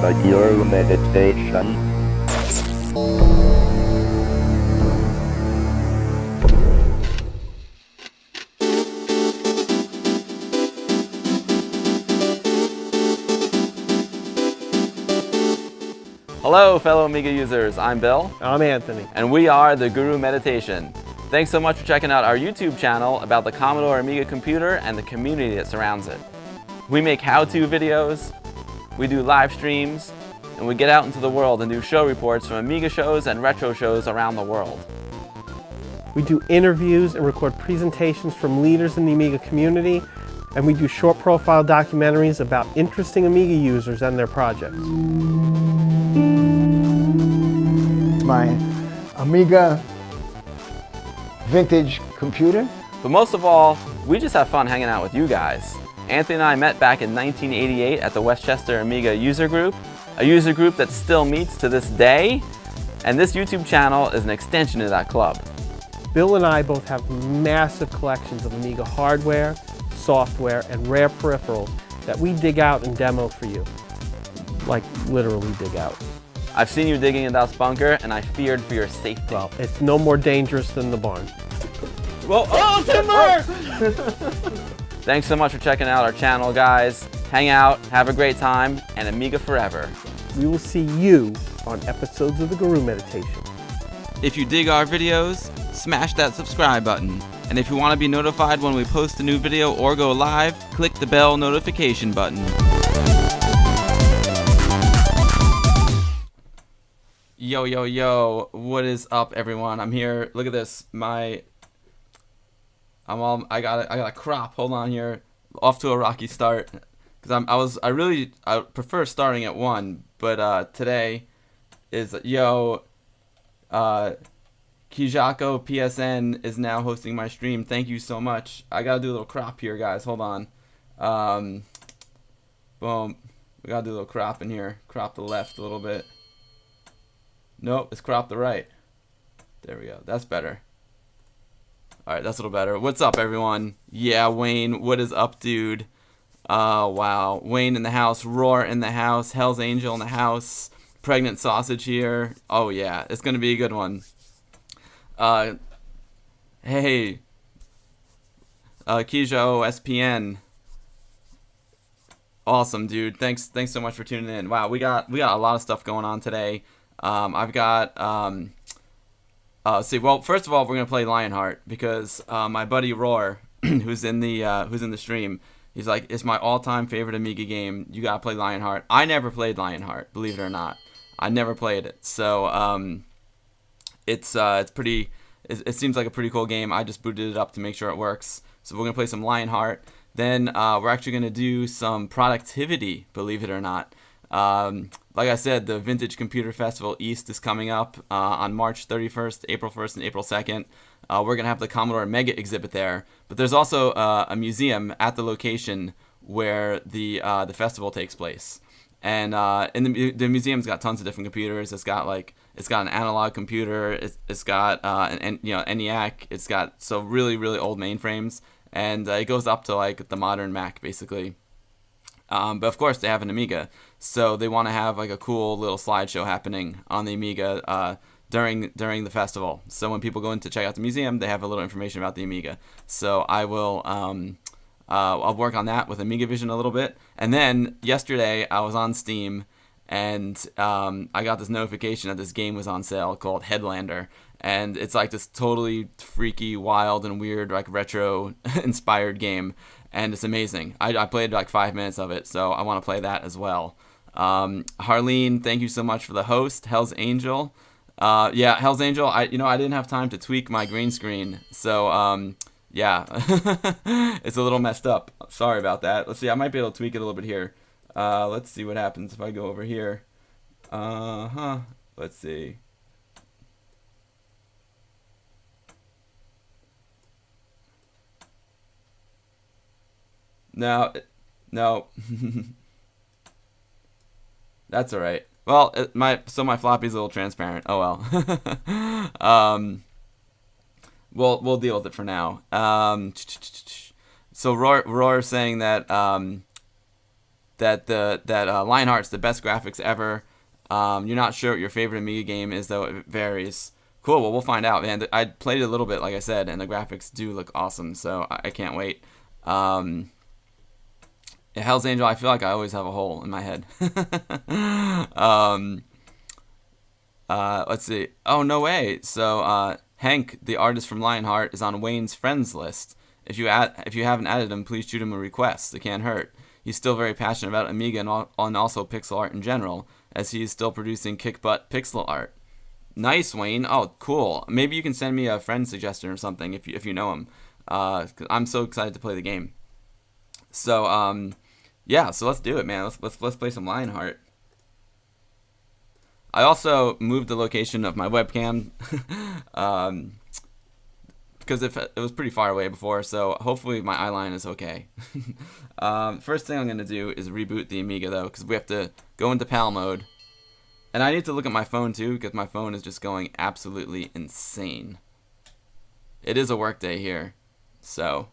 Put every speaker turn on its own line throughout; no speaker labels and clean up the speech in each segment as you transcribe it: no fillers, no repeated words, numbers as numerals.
the Guru Meditation.
Hello, fellow Amiga users. I'm Bill.
I'm Anthony.
And we are the Guru Meditation. Thanks so much for checking out our YouTube channel about the Commodore Amiga computer and the community that surrounds it. We make how-to videos, we do live streams, and we get out into the world and do show reports from Amiga shows and retro shows around the world.
We do interviews and record presentations from leaders in the Amiga community, and we do short profile documentaries about interesting Amiga users and their projects.
My Amiga vintage computer.
But most of all, we just have fun hanging out with you guys. Anthony and I met back in 1988 at the Westchester Amiga user group, a user group that still meets to this day, and this YouTube channel is an extension of that club.
Bill and I both have massive collections of Amiga hardware, software, and rare peripherals that we dig out and demo for you. Like, literally dig out.
I've seen you digging in Dow's bunker, and I feared for your safety.
Well, it's no more dangerous than the barn.
Whoa, oh, timber! Thanks so much for checking out our channel, guys. Hang out, have a great time, and Amiga forever.
We will see you on episodes of the Guru Meditation.
If you dig our videos, smash that subscribe button. And if you want to be notified when we post a new video or go live, click the bell notification button. Yo, yo, yo, what is up, everyone? I'm here. Look at this. I got a crop. Hold on here. Off to a rocky start. Because I prefer starting at 1, but today is Kijako PSN is now hosting my stream. Thank you so much. I gotta do a little crop here, guys. Hold on. Boom. We gotta do a little crop in here. Crop the left a little bit. Nope, it's cropped the right. There we go. That's better. Alright, that's a little better. What's up, everyone? Yeah, Wayne. What is up, dude? Wow. Wayne in the house. Roar in the house. Hell's Angel in the house. Pregnant Sausage here. Oh, yeah. It's going to be a good one. Hey. Kijo SPN. Awesome, dude. Thanks so much for tuning in. Wow, we got a lot of stuff going on today. I've got well, first of all, we're gonna play Lionheart because my buddy Roar, who's in the stream, he's like, it's my all-time favorite Amiga game. You gotta play Lionheart. I never played Lionheart, believe it or not. I never played it. So it's pretty. It seems like a pretty cool game. I just booted it up to make sure it works. So we're gonna play some Lionheart. Then we're actually gonna do some productivity, believe it or not. Like I said, the Vintage Computer Festival East is coming up on March 31st, April 1st, and April 2nd. We're going to have the Commodore Amiga exhibit there. But there's also a museum at the location where the festival takes place. And the museum's got tons of different computers. It's got an analog computer. It's got an ENIAC. It's got really, really old mainframes. And it goes up to like the modern Mac, basically. But of course they have an Amiga, so they want to have like a cool little slideshow happening on the Amiga during the festival. So when people go in to check out the museum, they have a little information about the Amiga. So I will I'll work on that with Amiga Vision a little bit. And then yesterday I was on Steam and I got this notification that this game was on sale called Headlander. And it's like this totally freaky, wild, and weird, like retro inspired game. And it's amazing. I played like 5 minutes of it, so I want to play that as well. Harleen, thank you so much for the host. Hell's Angel. Yeah, Hell's Angel, I didn't have time to tweak my green screen. So, yeah. It's a little messed up. Sorry about that. Let's see, I might be able to tweak it a little bit here. Let's see what happens if I go over here. Let's see. No. That's all right. Well, my floppy's a little transparent. Oh well. We'll deal with it for now. So Roar is saying that that Lionheart's the best graphics ever. You're not sure what your favorite Amiga game is, though. It varies. Cool. Well, we'll find out, man. I played it a little bit, like I said, and the graphics do look awesome. So I can't wait. Hell's Angel, I feel like I always have a hole in my head. Let's see. Oh, no way. So Hank, the artist from Lionheart, is on Wayne's friends list. If you haven't added him, please shoot him a request. It can't hurt. He's still very passionate about Amiga and also pixel art in general, as he is still producing kick-butt pixel art. Nice, Wayne. Oh, cool. Maybe you can send me a friend suggestion or something if you know him. 'Cause I'm so excited to play the game. So yeah, so let's do it, man. Let's play some Lionheart. I also moved the location of my webcam because it was pretty far away before, so hopefully my eye line is okay. First thing I'm going to do is reboot the Amiga, though, because we have to go into PAL mode. And I need to look at my phone, too, because my phone is just going absolutely insane. It is a work day here, so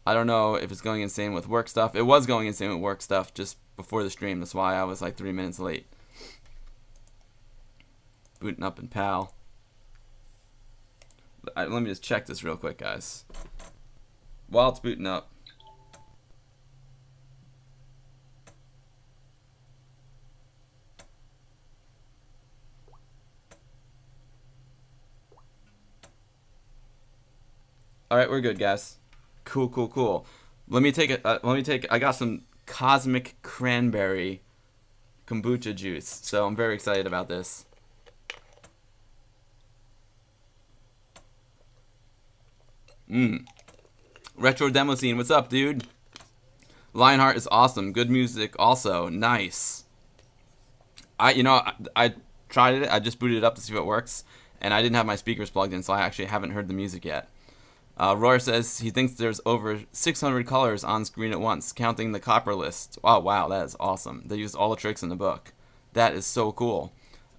I don't know if it's going insane with work stuff. It was going insane with work stuff just before the stream. That's why I was like 3 minutes late. Booting up in PAL. Let me just check this real quick, guys. While it's booting up. All right, we're good, guys. Cool. Let me take I got some cosmic cranberry kombucha juice, so I'm very excited about this. Retro Demo Scene, what's up, dude? Lionheart is awesome. Good music also. Nice. I tried it. I just booted it up to see if it works, and I didn't have my speakers plugged in, so I actually haven't heard the music yet. Roar says he thinks there's over 600 colors on screen at once, counting the copper list. Oh, wow, that is awesome. They used all the tricks in the book. That is so cool.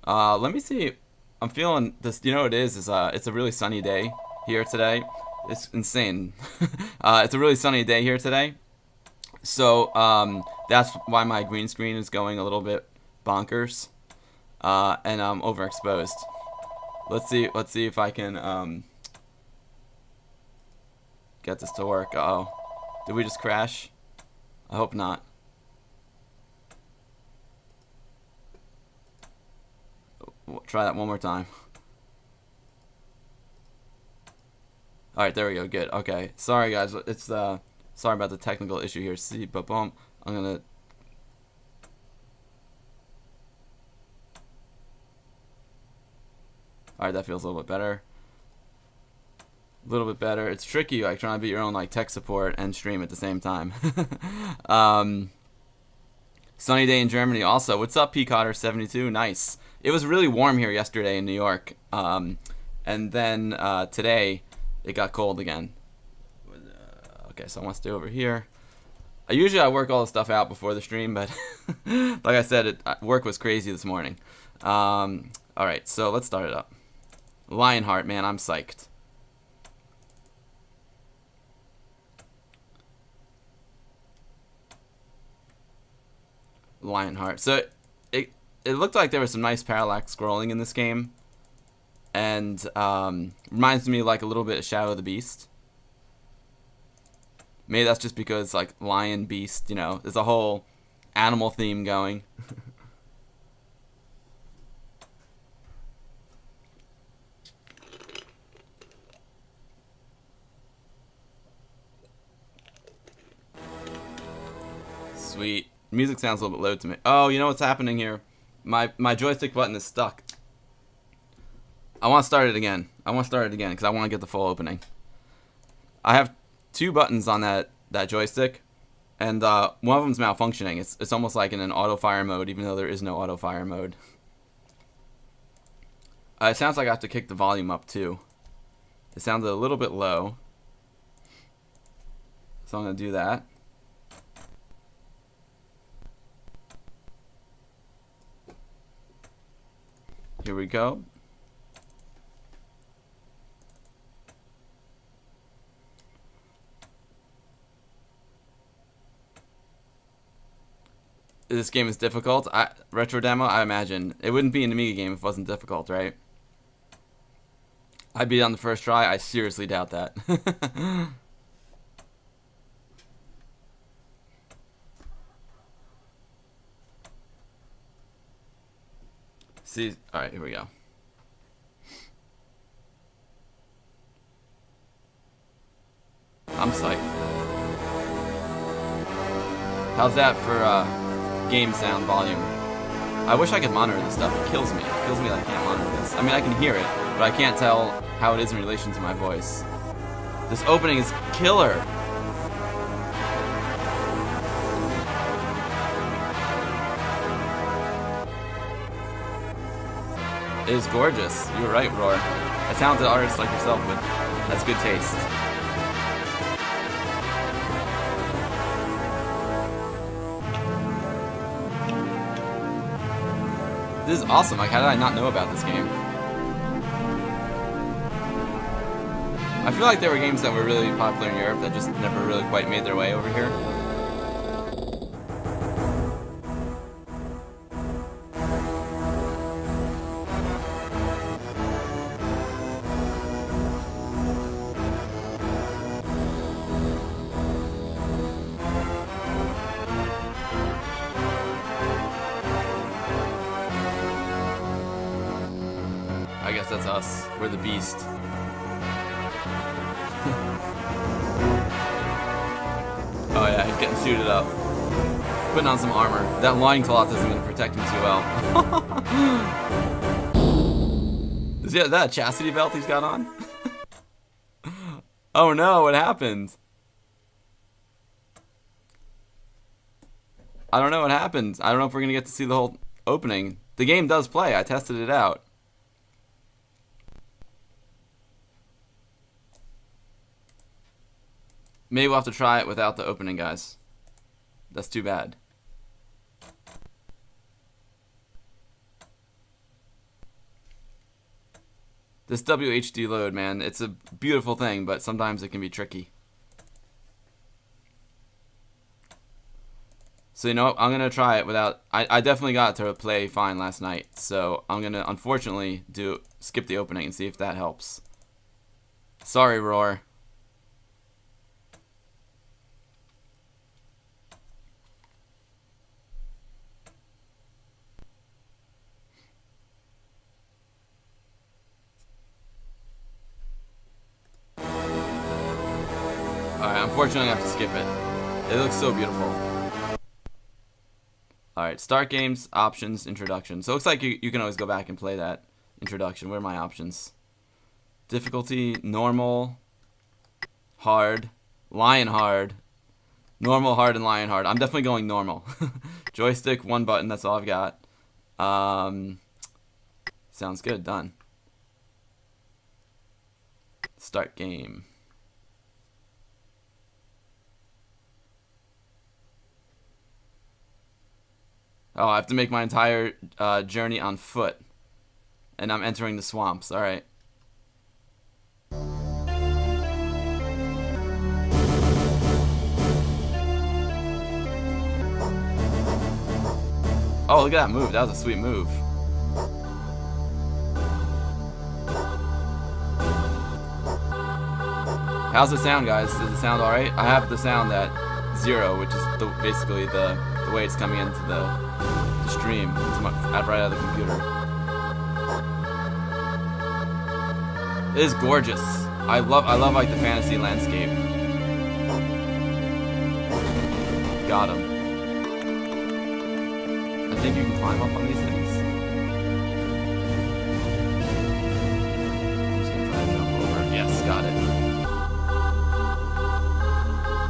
Let me see. I'm feeling this. You know what it is it's a really sunny day here today. It's insane. It's a really sunny day here today. So that's why my green screen is going a little bit bonkers. And I'm overexposed. Let's see if I can get this to work. Uh-oh. Did we just crash? I hope not. Try that one more time. Alright, there we go. Good. Okay. Sorry, guys. It's sorry about the technical issue here. See, but boom. I'm gonna. Alright, that feels a little bit better. A little bit better. It's tricky, like trying to be your own like tech support and stream at the same time. Sunny day in Germany also. What's up, Peacotter72? Nice. It was really warm here yesterday in New York, and then today it got cold again. Okay, so I want to stay over here. Usually I work all the stuff out before the stream, but like I said, work was crazy this morning. All right, so let's start it up. Lionheart, man, I'm psyched. Lionheart. So it looked like there was some nice parallax scrolling in this game, and reminds me like a little bit of Shadow of the Beast. Maybe that's just because like lion, beast, you know, there's a whole animal theme going. Sweet. Music sounds a little bit low to me. Oh, you know what's happening here? My joystick button is stuck. I want to start it again. Because I want to get the full opening. I have two buttons on that joystick, and one of them's malfunctioning. It's almost like in an auto fire mode, even though there is no auto fire mode. It sounds like I have to kick the volume up too. It sounded a little bit low, so I'm gonna do that. Here we go. this game is difficult. Retro demo, I imagine. It wouldn't be an Amiga game if it wasn't difficult, right? I beat it on the first try. I seriously doubt that. See, alright, here we go. I'm psyched. How's that for game sound volume? I wish I could monitor this stuff. It kills me. It kills me that I can't monitor this. I mean, I can hear it, but I can't tell how it is in relation to my voice. This opening is killer. It is gorgeous. You're right, Roar. A talented artist like yourself has good taste. This is awesome. Like, how did I not know about this game? I feel like there were games that were really popular in Europe that just never really quite made their way over here. I guess that's us. We're the beast. Oh yeah, he's getting suited up. Putting on some armor. That loincloth cloth isn't going to protect him too well. Is that a chastity belt he's got on? Oh no, what happened? I don't know what happened. I don't know if we're going to get to see the whole opening. The game does play. I tested it out. Maybe we'll have to try it without the opening, guys. That's too bad. This WHD load, man, it's a beautiful thing, but sometimes it can be tricky. So you know what? I'm going to try it without... I definitely got it to play fine last night, so I'm going to, unfortunately, skip the opening and see if that helps. Sorry, Roar. Alright, unfortunately I have to skip it. It looks so beautiful. Alright, start games, options, introduction. So it looks like you can always go back and play that introduction. Where are my options? Difficulty, normal, hard, Lionheart. Normal, hard, and Lionheart. I'm definitely going normal. Joystick, one button, that's all I've got. Sounds good, done. Start game. Oh, I have to make my entire journey on foot. And I'm entering the swamps. Alright. Oh, look at that move. That was a sweet move. How's it sound, guys? Does it sound alright? I have the sound at 0, which is basically the way it's coming into the stream. It's right out of the computer. It is gorgeous. I love like the fantasy landscape. Got him. I think you can climb up on these things. I'm just gonna try to jump over. Yes, got it.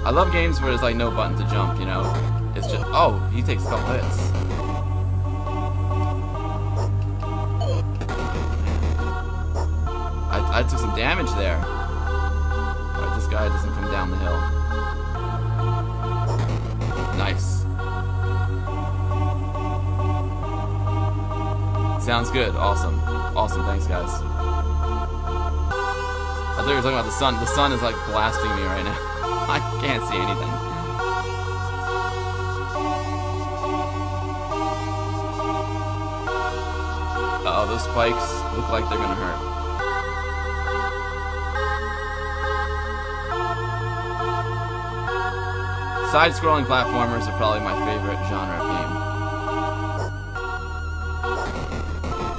I love games where there's like no button to jump, you know? It's just, oh, he takes a couple hits. I took some damage there. Alright, this guy doesn't come down the hill. Nice. Sounds good. Awesome. Awesome. Thanks, guys. I thought you were talking about the sun. The sun is like blasting me right now. I can't see anything. those spikes look like they're gonna hurt. Side-scrolling platformers are probably my favorite genre of game.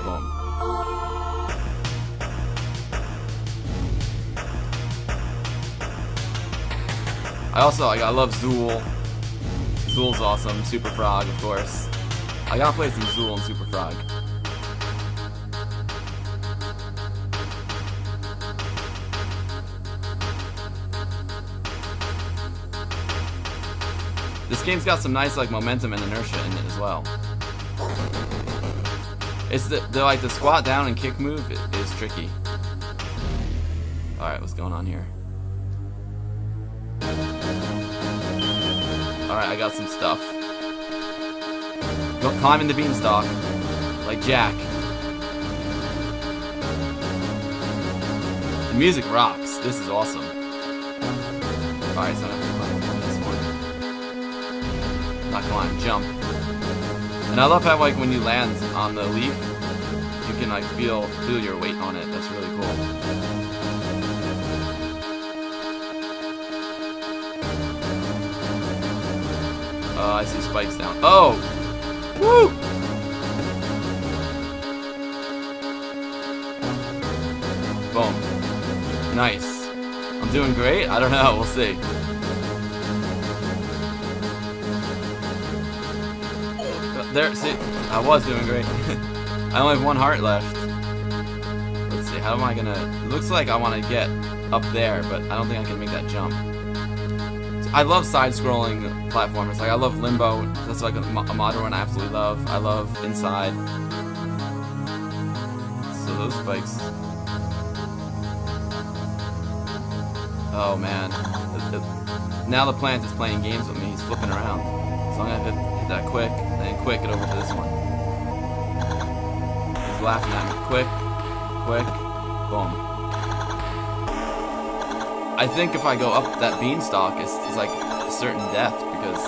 Boom. I love Zool. Zool's awesome. Super Frog, of course. I gotta play some Zool and Super Frog. This game's got some nice like momentum and inertia in it as well. It's the like the squat down and kick move is tricky. All right, what's going on here? All right, I got some stuff. Go climbing the beanstalk like Jack. The music rocks. This is awesome. All right, so I'm gonna climb this one. Not climb, jump. And I love how like when you land on the leaf, you can like feel your weight on it. That's really cool. I see spikes down. Oh! Woo! Boom. Nice. I'm doing great? I don't know. We'll see. There, see, I was doing great. I only have one heart left. Let's see, how am I gonna... It looks like I want to get up there, but I don't think I can make that jump. I love side-scrolling platformers. Like, I love Limbo. That's like a modern one I absolutely love. I love Inside. So those spikes... Oh, man. Now the plant is playing games with me. He's flipping around. So I'm gonna hit that quick, and then quick it over to this one. He's laughing at me. Quick, quick, boom. I think if I go up that beanstalk, it's like a certain death because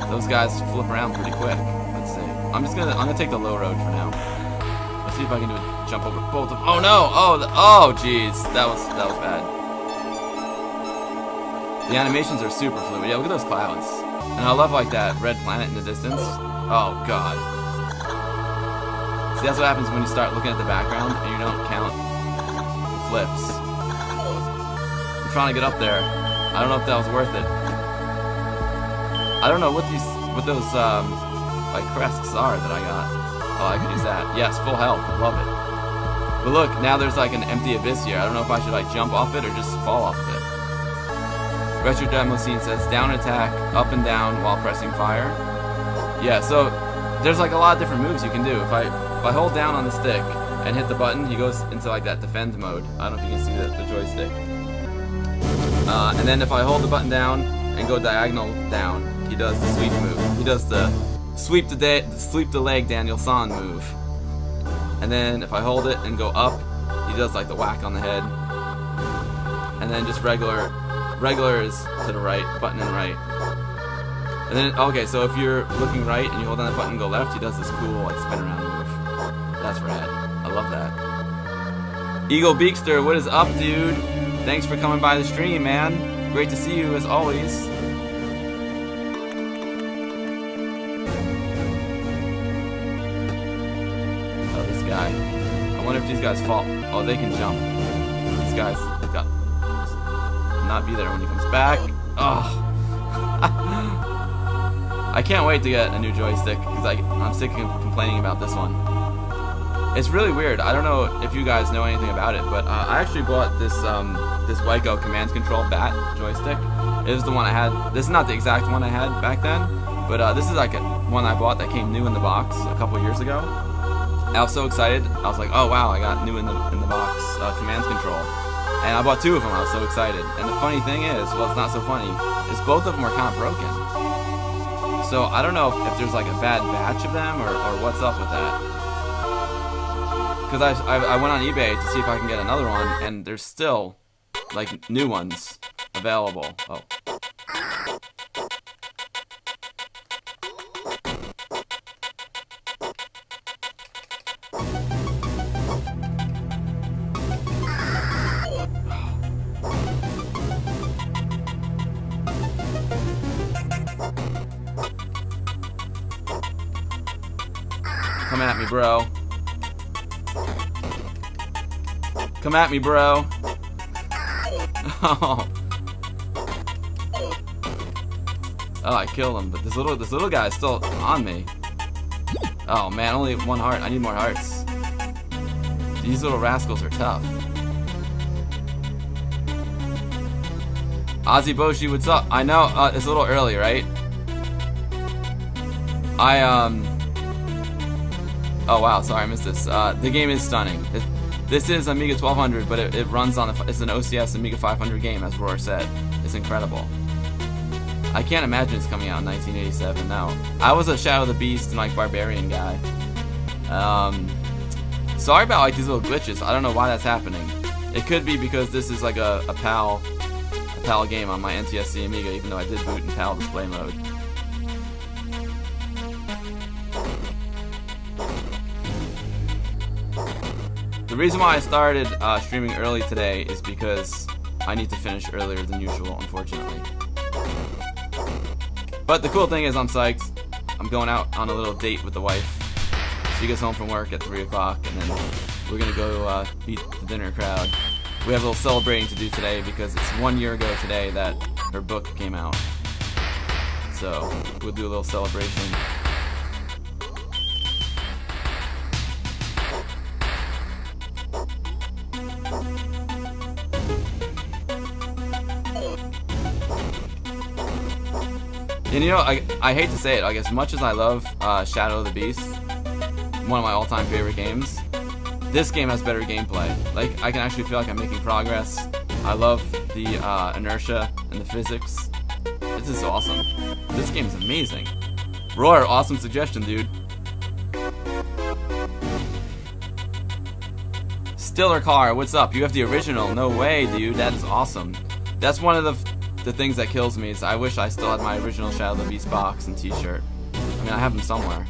those guys flip around pretty quick. Let's see. I'm gonna take the low road for now. Let's see if I can do a jump over both of them. Oh no! Oh jeez, that was bad. The animations are super fluid. Yeah, look at those clouds. And I love like that red planet in the distance. Oh god. See, that's what happens when you start looking at the background and you don't count the flips. I'm trying to get up there. I don't know if that was worth it. I don't know what those like crests are that I got. Oh, I could use that. Yes, full health. Love it. But look, now there's like an empty abyss here. I don't know if I should like jump off it or just fall off of it. Retro Demo Scene says down attack, up and down while pressing fire. Yeah, so there's like a lot of different moves you can do. If I hold down on the stick and hit the button, he goes into like that defend mode. I don't know if you can see the joystick. And then if I hold the button down and go diagonal down, he does the sweep move. He does the sweep the leg Daniel San move. And then if I hold it and go up, he does like the whack on the head. And then just regular is to the right, button and right. And then, okay, so if you're looking right and you hold down the button and go left, he does this cool like spin around move. That's rad. I love that. Eagle Beakster, what is up, dude? Thanks for coming by the stream, man. Great to see you as always. Oh, this guy. I wonder if these guys fall. Oh, they can jump. These guys got not be there when he comes back. Oh. I can't wait to get a new joystick because I'm sick of complaining about this one. It's really weird. I don't know if you guys know anything about it, but I actually bought this Waco Command Control Bat joystick. It was the one I had. This is not the exact one I had back then, but this is like one I bought that came new in the box a couple years ago. I was so excited. I was like, oh wow, I got new in the box Command Control. And I bought two of them. I was so excited. And the funny thing is, well, it's not so funny, is both of them are kind of broken. So I don't know if there's like a bad batch of them or what's up with that. Because I went on eBay to see if I can get another one, and there's still like new ones available. Oh. Come at me, bro. Come at me, bro. Oh. Oh, I killed him, but this little guy is still on me. Oh man, only 1 heart. I need more hearts. These little rascals are tough. Ozzy Boshi, what's up? I know it's a little early, right? Oh wow, sorry I missed this. The game is stunning. This is Amiga 1200, but it runs on it's an OCS Amiga 500 game, as Roar said. It's incredible. I can't imagine it's coming out in 1987. No, I was a Shadow of the Beast and like Barbarian guy. Sorry about like these little glitches. I don't know why that's happening. It could be because this is like a PAL game on my NTSC Amiga, even though I did boot in PAL display mode. The reason why I started streaming early today is because I need to finish earlier than usual, unfortunately. But the cool thing is I'm psyched. I'm going out on a little date with the wife. She gets home from work at 3 o'clock, and then we're going to go meet the dinner crowd. We have a little celebrating to do today because it's 1 year ago today that her book came out. So we'll do a little celebration. And you know, I hate to say it, like as much as I love Shadow of the Beast, one of my all-time favorite games, this game has better gameplay. Like, I can actually feel like I'm making progress. I love the inertia and the physics. This is awesome. This game is amazing. Roar, awesome suggestion, dude. Stiller Car, what's up? You have the original. No way, dude. That is awesome. That's one of the things that kills me is I wish I still had my original Shadow of the Beast box and t-shirt. I mean, I have them somewhere.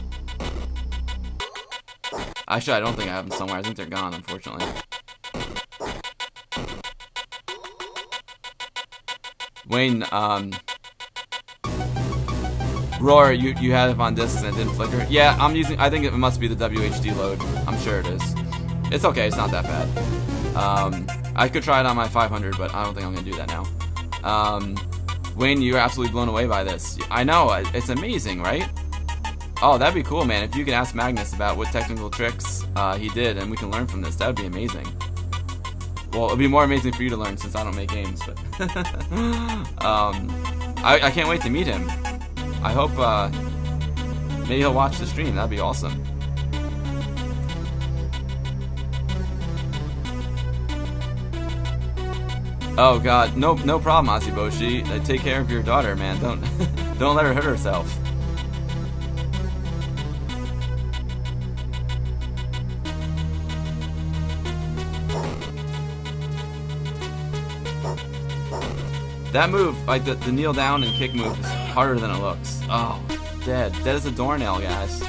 Actually, I don't think I have them somewhere. I think they're gone, unfortunately. Wayne, Roar, you had it on discs and it didn't flicker. Yeah, I think it must be the WHD load. I'm sure it is. It's okay, it's not that bad. I could try it on my 500, but I don't think I'm gonna do that now. Wayne, you're absolutely blown away by this. I know, it's amazing, right? Oh, that'd be cool, man. If you could ask Magnus about what technical tricks he did and we can learn from this, that would be amazing. Well, it'd be more amazing for you to learn since I don't make games, but I can't wait to meet him. I hope maybe he'll watch the stream. That'd be awesome. Oh God, no problem, Asiboshi. Take care of your daughter, man. Don't let her hurt herself. That move, like the kneel down and kick move, is harder than it looks. Oh, dead. Dead as a doornail, guys.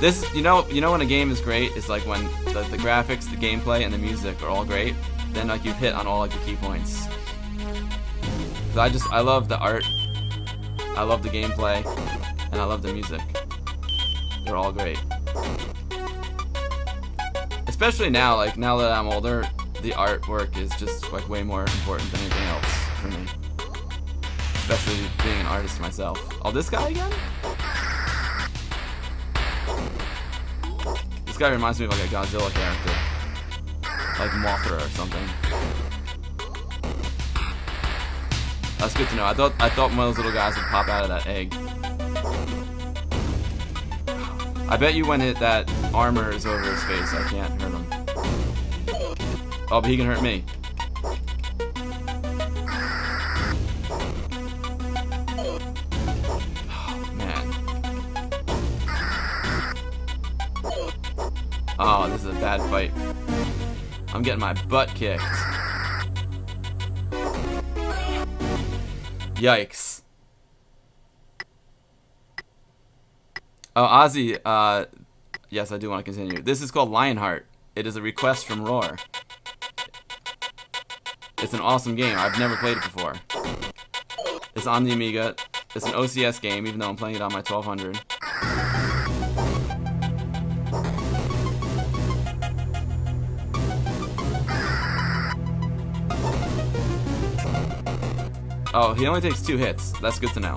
This, you know when a game is great, it's like when the graphics, the gameplay, and the music are all great. Then like you hit on all like the key points. I love the art, I love the gameplay, and I love the music. They're all great. Especially now, like now that I'm older, the artwork is just like way more important than anything else for me. Especially being an artist myself. Oh, this guy again? This guy reminds me of like a Godzilla character. Like Mothra or something. That's good to know. I thought one of those little guys would pop out of that egg. I bet you when that armor is over his face, I can't hurt him. Oh, but he can hurt me. Oh, man. Oh, this is a bad fight. I'm getting my butt kicked. Yikes. Oh, Ozzy, yes, I do want to continue. This is called Lionheart. It is a request from Roar. It's an awesome game. I've never played it before. It's on the Amiga. It's an OCS game, even though I'm playing it on my 1200. Oh, he only takes 2 hits. That's good to know.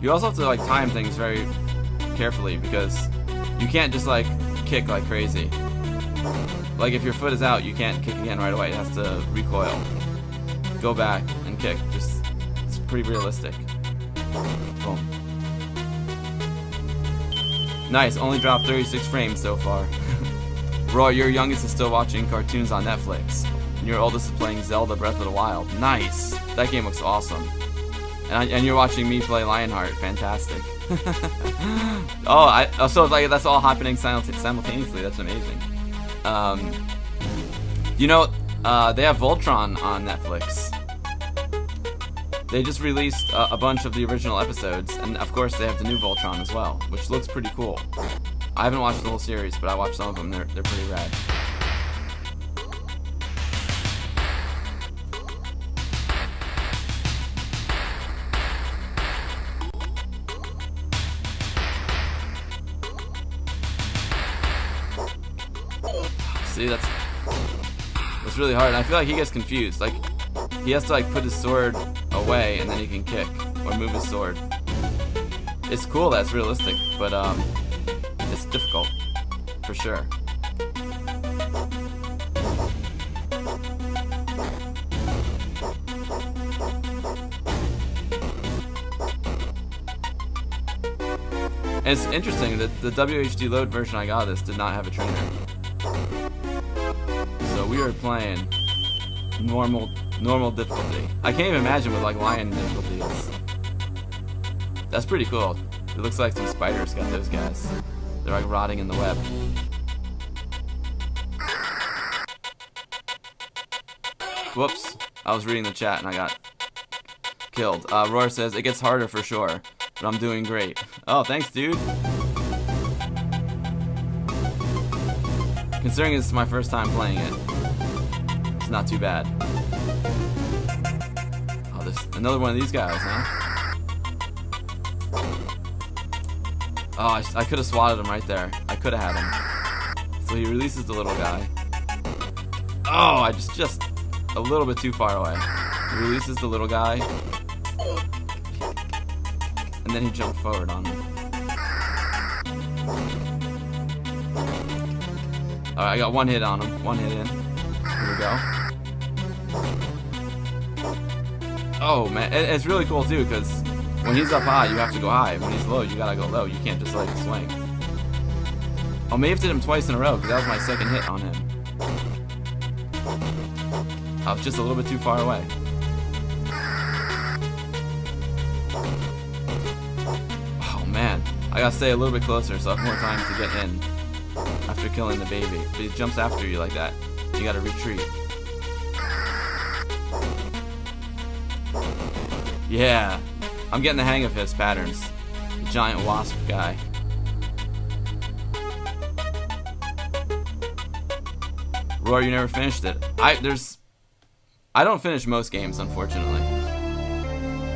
You also have to like time things very carefully because you can't just like kick like crazy. Like if your foot is out, you can't kick again right away. It has to recoil. Go back and kick. Just it's pretty realistic. Boom. Nice. Only dropped 36 frames so far. Roy, your youngest is still watching cartoons on Netflix, and your oldest is playing Zelda Breath of the Wild. Nice. That game looks awesome. And you're watching me play Lionheart. Fantastic. So like that's all happening simultaneously. That's amazing. You know, they have Voltron on Netflix. They just released a bunch of the original episodes, and of course they have the new Voltron as well, which looks pretty cool. I haven't watched the whole series, but I watched some of them. They're pretty rad. See, that's really hard. And I feel like he gets confused. Like he has to like put his sword away and then he can kick or move his sword. It's cool that it's realistic, but it's difficult for sure. And it's interesting that the WHD load version I got of this did not have a trainer. So we are playing normal difficulty. I can't even imagine what like lion difficulty is. That's pretty cool. It looks like some spiders got those guys. They're like rotting in the web. Whoops. I was reading the chat and I got killed. Roar says, it gets harder for sure, but I'm doing great. Oh, thanks, dude. Considering it's my first time playing it, it's not too bad. Oh, there's another one of these guys, huh? Oh, I could have swatted him right there. I could have had him. So he releases the little guy. Oh, I just a little bit too far away. He releases the little guy. And then he jumped forward on me. Alright, I got one hit on him. One hit in. Here we go. Oh, man. It's really cool, too, because when he's up high, you have to go high. When he's low, you gotta go low. You can't just, like, swing. Oh, may have hit him twice in a row, because that was my second hit on him. I was just a little bit too far away. Oh, man. I gotta stay a little bit closer, so I have more time to get in after killing the baby. But he jumps after you like that. You gotta retreat. Yeah. I'm getting the hang of his patterns. The giant wasp guy. Roar, you never finished it. I don't finish most games, unfortunately.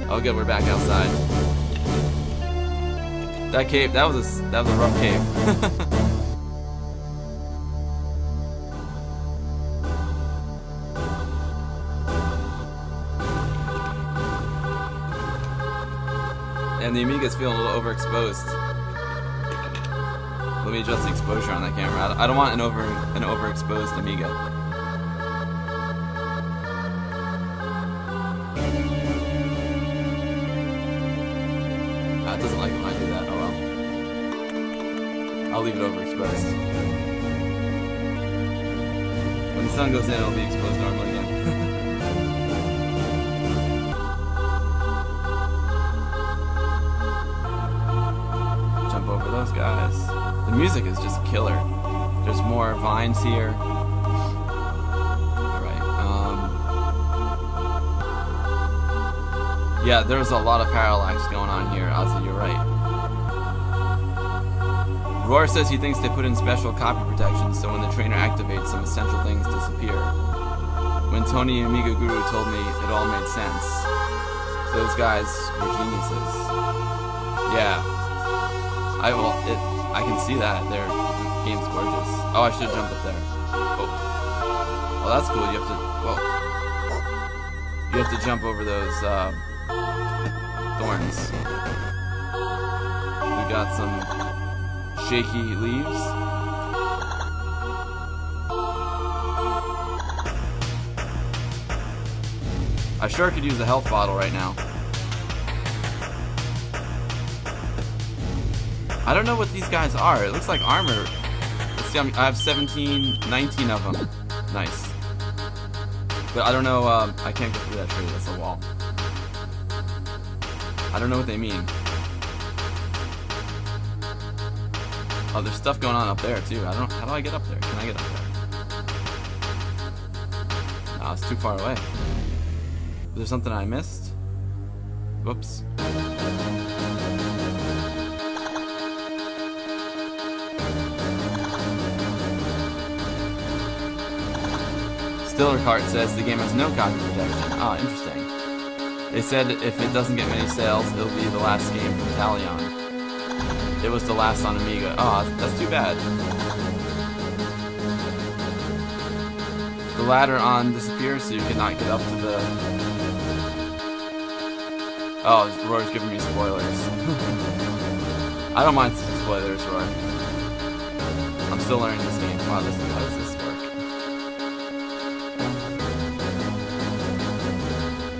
Oh good, we're back outside. That cave, that was a rough cave. And the Amiga's feeling a little overexposed. Let me adjust the exposure on that camera. I don't want an overexposed Amiga. It doesn't like it when I do that. Oh well. I'll leave it overexposed. When the sun goes in, it'll be exposed normally again. Jump over those guys. The music is just killer. There's more vines here. Alright, yeah, there's a lot of parallax going on here, Ozzy, you're right. Roar says he thinks they put in special copy protection so when the trainer activates, some essential things disappear. When Tony Amiga Guru told me, it all made sense. Those guys were geniuses. Yeah. I can see that. The game's gorgeous. Oh, I should have jumped up there. Oh. Well, that's cool. You have to... Whoa. You have to jump over those, thorns. We got some shaky leaves. I sure could use a health bottle right now. I don't know what these guys are. It looks like armor. Let's see, I have 17, 19 of them. Nice. But I don't know, I can't go through that tree. That's a wall. I don't know what they mean. Oh, there's stuff going on up there too. I don't know. How do I get up there? Can I get up there? No, it's too far away. Was there something I missed? Whoops. Stillercart says the game has no copy protection. Ah, interesting. They said if it doesn't get many sales, it'll be the last game from Talion. It was the last on Amiga. Oh, that's too bad. The ladder on disappears, so you cannot get up to the... Oh, Roy's giving me spoilers. I don't mind spoilers, Roy. I'm still learning this game. Wow, how does this work?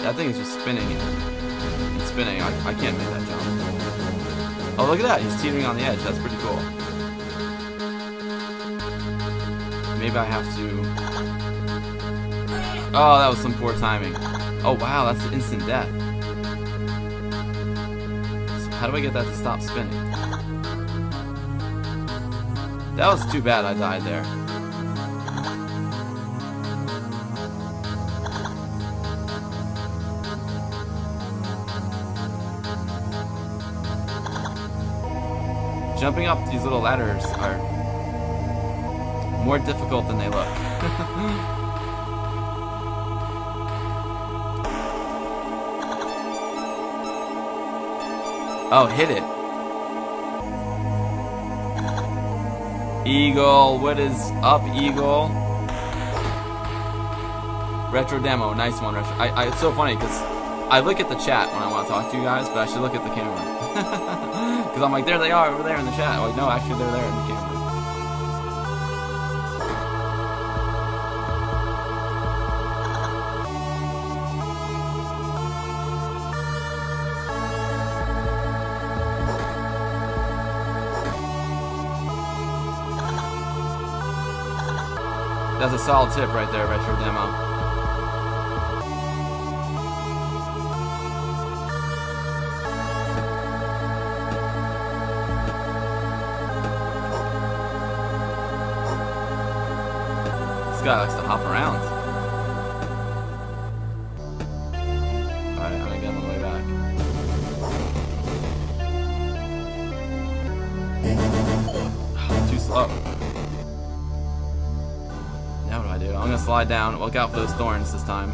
That thing is just spinning and spinning. I can't make that jump. Oh, look at that. He's teetering on the edge. That's pretty cool. Maybe I have to... Oh, that was some poor timing. Oh, wow. That's instant death. How do I get that to stop spinning? That was too bad I died there. Jumping up these little ladders are more difficult than they look. Oh, hit it. Eagle, what is up, Eagle? Retro demo, nice one, Retro. It's so funny because I look at the chat when I want to talk to you guys, but I should look at the camera. Because I'm like, there they are over there in the chat. Like, no, actually, they're there in the camera. That's a solid tip right there, Retro Demo. This guy likes to hop around. Alright, I'm gonna get him on the way back. Too slow. Now what do I do? I'm gonna slide down. Look out for those thorns this time.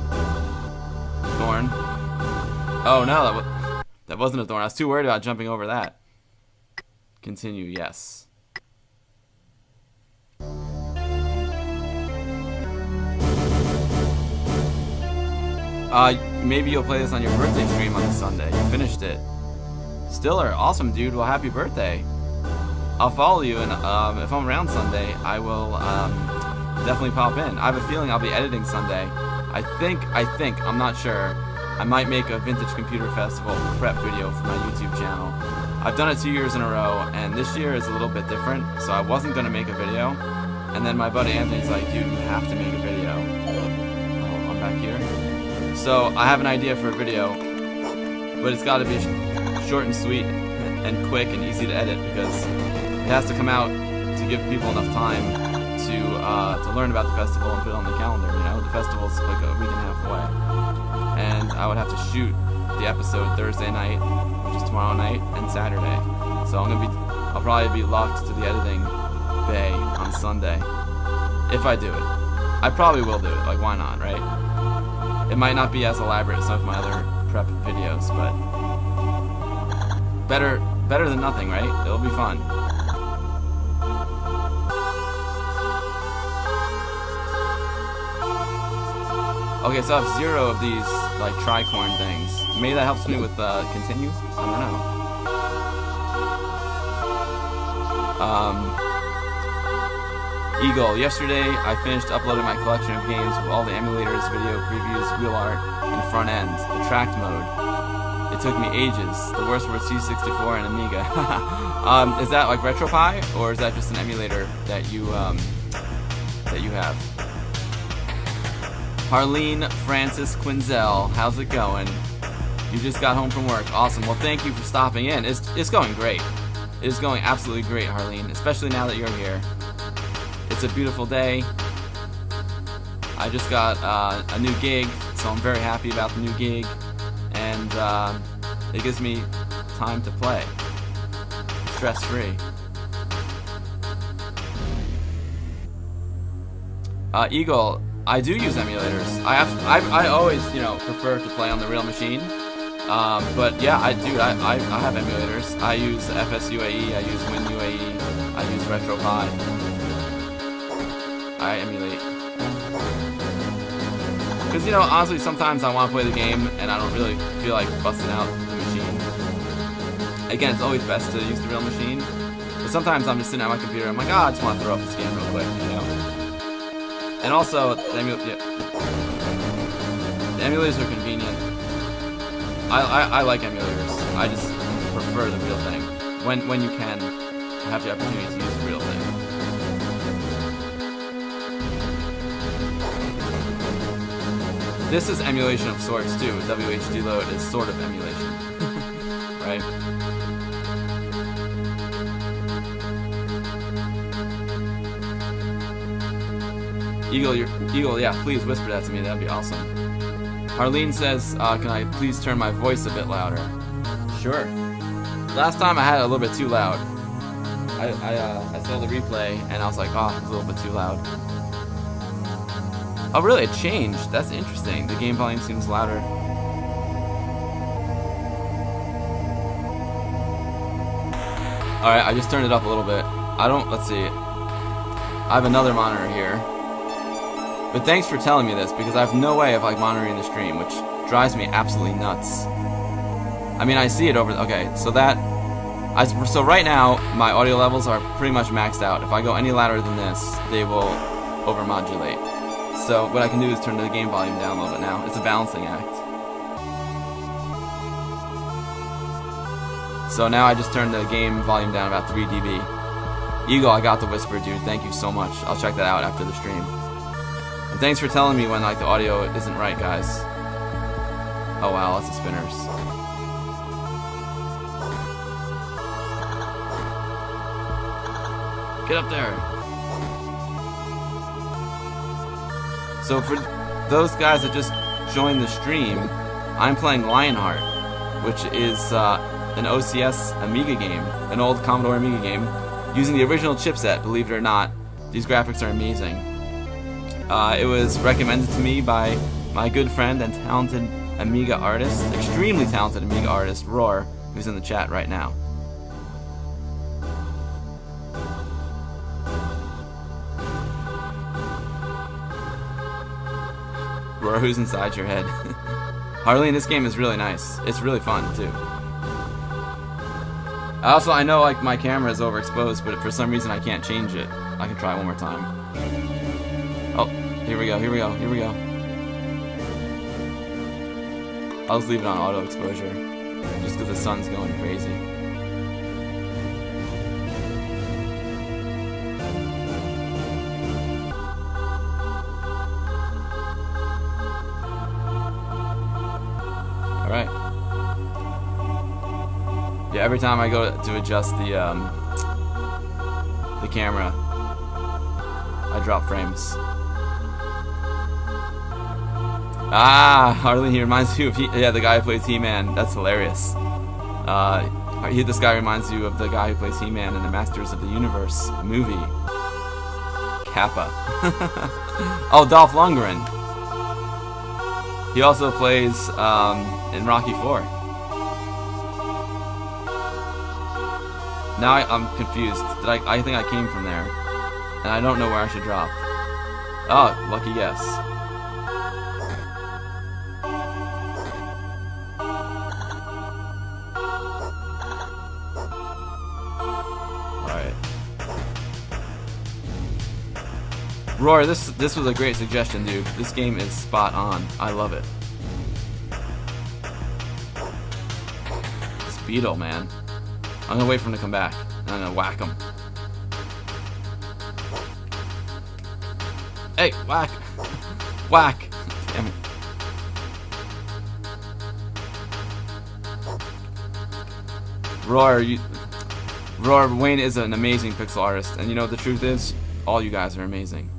Thorn. Oh no, that wasn't a thorn. I was too worried about jumping over that. Continue, yes. Maybe you'll play this on your birthday stream on this Sunday. You finished it. Stiller, awesome, dude. Well, happy birthday. I'll follow you, and if I'm around Sunday, I will definitely pop in. I have a feeling I'll be editing Sunday. I think, I'm not sure. I might make a Vintage Computer Festival prep video for my YouTube channel. I've done it 2 years in a row, and this year is a little bit different, so I wasn't going to make a video. And then my buddy Anthony's like, dude, you have to make a video. Oh, I'm back here. So I have an idea for a video, but it's got to be short and sweet and quick and easy to edit because it has to come out to give people enough time to learn about the festival and put it on the calendar. You know, the festival's like a week and a half away, and I would have to shoot the episode Thursday night, which is tomorrow night, and Saturday. So I'm gonna be I'll probably be locked to the editing bay on Sunday. If I do it. I probably will do it. Like, why not, right? It might not be as elaborate as some of my other prep videos, but better than nothing, right? It'll be fun. Okay, so I have 0 of these, like, tricorn things. Maybe that helps me with, continue? I don't know. Eagle, yesterday I finished uploading my collection of games with all the emulators, video previews, wheel art, and front end, the tracked mode. It took me ages. The worst were C64 and Amiga. Is that like RetroPie, or is that just an emulator that you have? Harleen Francis Quinzel, how's it going? You just got home from work. Awesome. Well, thank you for stopping in. It's going great. It is going absolutely great, Harleen, especially now that you're here. It's a beautiful day. I just got a new gig, so I'm very happy about the new gig, and it gives me time to play, stress-free. Eagle, I do use emulators. I always, prefer to play on the real machine. But yeah, I have emulators. I use FSUAE, I use WinUAE, I use RetroPie. I emulate. Because, honestly, sometimes I want to play the game and I don't really feel like busting out the machine. Again, it's always best to use the real machine. But sometimes I'm just sitting at my computer and I'm like, I just want to throw up this game real quick, And also, the emulators are convenient. I like emulators. I just prefer the real thing. When you can have the opportunity to use the real thing. This is emulation of sorts too. WHD load is sort of emulation. Right? Eagle, yeah, please whisper that to me, that'd be awesome. Harleen says, can I please turn my voice a bit louder? Sure. Last time I had it a little bit too loud. I saw the replay and I was like, oh, it's a little bit too loud. Oh really, it changed. That's interesting. The game volume seems louder. Alright, I just turned it up a little bit. Let's see. I have another monitor here. But thanks for telling me this, because I have no way of monitoring the stream, which drives me absolutely nuts. I mean, I see it over, okay, so right now, my audio levels are pretty much maxed out. If I go any louder than this, they will overmodulate. So what I can do is turn the game volume down a little bit now. It's a balancing act. So now I just turned the game volume down about 3 dB. Eagle, I got the whisper, dude. Thank you so much. I'll check that out after the stream. And thanks for telling me when the audio isn't right, guys. Oh wow, lots of spinners. Get up there. So for those guys that just joined the stream, I'm playing Lionheart, which is an OCS Amiga game, an old Commodore Amiga game, using the original chipset, believe it or not. These graphics are amazing. It was recommended to me by my good friend and talented Amiga artist, extremely talented Amiga artist, Roar, who's in the chat right now. Roar, who's inside your head? Harleen, this game is really nice. It's really fun, too. Also, I know my camera is overexposed, but for some reason I can't change it. I can try one more time. Oh, here we go. I'll just leave it on auto exposure, just because the sun's going crazy. Alright. Yeah, every time I go to adjust the camera, I drop frames. Ah, Harley, he reminds you of the guy who plays He-Man. That's hilarious. This guy reminds you of the guy who plays He-Man in the Masters of the Universe movie. Kappa. Oh, Dolph Lundgren. He also plays in Rocky 4. Now I'm confused. I think I came from there, and I don't know where I should drop. Oh, lucky guess. Alright. Roar, this was a great suggestion, dude. This game is spot on. I love it. This beetle, man. I'm gonna wait for him to come back, and I'm gonna whack him. Hey, whack! Whack! Damn it. Roar, Wayne is an amazing pixel artist, and you know what the truth is? All you guys are amazing.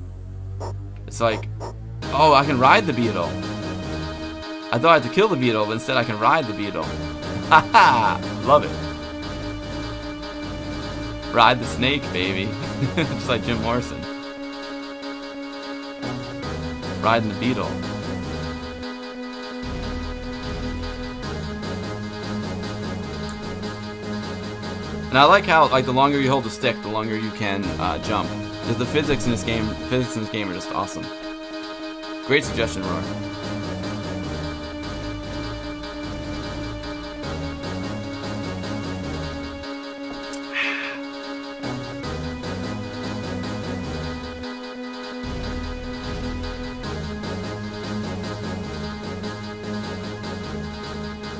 It's like, oh, I can ride the beetle. I thought I had to kill the beetle, but instead I can ride the beetle. Haha! Love it. Ride the snake, baby. Just like Jim Morrison. Riding the beetle. And I like how, like, the longer you hold the stick, the longer you can jump. Because the physics in this game are just awesome. Great suggestion, Roar.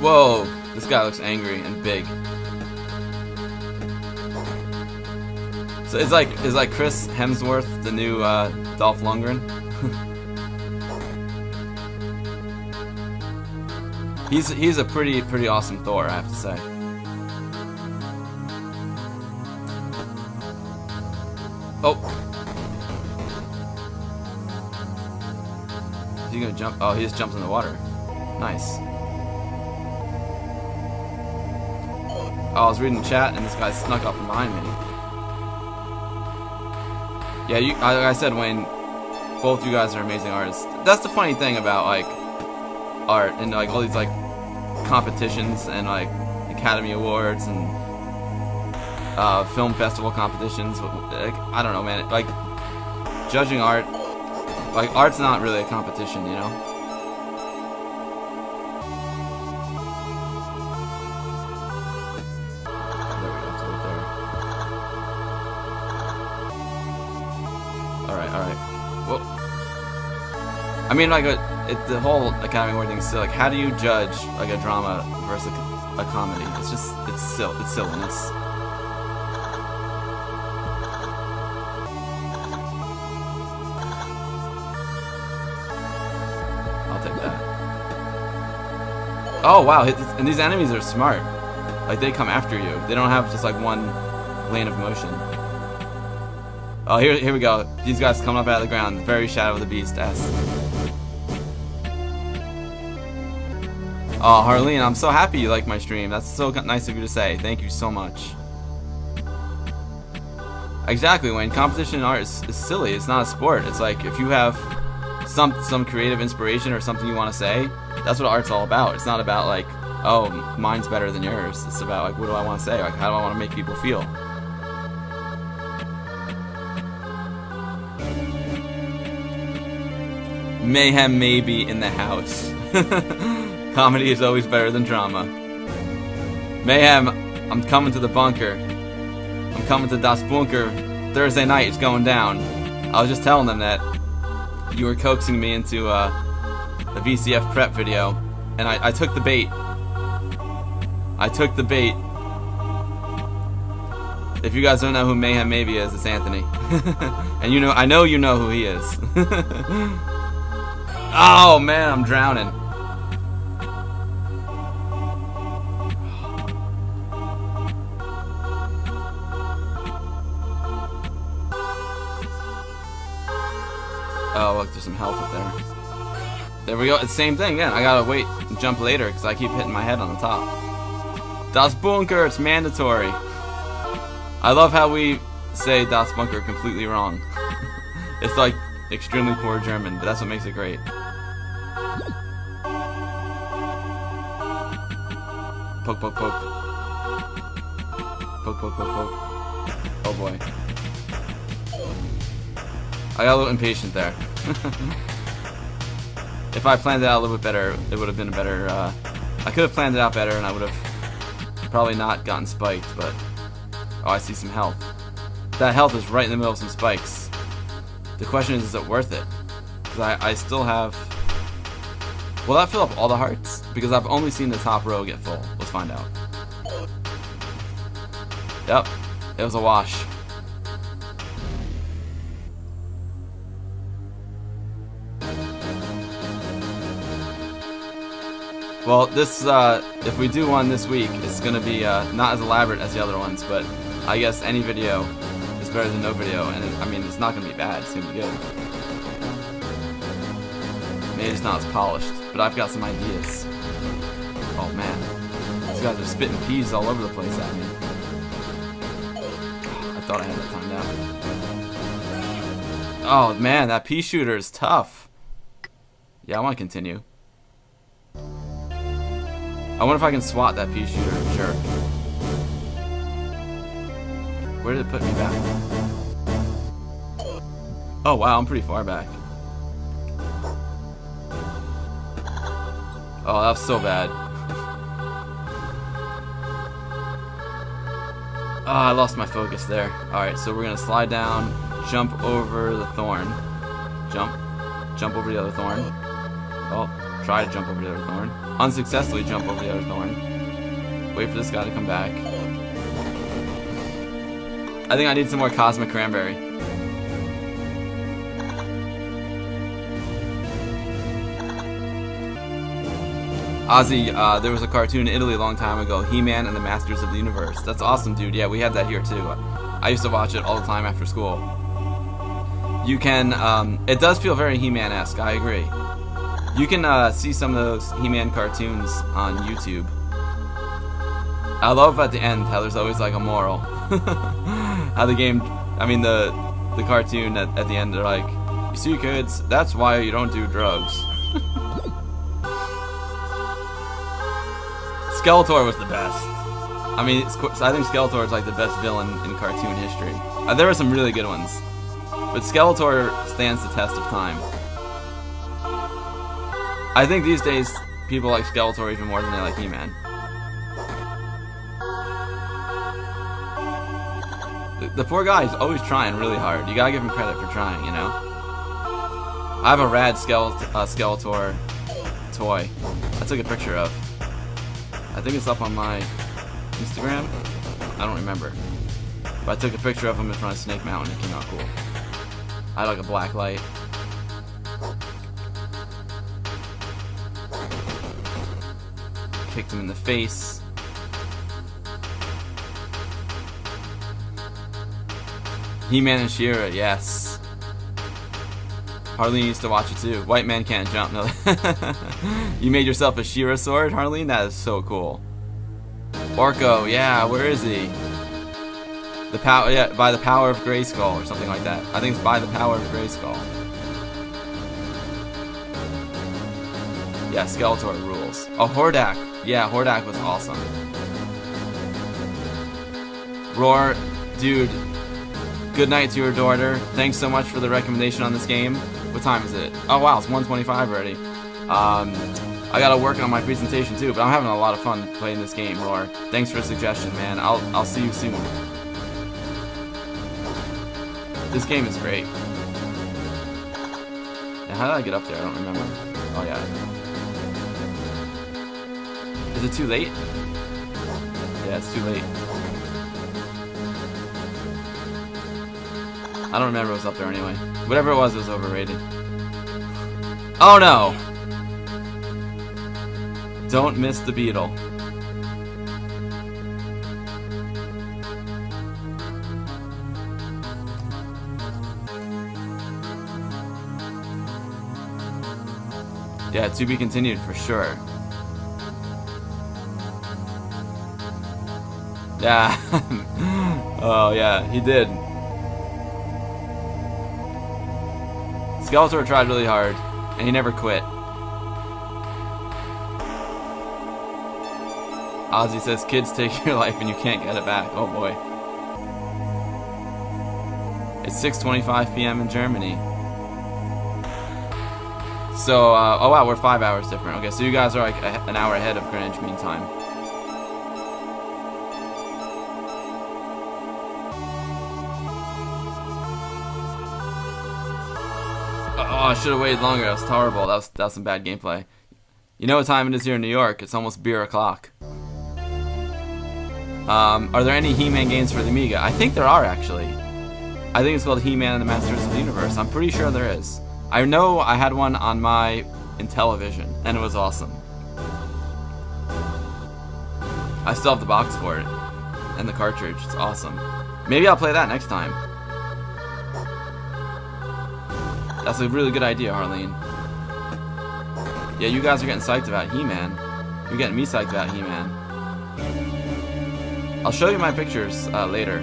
Whoa, this guy looks angry and big. So is like Chris Hemsworth the new Dolph Lundgren? he's a pretty awesome Thor, I have to say. Oh, is he gonna jump? Oh, he just jumps in the water. Nice. Oh, I was reading the chat and this guy snuck up from behind me. Yeah, like I said, Wayne, both you guys are amazing artists. That's the funny thing about like art and like all these like competitions and like Academy Awards and film festival competitions. Like, I don't know, man. Like judging art, like art's not really a competition, you know. Alright. Well, I mean, like, the whole Academy Award thing is still, like, how do you judge, like, a drama versus a comedy? It's just, it's silliness. I'll take that. Oh, wow, and these enemies are smart. Like, they come after you. They don't have just, like, one lane of motion. Oh, here we go. These guys coming up out of the ground. The very shadow of the beast. S. Oh, Harleen, I'm so happy you like my stream. That's so nice of you to say. Thank you so much. Exactly, Wayne. Competition in art is silly. It's not a sport. It's like if you have some creative inspiration or something you want to say, that's what art's all about. It's not about like, oh, mine's better than yours. It's about like, what do I want to say? Like, how do I want to make people feel? Mayhem maybe in the house. Comedy is always better than drama. Mayhem, I'm coming to the bunker. I'm coming to Das Bunker. Thursday night, it's going down. I was just telling them that you were coaxing me into a VCF prep video, and I took the bait. I took the bait. If you guys don't know who Mayhem maybe is, it's Anthony. And you know, I know you know who he is. Oh man, I'm drowning. Oh look, there's some health up there. There we go, it's the same thing again. I gotta wait and jump later because I keep hitting my head on the top. Das Bunker, it's mandatory. I love how we say Das Bunker completely wrong. It's like extremely poor German, but that's what makes it great. Poke, poke, poke. Poke, poke, poke, poke. Oh boy. I got a little impatient there. If I planned it out a little bit better, it would have been a better, I could have planned it out better and I would have probably not gotten spiked, but... Oh, I see some health. That health is right in the middle of some spikes. The question is it worth it? Because I still have... Will that fill up all the hearts? Because I've only seen the top row get full. Let's find out. Yep, it was a wash. Well, this, if we do one this week, it's going to be not as elaborate as the other ones, but I guess any video is better than no video, and I mean, it's not going to be bad, it's going to be good. Maybe it's not as polished, but I've got some ideas. Oh man, these guys are spitting peas all over the place at me. I thought I had that timed out. Oh man, that pea shooter is tough. Yeah, I want to continue. I wonder if I can swat that pea shooter. Sure. Where did it put me back? Oh wow, I'm pretty far back. Oh, that was so bad. Oh, I lost my focus there. Alright, so we're gonna slide down, jump over the thorn. Jump over the other thorn. Oh, try to jump over the other thorn. Unsuccessfully jump over the other thorn. Wait for this guy to come back. I think I need some more Cosmic Cranberry. Ozzy, there was a cartoon in Italy a long time ago, He-Man and the Masters of the Universe. That's awesome, dude. Yeah, we had that here too. I used to watch it all the time after school. You can, it does feel very He-Man-esque, I agree. You can see some of those He-Man cartoons on YouTube. I love at the end how there's always like a moral. How the game, I mean the cartoon at the end, they're like, you see kids, that's why you don't do drugs. Skeletor was the best. I mean, I think Skeletor is like the best villain in cartoon history. There were some really good ones, but Skeletor stands the test of time. I think these days people like Skeletor even more than they like He-Man. The poor guy is always trying really hard. You gotta give him credit for trying, you know? I have a rad Skeletor toy I took a picture of. I think it's up on my Instagram. I don't remember. But I took a picture of him in front of Snake Mountain. It came out cool. I had like a black light. Kicked him in the face. He-Man and She-Ra, yes. Harleen used to watch it too. White man can't jump. No. You made yourself a She-Ra sword, Harleen? That is so cool. Orko, yeah, where is he? The power, yeah, by the power of Grayskull or something like that. I think it's by the power of Grayskull. Yeah, Skeletor rules. Oh, Hordak. Yeah, Hordak was awesome. Roar, dude. Good night to your daughter. Thanks so much for the recommendation on this game. What time is it? Oh wow, it's 1:25 already. I gotta work on my presentation too, but I'm having a lot of fun playing this game, Roar. Thanks for the suggestion, man. I'll see you soon. This game is great. Now, how did I get up there? I don't remember. Oh yeah. Is it too late? Yeah, it's too late. I don't remember what was up there anyway. Whatever it was overrated. Oh no! Don't miss the beetle. Yeah, to be continued for sure. Yeah. Oh, yeah, he did. Skeletor tried really hard, and he never quit. Ozzy says, kids take your life and you can't get it back. Oh, boy. It's 6:25 p.m. in Germany. So, oh wow, we're 5 hours different. Okay, so you guys are like an hour ahead of Greenwich Mean Time. Oh, I should have waited longer. That was horrible. That was some bad gameplay. You know what time it is here in New York? It's almost beer o'clock. Are there any He-Man games for the Amiga? I think there are, actually. I think it's called He-Man and the Masters of the Universe. I'm pretty sure there is. I know I had one on my Intellivision, and it was awesome. I still have the box for it, and the cartridge. It's awesome. Maybe I'll play that next time. That's a really good idea, Harleen. Yeah, you guys are getting psyched about He-Man. You're getting me psyched about He-Man. I'll show you my pictures later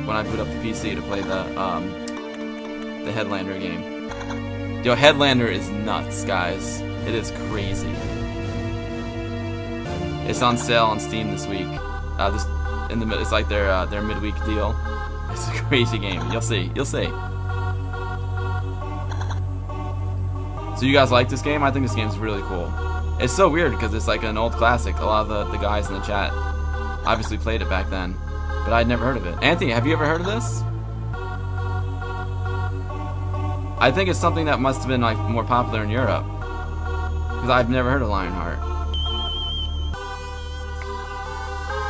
when I boot up the PC to play the Headlander game. Yo, Headlander is nuts, guys. It is crazy. It's on sale on Steam this week. It's like their midweek deal. It's a crazy game. You'll see. You'll see. So you guys like this game? I think this game's really cool. It's so weird because it's like an old classic. A lot of the guys in the chat obviously played it back then, but I'd never heard of it. Anthony, have you ever heard of this? I think it's something that must have been like more popular in Europe, because I've never heard of Lionheart.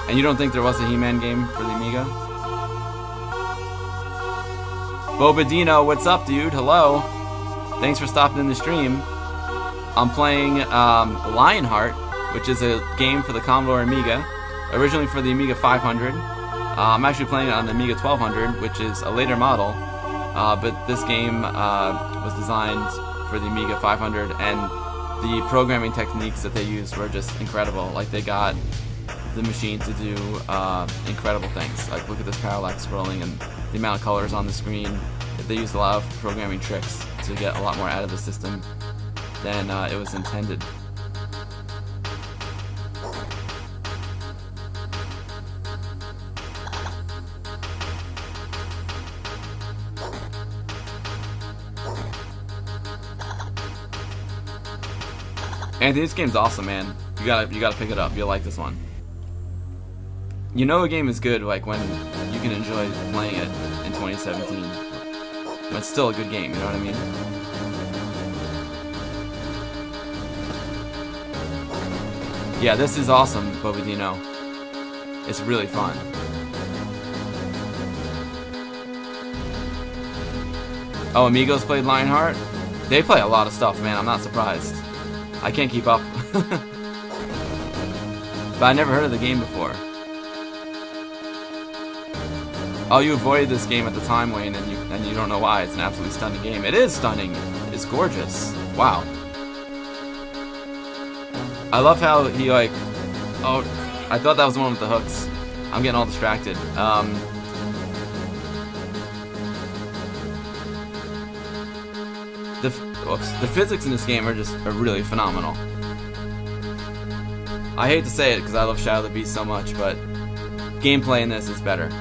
And you don't think there was a He-Man game for the Amiga? Bobadino, what's up, dude? Hello. Thanks for stopping in the stream. I'm playing Lionheart, which is a game for the Commodore Amiga, originally for the Amiga 500. I'm actually playing it on the Amiga 1200, which is a later model. But this game was designed for the Amiga 500, and the programming techniques that they used were just incredible. Like, they got the machine to do incredible things. Like, look at this parallax scrolling and the amount of colors on the screen. They used a lot of programming tricks to get a lot more out of the system than it was intended. Anthony, this game's awesome, man. You gotta pick it up. You'll like this one. You know a game is good like when you can enjoy playing it in 2017. But it's still a good game, you know what I mean? Yeah, this is awesome, Bobadino. It's really fun. Oh, Amigos played Lionheart? They play a lot of stuff, man. I'm not surprised. I can't keep up. But I never heard of the game before. Oh, you avoided this game at the time, Wayne, and you don't know why. It's an absolutely stunning game. It is stunning. It's gorgeous. Wow. I love how he, like... Oh, I thought that was the one with the hooks. I'm getting all distracted. The physics in this game are really phenomenal. I hate to say it because I love Shadow of the Beast so much, but gameplay in this is better.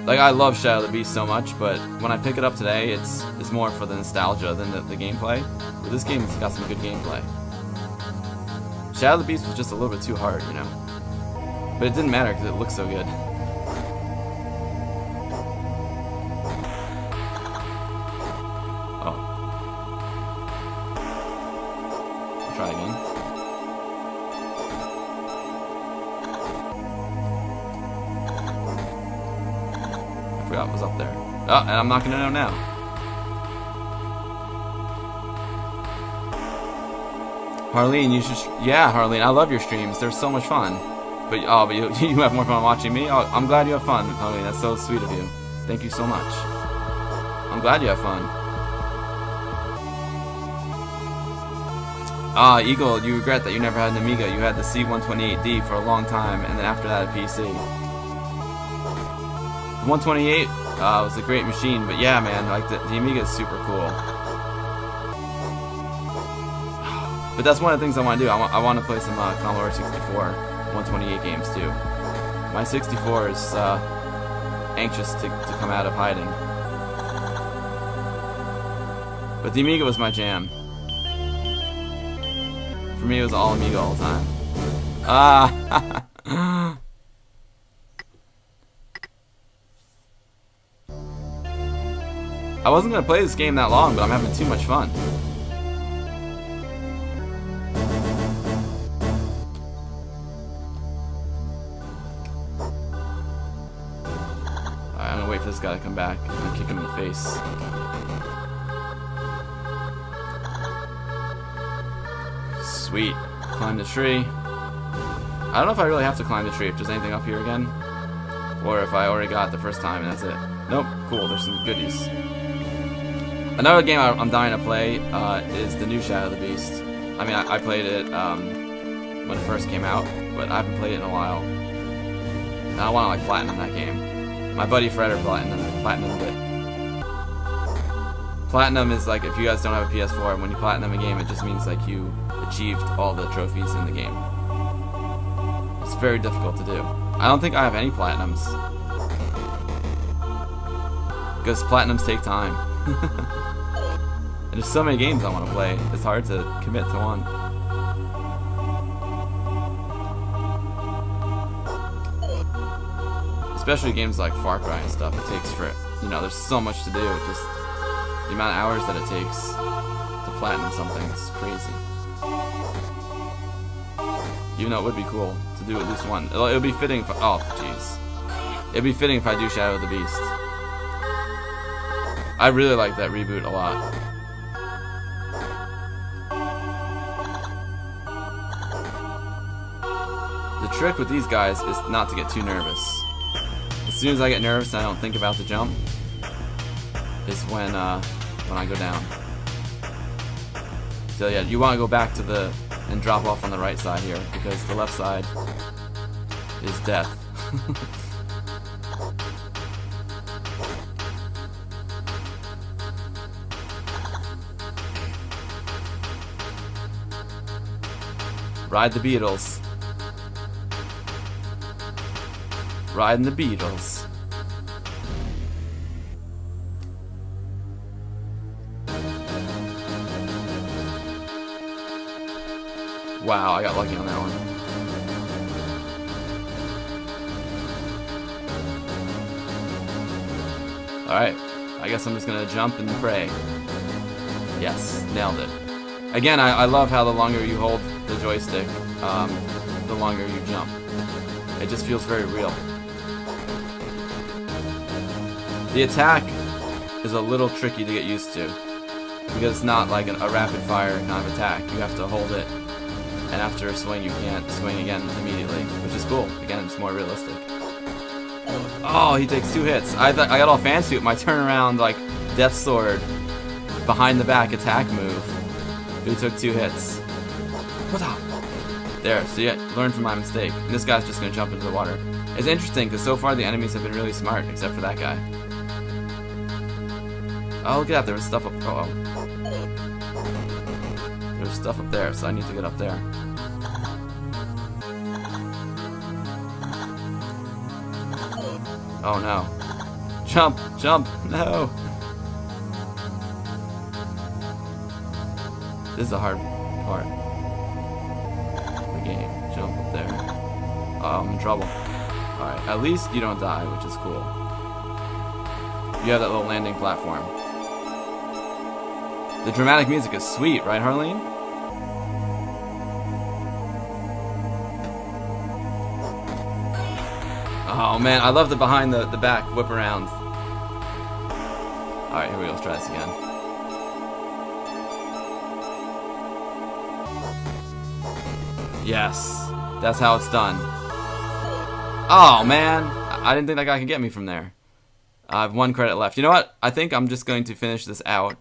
Like, I love Shadow of the Beast so much, but when I pick it up today, it's more for the nostalgia than the gameplay. But this game's got some good gameplay. Shadow of the Beast was just a little bit too hard, you know? But it didn't matter because it looks so good. Oh. I'll try again. I forgot what was up there. Oh, and I'm not gonna know now. Harleen, you should... Yeah, Harleen, I love your streams. They're so much fun. But you have more fun watching me? Oh, I'm glad you have fun, Harleen. That's so sweet of you. Thank you so much. I'm glad you have fun. Ah, Eagle, you regret that you never had an Amiga. You had the C128D for a long time, and then after that a PC. The 128 was a great machine, but yeah, man, like the Amiga is super cool. But that's one of the things I want to do. I want to play some Commodore 64 128 games too. My 64 is anxious to come out of hiding. But the Amiga was my jam. For me, it was all Amiga all the time. Ah! I wasn't going to play this game that long, but I'm having too much fun. Alright, I'm going to wait for this guy to come back and kick him in the face. Sweet. Climb the tree. I don't know if I really have to climb the tree, if there's anything up here again. Or if I already got it the first time and that's it. Nope. Cool, there's some goodies. Another game I'm dying to play is the new Shadow of the Beast. I mean, I played it when it first came out, but I haven't played it in a while. And I want to like platinum that game. My buddy Fredder platinumed it. Platinum is like, if you guys don't have a PS4, when you platinum a game, it just means like you achieved all the trophies in the game. It's very difficult to do. I don't think I have any platinums. Because platinums take time. And there's so many games I want to play, it's hard to commit to one. Especially games like Far Cry and stuff, it takes for, you know, there's so much to do, just the amount of hours that it takes to platinum something is crazy. Even though it would be cool to do at least one. It would be fitting if, oh jeez. It'd be fitting if I do Shadow of the Beast. I really like that reboot a lot. The trick with these guys is not to get too nervous. As soon as I get nervous and I don't think about the jump, is when I go down. So yeah, you want to go back to the and drop off on the right side here, because the left side is death. Ride the Beatles. Riding the Beatles. Wow, I got lucky on that one. Alright, I guess I'm just gonna jump and pray. Yes, nailed it. Again, I love how the longer you hold the joystick, the longer you jump. It just feels very real. The attack is a little tricky to get used to, because it's not like a rapid fire kind of attack. You have to hold it, and after a swing you can't swing again immediately, which is cool. Again, it's more realistic. Oh, he takes 2 hits. I got all fancy with my turnaround, like, Death Sword behind the back attack move. But he took 2 hits. What's up? There, so yeah, learn from my mistake. And this guy's just gonna jump into the water. It's interesting, because so far the enemies have been really smart, except for that guy. Oh, look at that, there was stuff up. Uh oh. There's stuff up there, so I need to get up there. Oh no. Jump! Jump! No! This is a hard part. The game. Jump up there. Uh-oh, I'm in trouble. Alright, at least you don't die, which is cool. You have that little landing platform. The dramatic music is sweet, right, Harleen? Oh man, I love the behind the back whip around. Alright, here we go, let's try this again. Yes, that's how it's done. Oh man, I didn't think that guy could get me from there. I have 1 credit left. You know what? I think I'm just going to finish this out.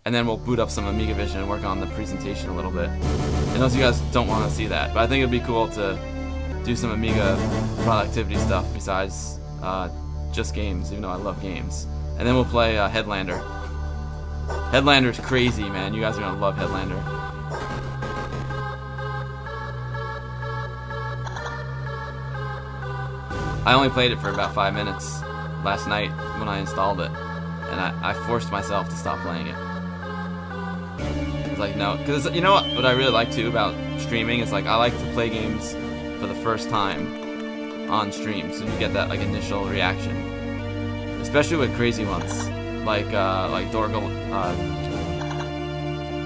and then we'll boot up some Amiga Vision and work on the presentation a little bit. I know you guys don't want to see that, but I think it'd be cool to do some Amiga productivity stuff besides just games, even though I love games. And then we'll play Headlander. Headlander's crazy, man. You guys are gonna love Headlander. I only played it for about 5 minutes last night when I installed it, and I forced myself to stop playing it. It's like, no, because you know what I really like too about streaming is like I like to play games for the first time on stream, so you get that like initial reaction, especially with crazy ones like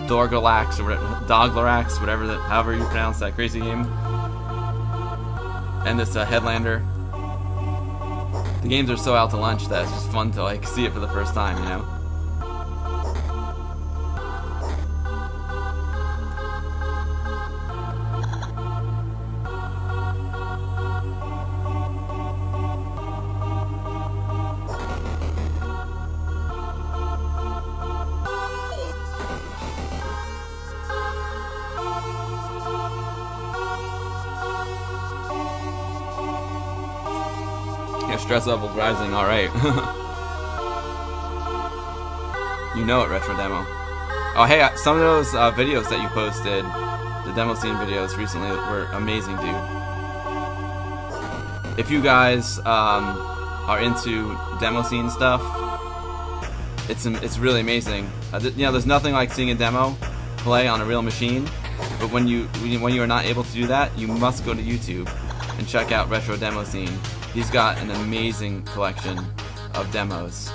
Dorgalax or whatever, Doglarax, whatever that, however you pronounce that crazy game, and this Headlander. The games are so out to lunch that it's just fun to like see it for the first time, you know? Stress level's rising, alright. You know it, Retro Demo. Oh, hey, some of those videos that you posted, the demo scene videos recently, were amazing, dude. If you guys are into demo scene stuff, it's really amazing. You know, there's nothing like seeing a demo play on a real machine, but when you are not able to do that, you must go to YouTube and check out Retro Demo Scene. He's got an amazing collection of demos.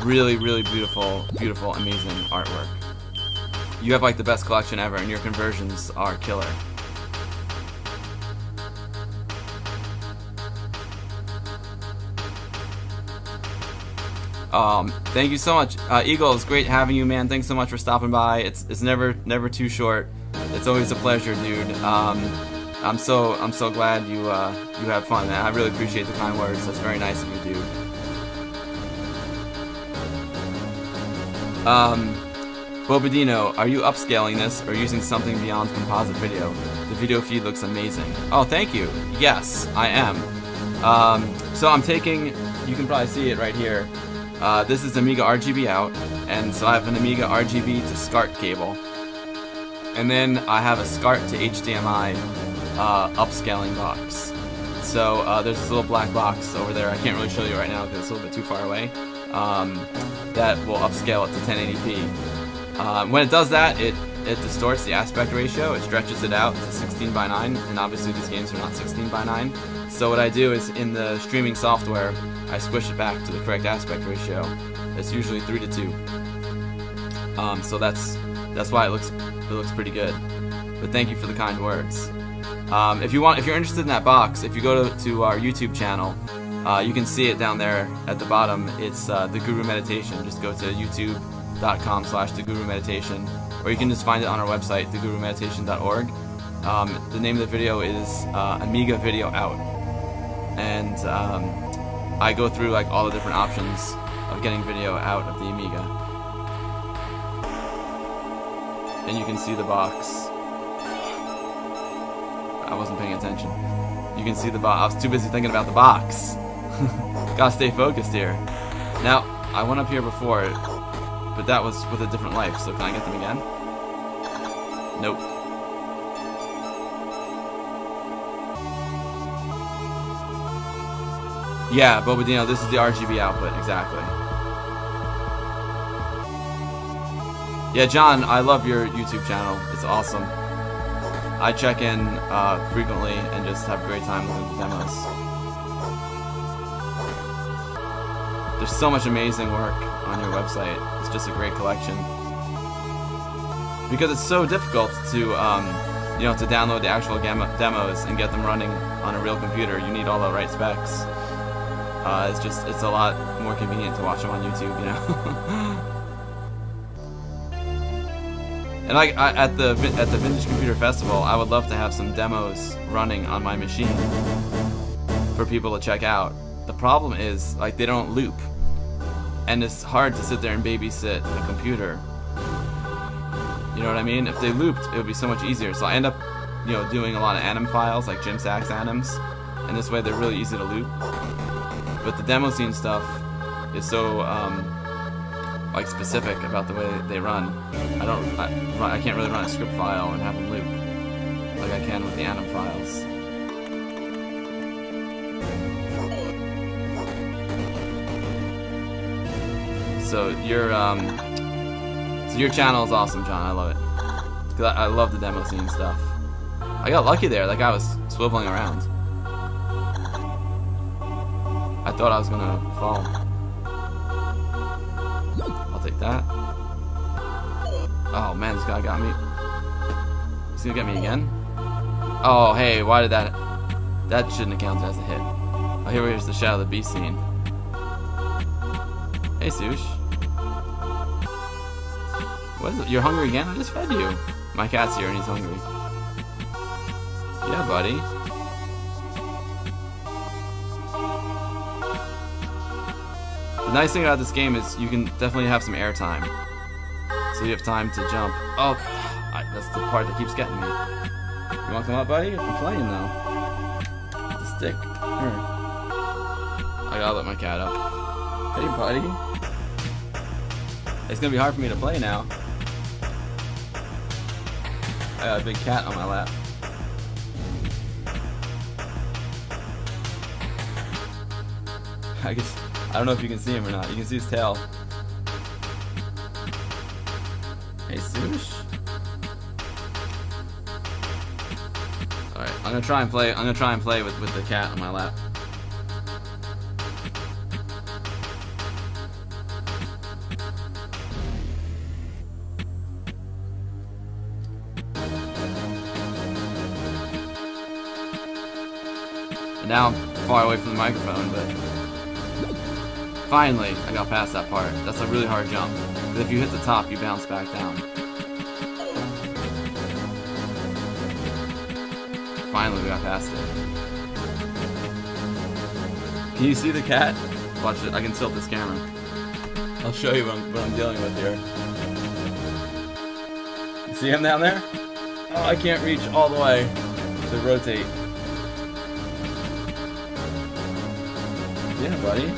Really, really beautiful, beautiful, amazing artwork. You have like the best collection ever, and your conversions are killer. Thank you so much, Eagle. It's great having you, man. Thanks so much for stopping by. It's never too short. It's always a pleasure, dude. I'm so glad you had fun, man. I really appreciate the kind words. That's very nice of you, dude. Bobadino, are you upscaling this or using something beyond composite video? The video feed looks amazing. Oh, thank you. Yes, I am. So I'm taking, you can probably see it right here. This is Amiga RGB out, and so I have an Amiga RGB to SCART cable. And then I have a SCART to HDMI upscaling box. So there's this little black box over there. I can't really show you right now because it's a little bit too far away. That will upscale it to 1080p. When it does that, it distorts the aspect ratio. It stretches it out to 16:9, and obviously these games are not 16:9. So what I do is in the streaming software, I squish it back to the correct aspect ratio. It's usually 3:2. So that's why it looks pretty good. But thank you for the kind words. If you're interested in that box, if you go to our YouTube channel, you can see it down there at the bottom. It's The Guru Meditation. Just go to youtube.com/TheGuruMeditation, or you can just find it on our website, thegurumeditation.org. The name of the video is Amiga Video Out, and I go through like all the different options of getting video out of the Amiga, and you can see the box. I wasn't paying attention. You can see the box. I was too busy thinking about the box. Gotta stay focused here. Now, I went up here before, but that was with a different life, so can I get them again? Nope. Yeah, Bobadino, this is the RGB output, exactly. Yeah, John, I love your YouTube channel. It's awesome. I check in frequently and just have a great time looking at the demos. There's so much amazing work on your website. It's just a great collection. Because it's so difficult to to download the actual demos and get them running on a real computer. You need all the right specs. It's a lot more convenient to watch them on YouTube, you know. And at the Vintage Computer Festival, I would love to have some demos running on my machine for people to check out. The problem is, like, they don't loop, and it's hard to sit there and babysit a computer You know what I mean? If they looped, it would be so much easier. So I end up, you know, doing a lot of anim files, like Jim Sachs anims, and this way they're really easy to loop. But the demo scene stuff is so like specific about the way they run. I can't really run a script file and have them loop like I can with the anim files. So your channel is awesome, John. I love it. 'Cause I love the demo scene stuff. I got lucky there. That guy was swiveling around. I thought I was gonna fall. I'll take that. Oh man, this guy got me. He's gonna get me again? Oh hey, why did that? That shouldn't have counted as a hit. Oh, here's the Shadow of the Beast scene. Hey, Sush. What is it? You're hungry again? I just fed you. My cat's here and he's hungry. Yeah, buddy. The nice thing about this game is you can definitely have some airtime. So you have time to jump. Oh, that's the part that keeps getting me. You want to come up, buddy? I'm playing though. The stick. Here. I gotta let my cat up. Hey, buddy. It's gonna be hard for me to play now. I got a big cat on my lap. I don't know if you can see him or not. You can see his tail. Hey, Sush. All right, I'm gonna try and play with the cat on my lap. And now I'm far away from the microphone, but finally I got past that part. That's a really hard jump. But if you hit the top, you bounce back down. Finally we got past it. Can you see the cat? Watch it. I can tilt this camera. I'll show you what I'm dealing with here. You see him down there? Oh, I can't reach all the way to rotate. Yeah, buddy.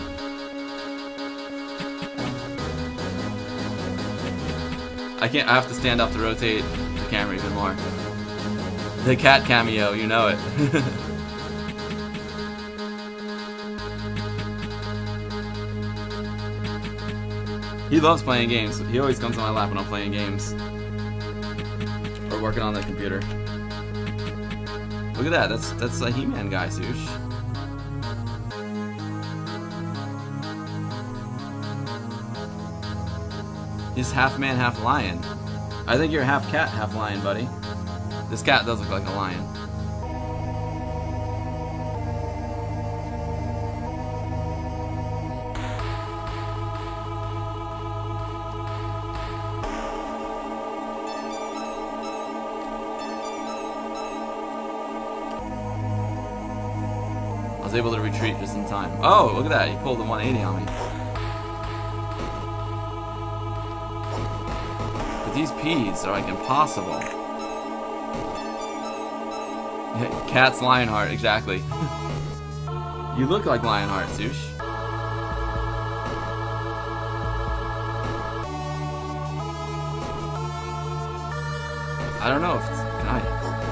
I have to stand up to rotate the camera even more. The cat cameo, you know it. He loves playing games. He always comes on my lap when I'm playing games. Or working on the computer. Look at that, that's a He-Man guy, Sush. He's half man, half lion. I think you're half cat, half lion, buddy. This cat does look like a lion. I was able to retreat just in time. Oh, look at that. He pulled a 180 on me. These peas are like impossible. Cat's Lionheart, exactly. You look like Lionheart, Sush. I don't know if can I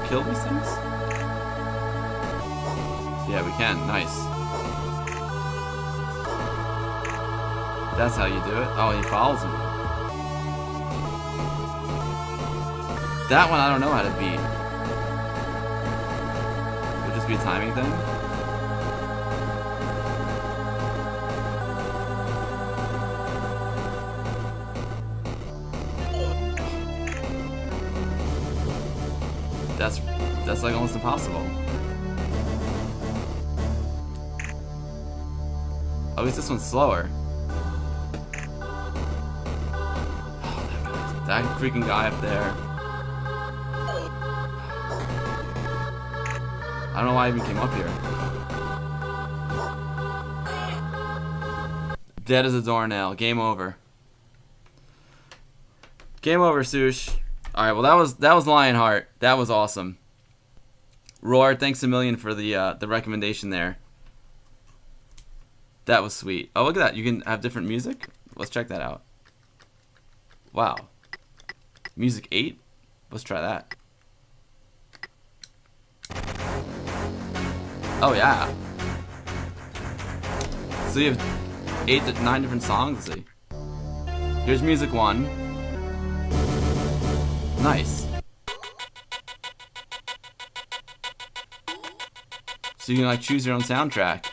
kill these things? Yeah, we can. Nice. That's how you do it. Oh, he follows me. That one I don't know how to beat. It would just be a timing thing. That's like almost impossible. At least this one's slower. Oh, that freaking guy up there. I don't know why I even came up here. Dead as a doornail. Game over. Game over, Sush. All right, well that was Lionheart. That was awesome. Roar, thanks a million for the recommendation there. That was sweet. Oh, look at that. You can have different music. Let's check that out. Wow. Music 8? Let's try that. Oh, yeah. So you have 9 different songs. Let's see. Here's music 1. Nice. So you can like choose your own soundtrack.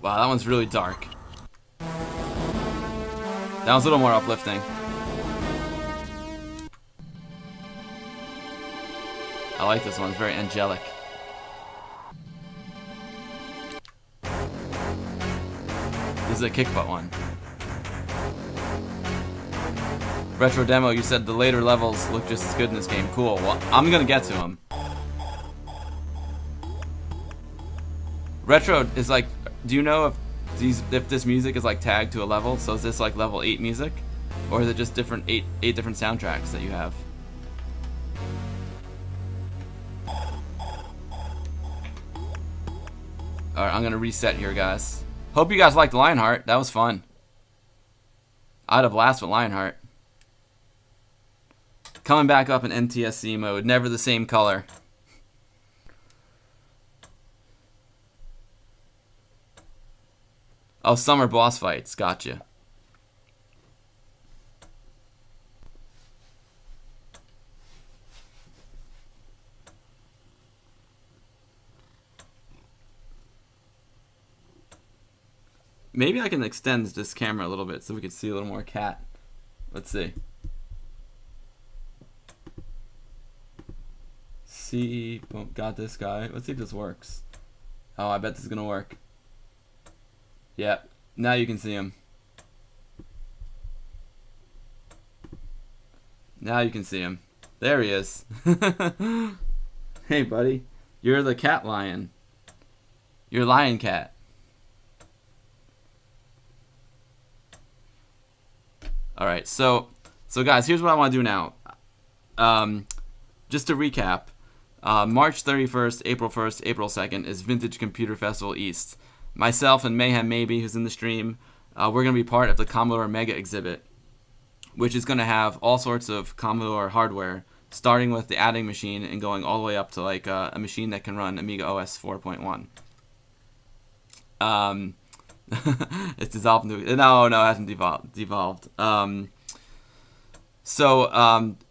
Wow, that one's really dark. That one's a little more uplifting. I like this one, it's very angelic. This is a kick butt one. Retro Demo, you said the later levels look just as good in this game. Cool, well, I'm gonna get to them. Retro is like, do you know if this music is like tagged to a level? So is this like level 8 music? Or is it just different eight different soundtracks that you have? Alright, I'm gonna reset here, guys. Hope you guys liked Lionheart. That was fun. I had a blast with Lionheart. Coming back up in NTSC mode. Never the same color. Oh, summer boss fights. Gotcha. Maybe I can extend this camera a little bit so we can see a little more cat. Let's see. See, boom, got this guy. Let's see if this works. Oh, I bet this is gonna work. Yeah, now you can see him. Now you can see him. There he is. Hey, buddy. You're the cat lion. You're lion cat. Alright, so guys, here's what I want to do now. Just to recap, March 31st, April 1st, April 2nd is Vintage Computer Festival East. Myself and Mayhem Maybe, who's in the stream, we're going to be part of the Commodore Amiga exhibit, which is going to have all sorts of Commodore hardware, starting with the adding machine and going all the way up to like a machine that can run Amiga OS 4.1. It's dissolved into... No, it hasn't devolved.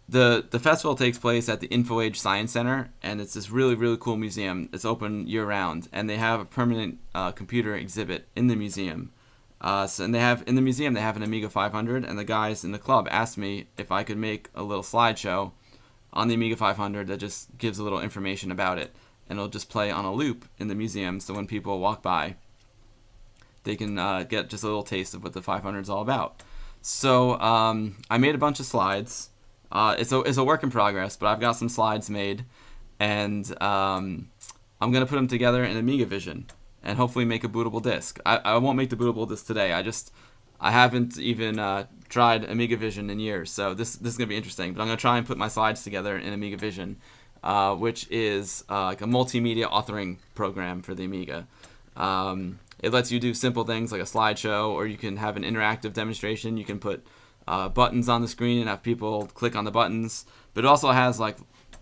The festival takes place at the Info Age Science Center, and it's this really, really cool museum. It's open year-round, and they have a permanent computer exhibit in the museum. In the museum, they have an Amiga 500, and the guys in the club asked me if I could make a little slideshow on the Amiga 500 that just gives a little information about it, and it'll just play on a loop in the museum, so when people walk by, they can get just a little taste of what the 500 is all about. So I made a bunch of slides. It's a work in progress, but I've got some slides made, and I'm gonna put them together in Amiga Vision and hopefully make a bootable disk. I won't make the bootable disk today. I haven't even tried Amiga Vision in years, so this is gonna be interesting. But I'm gonna try and put my slides together in Amiga Vision, which is like a multimedia authoring program for the Amiga. It lets you do simple things like a slideshow, or you can have an interactive demonstration. You can put buttons on the screen and have people click on the buttons. But it also has like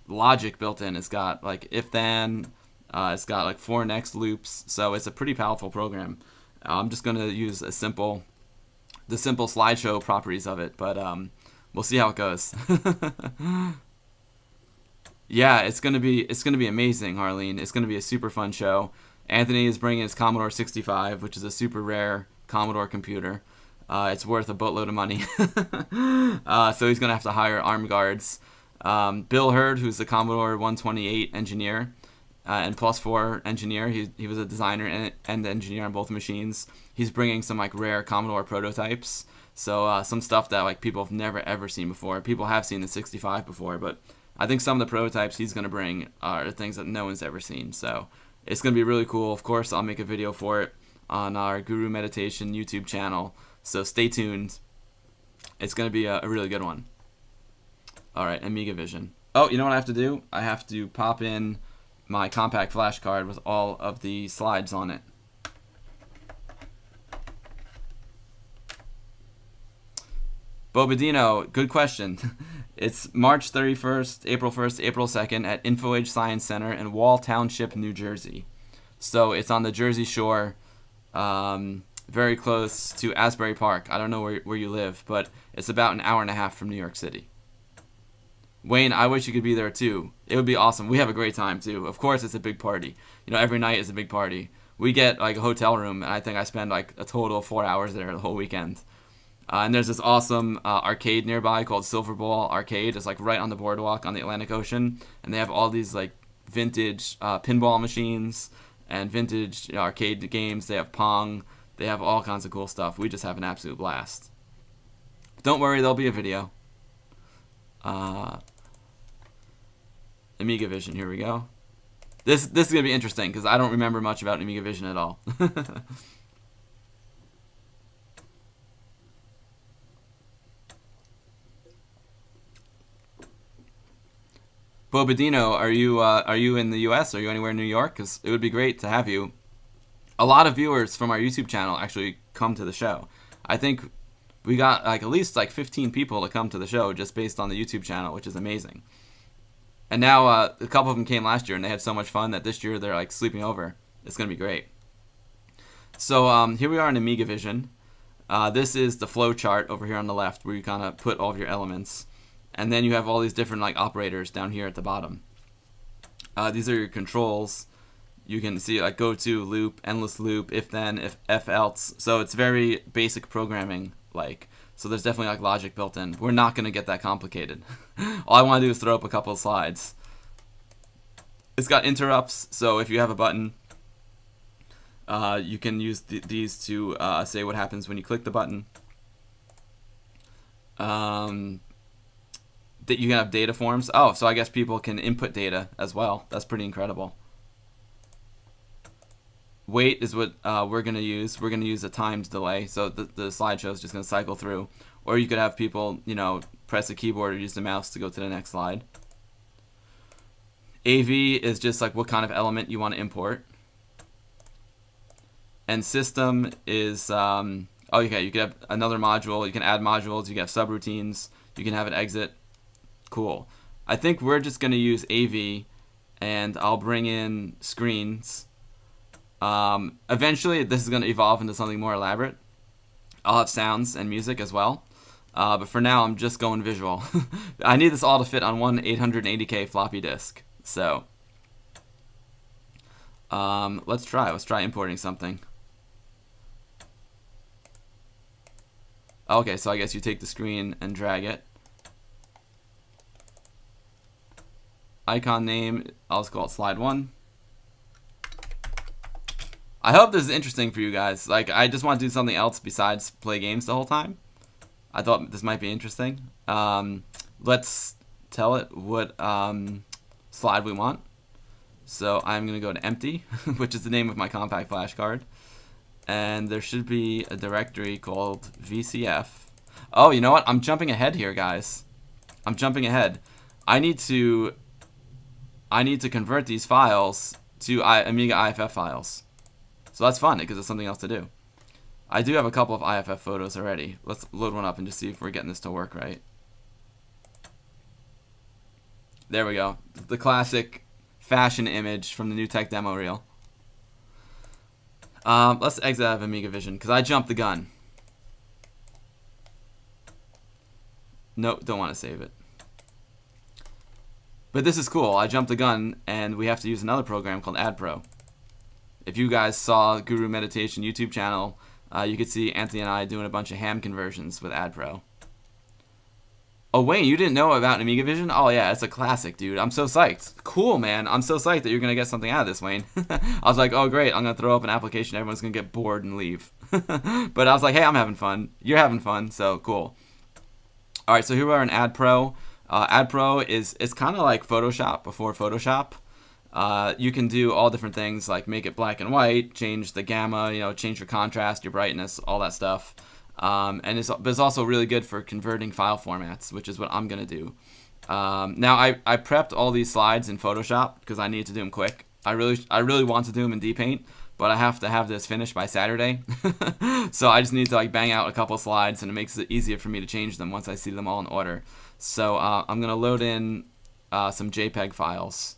logic built in. It's got like if-then. It's got like for next loops. So it's a pretty powerful program. I'm just going to use the simple slideshow properties of it. But we'll see how it goes. Yeah, it's gonna be amazing, Harleen. It's gonna be a super fun show. Anthony is bringing his Commodore 65, which is a super rare Commodore computer. It's worth a boatload of money. So he's going to have to hire armed guards. Bill Hurd, who's the Commodore 128 engineer and +4 engineer, he was a designer and engineer on both machines. He's bringing some like rare Commodore prototypes. So some stuff that like people have never ever seen before. People have seen the 65 before, but I think some of the prototypes he's going to bring are things that no one's ever seen. So it's going to be really cool. Of course, I'll make a video for it on our Guru Meditation YouTube channel. So stay tuned. It's going to be a really good one. All right, Amiga Vision. Oh, you know what I have to do? I have to pop in my compact flash card with all of the slides on it. Bobadino, good question. It's March 31st, April 1st, April 2nd at InfoAge Science Center in Wall Township, New Jersey. So it's on the Jersey Shore, very close to Asbury Park. I don't know where you live, but it's about an hour and a half from New York City. Wayne, I wish you could be there too. It would be awesome. We have a great time too. Of course, it's a big party. You know, every night is a big party. We get like a hotel room, and I think I spend like a total of 4 hours there the whole weekend. And there's this awesome arcade nearby called Silver Ball Arcade. It's like right on the boardwalk on the Atlantic Ocean, and they have all these like vintage pinball machines and vintage arcade games. They have Pong. They have all kinds of cool stuff. We just have an absolute blast. Don't worry, there'll be a video. Amiga Vision, here we go. This is gonna be interesting because I don't remember much about Amiga Vision at all. Bobadino, are you in the U.S.? Are you anywhere in New York? Because it would be great to have you. A lot of viewers from our YouTube channel actually come to the show. I think we got like at least like 15 people to come to the show just based on the YouTube channel, which is amazing. And now a couple of them came last year and they had so much fun that this year they're like sleeping over. It's gonna be great. So here we are in Amiga Vision. This is the flow chart over here on the left where you kind of put all of your elements. And then you have all these different like operators down here at the bottom. These are your controls. You can see like go to, loop, endless loop, if then, if else. So it's very basic programming like. So there's definitely like logic built in. We're not going to get that complicated. All I want to do is throw up a couple of slides. It's got interrupts. So if you have a button, you can use these to say what happens when you click the button. That you can have data forms. Oh, so I guess people can input data as well. That's pretty incredible. Wait is what we're going to use. We're going to use a timed delay, so the slideshow is just going to cycle through. Or you could have people, you know, press a keyboard or use the mouse to go to the next slide. AV is just like what kind of element you want to import. And system is, oh, okay, you could have another module. You can add modules. You can have subroutines. You can have it exit. Cool. I think we're just going to use AV, and I'll bring in screens. Eventually, this is going to evolve into something more elaborate. I'll have sounds and music as well. But for now, I'm just going visual. I need this all to fit on one 880K floppy disk. So, let's try. Let's try importing something. Okay, so I guess you take the screen and drag it. Icon name, I'll just call it slide 1. I hope this is interesting for you guys. Like, I just want to do something else besides play games the whole time. I thought this might be interesting. Let's tell it what slide we want. So I'm going to go to empty, which is the name of my compact flash card. And there should be a directory called VCF. Oh, you know what? I'm jumping ahead here, guys. I'm jumping ahead. I need to convert these files to Amiga IFF files. So that's fun. It gives us something else to do. I do have a couple of IFF photos already. Let's load one up and just see if we're getting this to work right. There we go. The classic fashion image from the new tech demo reel. Let's exit out of Amiga Vision because I jumped the gun. Nope, don't want to save it. But this is cool. I jumped the gun, and we have to use another program called AdPro. If you guys saw Guru Meditation YouTube channel, you could see Anthony and I doing a bunch of ham conversions with AdPro. Oh, Wayne, you didn't know about Amiga Vision? Oh, yeah, it's a classic, dude. I'm so psyched. Cool, man. I'm so psyched that you're going to get something out of this, Wayne. I was like, oh, great. I'm going to throw up an application. Everyone's going to get bored and leave. But I was like, hey, I'm having fun. You're having fun, so cool. All right, so here we are in Ad Pro. Ad Pro is kind of like Photoshop before Photoshop. You can do all different things like make it black and white, change the gamma, change your contrast, your brightness, all that stuff. And it's also really good for converting file formats, which is what I'm going to do. Now, I prepped all these slides in Photoshop because I need to do them quick. I really want to do them in DPaint, but I have to have this finished by Saturday. So I just need to bang out a couple slides, and it makes it easier for me to change them once I see them all in order. So I'm going to load in some JPEG files.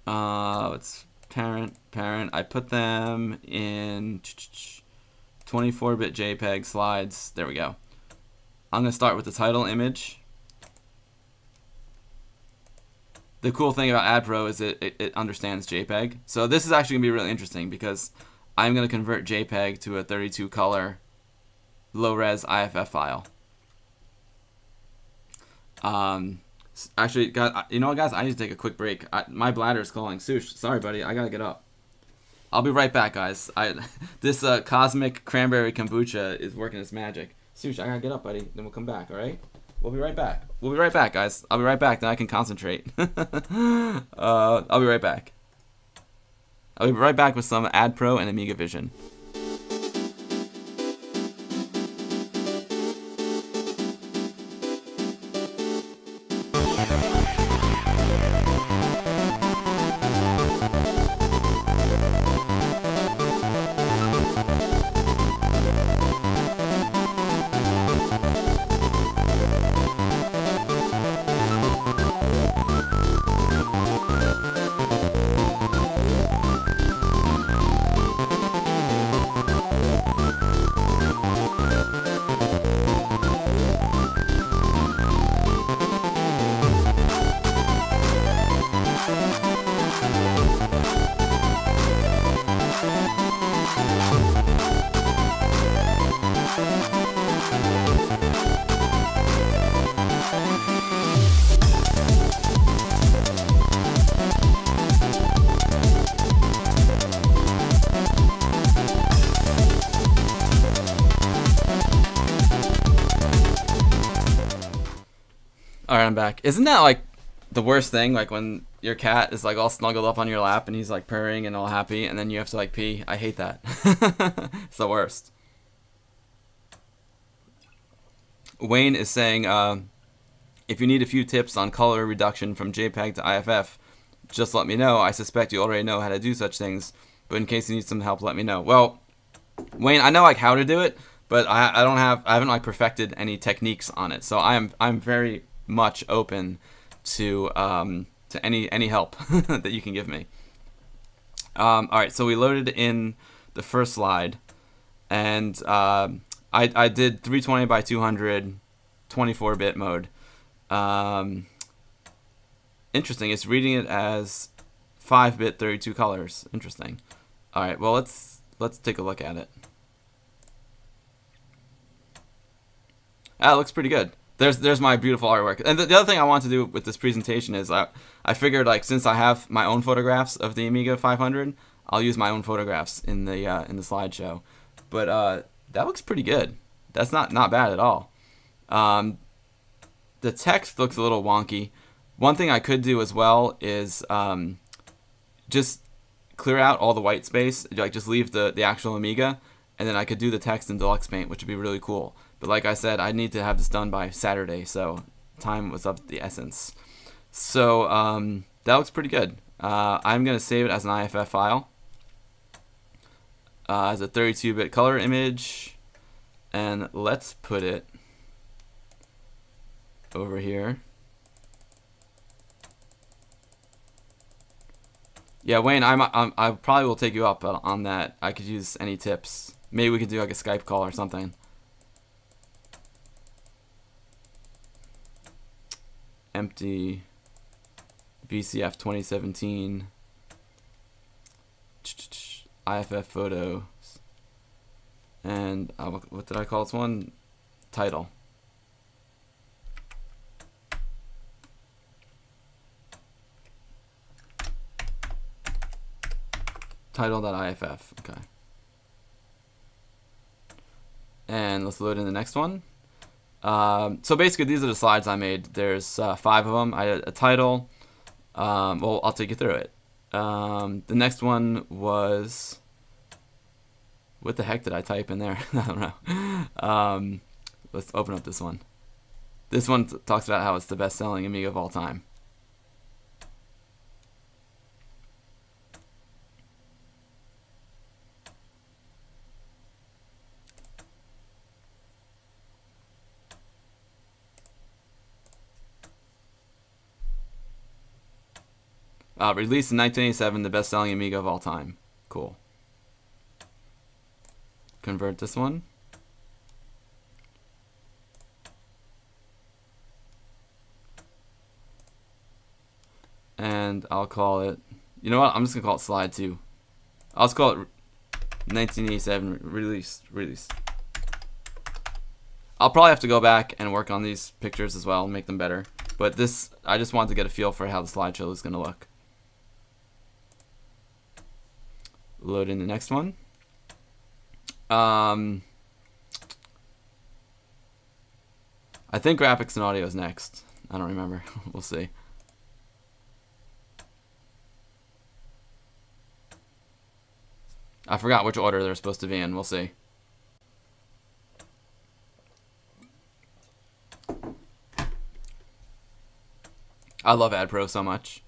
It's parent. I put them in 24-bit JPEG slides. There we go. I'm going to start with the title image. The cool thing about AdPro is it understands JPEG. So this is actually going to be really interesting because I'm going to convert JPEG to a 32 color low-res IFF file. Actually, you know what, guys? I need to take a quick break. My bladder is calling. Sush, sorry, buddy. I gotta get up. I'll be right back, guys. This cosmic cranberry kombucha is working its magic. Sush, I gotta get up, buddy. Then we'll come back. All right? We'll be right back. We'll be right back, guys. I'll be right back. Then I can concentrate. I'll be right back. I'll be right back with some AdPro and Amiga Vision. Alright, I'm back. Isn't that like the worst thing? Like when your cat is like all snuggled up on your lap and he's like purring and all happy, and then you have to like pee. I hate that. It's the worst. Wayne is saying, if you need a few tips on color reduction from JPEG to IFF, just let me know. I suspect you already know how to do such things, but in case you need some help, let me know. Well, Wayne, I know like how to do it, but I haven't like perfected any techniques on it. So I'm very much open to any help that you can give me. All right, so we loaded in the first slide, and I did 320 by 200 24-bit mode. Interesting. It's reading it as 5-bit 32 colors. Interesting. All right. Well, let's take a look at it. Ah, it looks pretty good. There's my beautiful artwork. And the other thing I want to do with this presentation is I figured like since I have my own photographs of the Amiga 500, I'll use my own photographs in the slideshow. But that looks pretty good. That's not bad at all. The text looks a little wonky. One thing I could do as well is just clear out all the white space, like just leave the actual Amiga, and then I could do the text in Deluxe Paint, which would be really cool. But like I said, I need to have this done by Saturday, so time was of the essence. So that looks pretty good. I'm going to save it as an IFF file, as a 32-bit color image, and let's put it over here. Yeah, Wayne, I probably will take you up on that. I could use any tips. Maybe we could do like a Skype call or something. Empty VCF 2017 IFF photos, and what did I call this one? Title. Title.iff. Okay. And let's load in the next one. So basically, these are the slides I made. There's 5 of them. I had a title. Well, I'll take you through it. The next one was... What the heck did I type in there? I don't know. Let's open up this one. This one talks about how it's the best-selling Amiga of all time. Released in 1987, the best-selling Amiga of all time. Cool. Convert this one. And I'll call it... You know what? I'm just going to call it slide 2. I'll just call it 1987 release. I'll probably have to go back and work on these pictures as well and make them better. But this, I just wanted to get a feel for how the slideshow is going to look. Load in the next one. I think graphics and audio is next. I don't remember. We'll see. I forgot which order they're supposed to be in. We'll see. I love AdPro so much.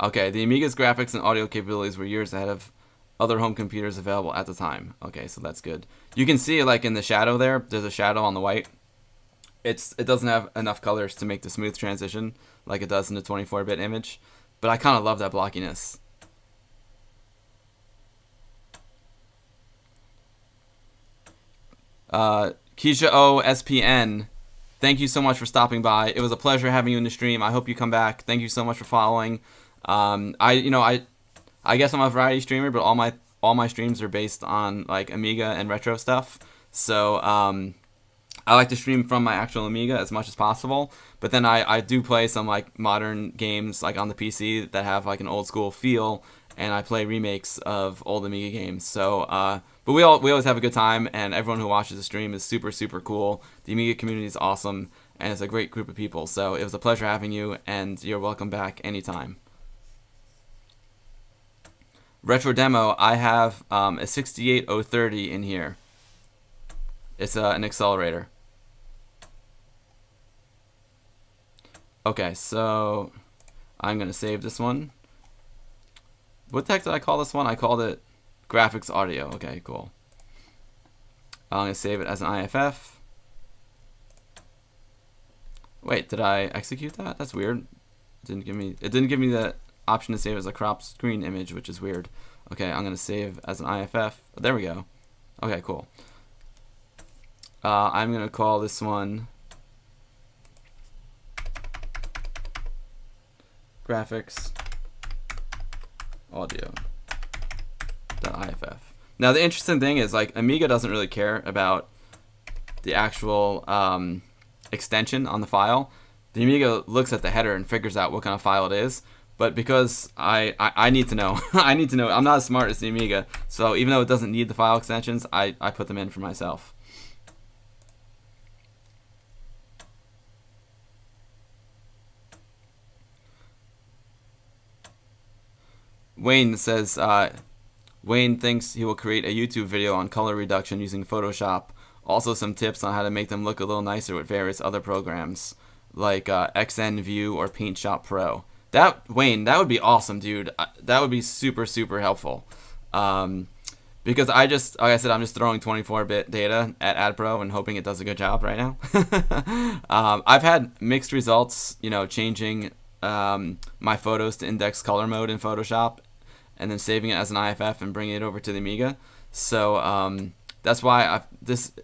Okay, the Amiga's graphics and audio capabilities were years ahead of other home computers available at the time. Okay, so that's good. You can see, like, in the shadow there's a shadow on the white. It doesn't have enough colors to make the smooth transition like it does in the 24-bit image, but I kind of love that blockiness. Keisha O SPN, thank you so much for stopping by. It was a pleasure having you in the stream. I hope you come back. Thank you so much for following. I guess I'm a variety streamer, but all my streams are based on like Amiga and retro stuff. So I like to stream from my actual Amiga as much as possible. But then I do play some like modern games like on the PC that have like an old school feel, and I play remakes of old Amiga games. So but we always have a good time, and everyone who watches the stream is super, super cool. The Amiga community is awesome, and it's a great group of people. So it was a pleasure having you, and you're welcome back anytime. Retro demo, I have a 68030 in here. It's an accelerator. Okay, so I'm going to save this one. What the heck did I call this one? I called it graphics audio. Okay, cool. I'm going to save it as an IFF. Wait, did I execute that? That's weird. It didn't give me the option to save as a crop screen image, which is weird. Okay, I'm going to save as an IFF. Oh, there we go. Okay, cool. I'm going to call this one graphics audio.iff. Now, the interesting thing is, like, Amiga doesn't really care about the actual extension on the file. The Amiga looks at the header and figures out what kind of file it is. But because I need to know, I need to know. I'm not as smart as the Amiga, so even though it doesn't need the file extensions, I put them in for myself. Wayne says, Wayne thinks he will create a YouTube video on color reduction using Photoshop. Also some tips on how to make them look a little nicer with various other programs, like XNView or PaintShop Pro. Wayne, that would be awesome, dude. That would be super, super helpful. Because like I said, I'm just throwing 24-bit data at AdPro and hoping it does a good job right now. I've had mixed results, changing my photos to index color mode in Photoshop and then saving it as an IFF and bringing it over to the Amiga. So that's why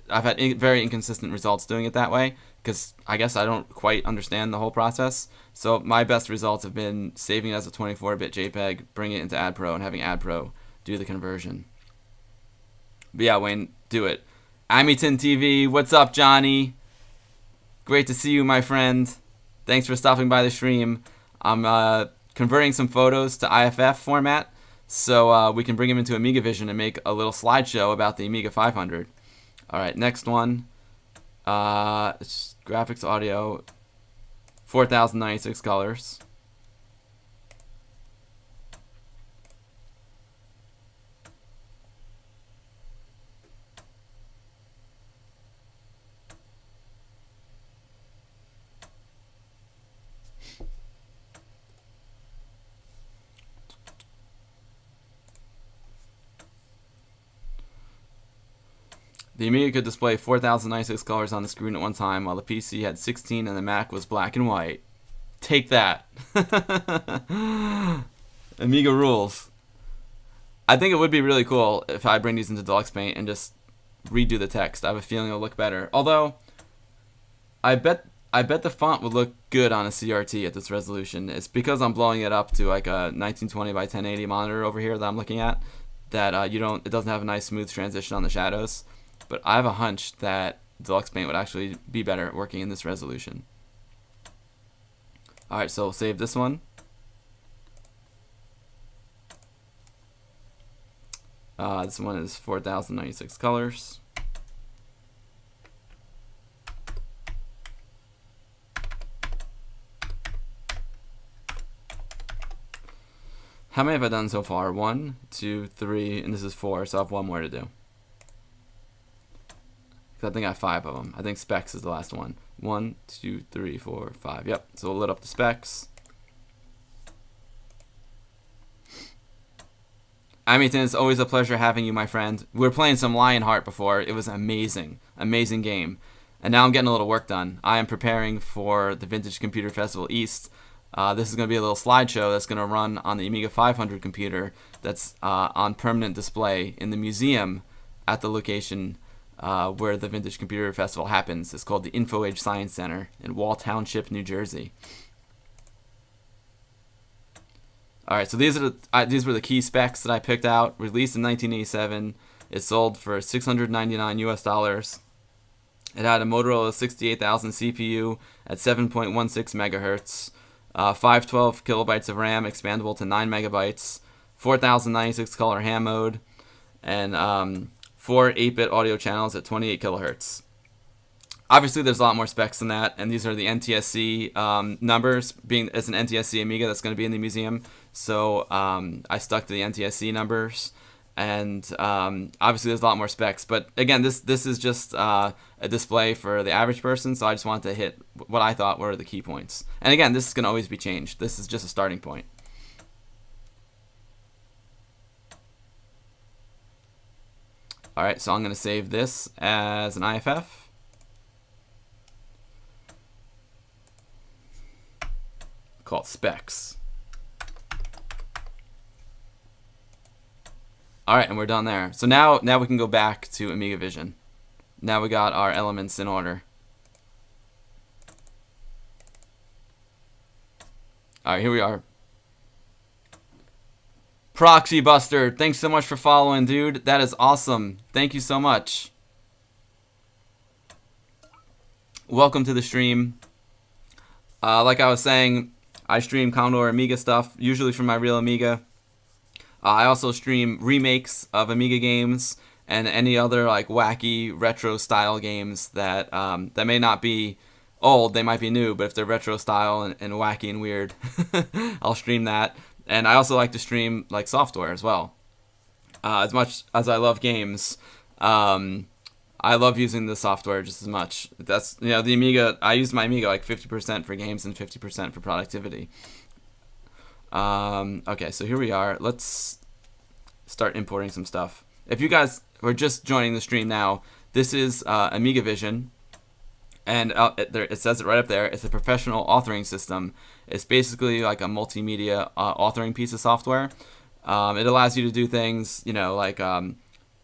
I've had very inconsistent results doing it that way, because I guess I don't quite understand the whole process. So my best results have been saving it as a 24-bit JPEG, bringing it into AdPro, and having AdPro do the conversion. But yeah, Wayne, do it. Amiton TV, what's up, Johnny? Great to see you, my friend. Thanks for stopping by the stream. I'm converting some photos to IFF format. so we can bring him into Amiga Vision and make a little slideshow about the Amiga 500. All right, next one. It's graphics, audio, 4096 colors. The Amiga could display 4096 colors on the screen at one time, while the PC had 16 and the Mac was black and white. Take that. Amiga rules. I think it would be really cool if I bring these into Deluxe Paint and just redo the text. I have a feeling it'll look better. Although, I bet the font would look good on a CRT at this resolution. It's because I'm blowing it up to like a 1920 by 1080 monitor over here that I'm looking at, that it doesn't have a nice smooth transition on the shadows. But I have a hunch that Deluxe Paint would actually be better at working in this resolution. Alright, so we'll save this one. This one is 4096 colors. How many have I done so far? 1, 2, 3, and this is 4, so I have one more to do. I think I have 5 of them. I think specs is the last one. 1, 2, 3, 4, 5. Yep. So we'll load up the specs. Amington, it's always a pleasure having you, my friend. We were playing some Lionheart before. It was amazing. Amazing game. And now I'm getting a little work done. I am preparing for the Vintage Computer Festival East. This is going to be a little slideshow that's going to run on the Amiga 500 computer that's on permanent display in the museum at the location where the Vintage Computer Festival happens. It's called the Info Age Science Center in Wall Township, New Jersey. All right, so these were the key specs that I picked out. Released in 1987, it sold for $699 US. It had a Motorola 68000 CPU at 7.16 megahertz, 512 kilobytes of RAM, expandable to 9 megabytes, 4096 color ham mode, and 4 8-bit audio channels at 28 kilohertz. Obviously, there's a lot more specs than that, and these are the NTSC numbers. Being it's an NTSC Amiga that's going to be in the museum, so I stuck to the NTSC numbers. And obviously, there's a lot more specs. But again, this is just a display for the average person, so I just wanted to hit what I thought were the key points. And again, this is going to always be changed. This is just a starting point. All right, so I'm going to save this as an IFF. Call it specs. All right, and we're done there. So now we can go back to Amiga Vision. Now we got our elements in order. All right, here we are. Proxy Buster, thanks so much for following, dude. That is awesome. Thank you so much. Welcome to the stream. Like I was saying, I stream Commodore Amiga stuff, usually from my real Amiga. I also stream remakes of Amiga games and any other like wacky retro style games that that may not be old, they might be new, but if they're retro style and wacky and weird, I'll stream that. And I also like to stream like software as well. As much as I love games, I love using the software just as much. That's, you know, the Amiga, I use my Amiga like 50% for games and 50% for productivity. Okay, so here we are. Let's start importing some stuff. If you guys are just joining the stream now, this is Amiga Vision. And it says it right up there. It's a professional authoring system. It's basically like a multimedia authoring piece of software. It allows you to do things, you know, like